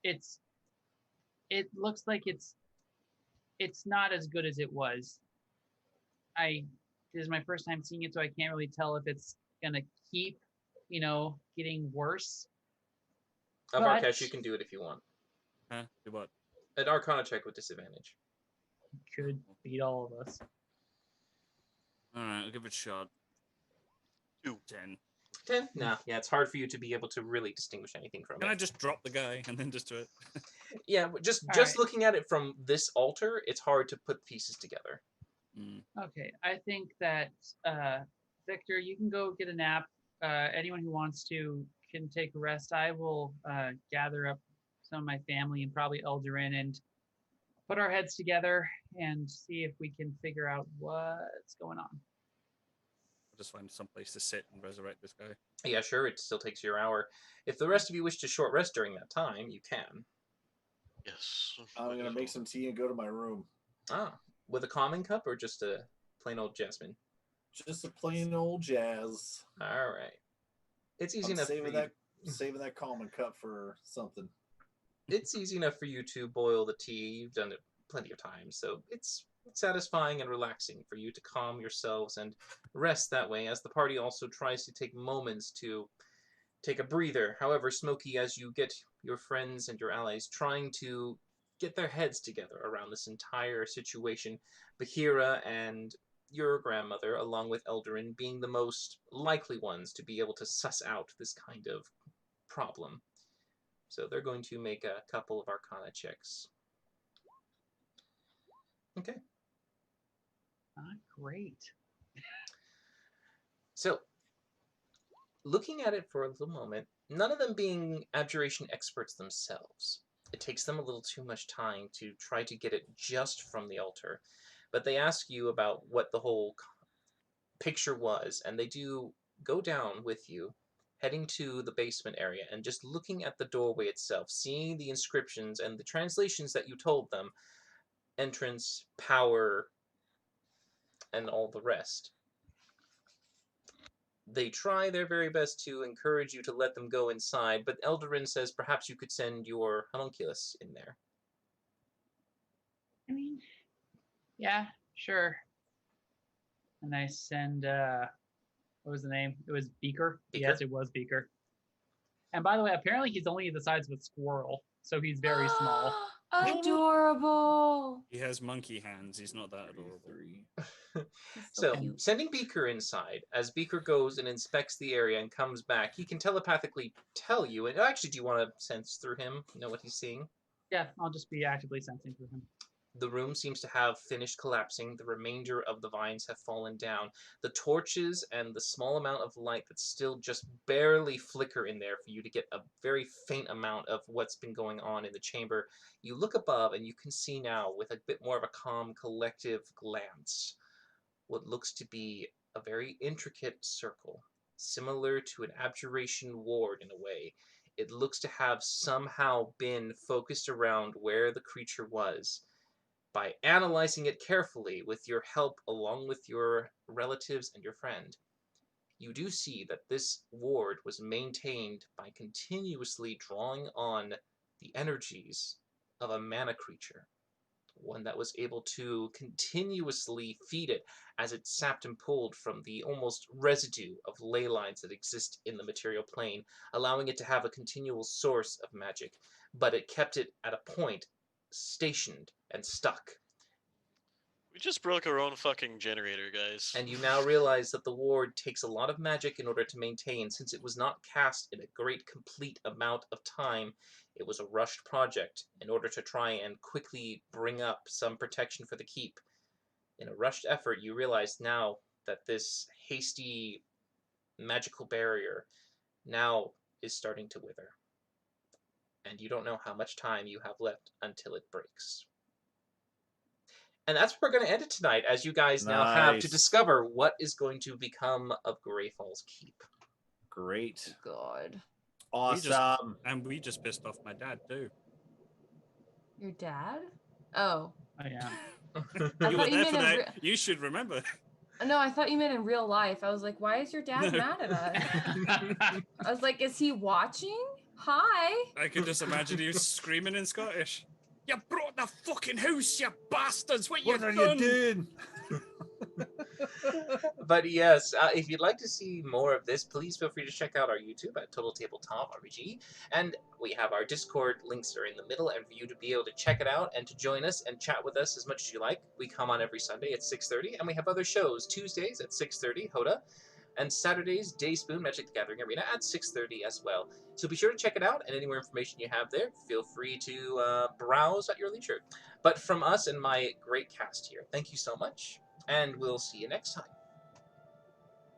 It looks like it's not as good as it was. This is my first time seeing it, so I can't really tell if it's gonna keep, getting worse. But- Varkesh, you can do it if you want. Huh? Do what? An Arcana check with disadvantage. Could beat all of us. Alright, I'll give it a shot. 2. 10. 10? No, yeah, it's hard for you to be able to really distinguish anything from Can I it. just drop the guy and then just do it? Yeah, but just Alright. looking at it from this altar, it's hard to put pieces together. Mm. Okay, I think that Victor, you can go get a nap. Anyone who wants to can take a rest. I will gather up some of my family and probably Eldarin and put our heads together and see if we can figure out what's going on. I'll just find some place to sit and resurrect this guy. Yeah, sure, it still takes your hour. If the rest of you wish to short rest during that time, you can. Yes. I'm gonna make some tea and go to my room. Ah, with a common cup or just a plain old jasmine? Just a plain old jazz. All right. It's easy I'm enough for saving you. saving that common cup for something. It's easy enough for you to boil the tea. You've done it plenty of times, so it's satisfying and relaxing for you to calm yourselves and rest that way, as the party also tries to take moments to take a breather. However, Smokey, as you get your friends and your allies trying to get their heads together around this entire situation, Bahira and your grandmother, along with Eldarin, being the most likely ones to be able to suss out this kind of problem. So they're going to make a couple of Arcana checks. Okay. Not great. So, looking at it for a little moment, none of them being abjuration experts themselves, it takes them a little too much time to try to get it just from the altar. But they ask you about what the whole picture was, and they do go down with you, heading to the basement area, and just looking at the doorway itself, seeing the inscriptions and the translations that you told them, entrance, power, and all the rest. They try their very best to encourage you to let them go inside, but Eldarin says perhaps you could send your homunculus in there. I mean, yeah, sure. And I send, what was the name? It was Beaker? Beaker? Yes, it was Beaker. And by the way, apparently he's only the size of a squirrel, so he's very small. Adorable. He has monkey hands. He's not that adorable. He's So, cute. sending Beaker inside, as Beaker goes and inspects the area and comes back, he can telepathically tell you, and actually, do you want to sense through him, know what he's seeing? Yeah, I'll just be actively sensing through him. The room seems to have finished collapsing. The remainder of the vines have fallen down. The torches and the small amount of light that still just barely flicker in there for you to get a very faint amount of what's been going on in the chamber. You look above and you can see now, with a bit more of a calm, collective glance, what looks to be a very intricate circle, similar to an abjuration ward in a way. It looks to have somehow been focused around where the creature was. By analyzing it carefully with your help along with your relatives and your friend, you do see that this ward was maintained by continuously drawing on the energies of a mana creature, one that was able to continuously feed it as it sapped and pulled from the almost residue of ley lines that exist in the material plane, allowing it to have a continual source of magic, but it kept it at a point stationed and stuck. We just broke our own fucking generator, guys. And you now realize that the ward takes a lot of magic in order to maintain, since it was not cast in a great complete amount of time. It was a rushed project in order to try and quickly bring up some protection for the keep. In a rushed effort, you realize now that this hasty magical barrier now is starting to wither. And you don't know how much time you have left until it breaks. And that's where we're going to end it tonight, as you guys now have to Nice. discover what is going to become of Grey Falls Keep. Great. God. Awesome. And we just pissed off my dad too. Your dad? Oh. Oh, yeah. I You were thought you there meant for in that. You should remember. No, I thought you meant in real life. I was like, why is your dad No. mad at us? I was like, is he watching? Hi. I could just imagine you screaming in Scottish. You brought the fucking house, you bastards! What you done? doing? But yes, if you'd like to see more of this, please feel free to check out our YouTube at Total Tabletop RPG. And we have our Discord links are in the middle, and for you to be able to check it out and to join us and chat with us as much as you like. We come on every Sunday at 6:30, and we have other shows. Tuesdays at 6:30, Hoda, and Saturdays, Day Spoon, Magic the Gathering Arena at 6:30 as well. So be sure to check it out, and any more information you have there, feel free to browse at your leisure. But from us and my great cast here, thank you so much, and we'll see you next time.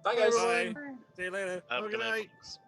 Bye, guys. Bye. See you later. Have a Good good night. night. folks.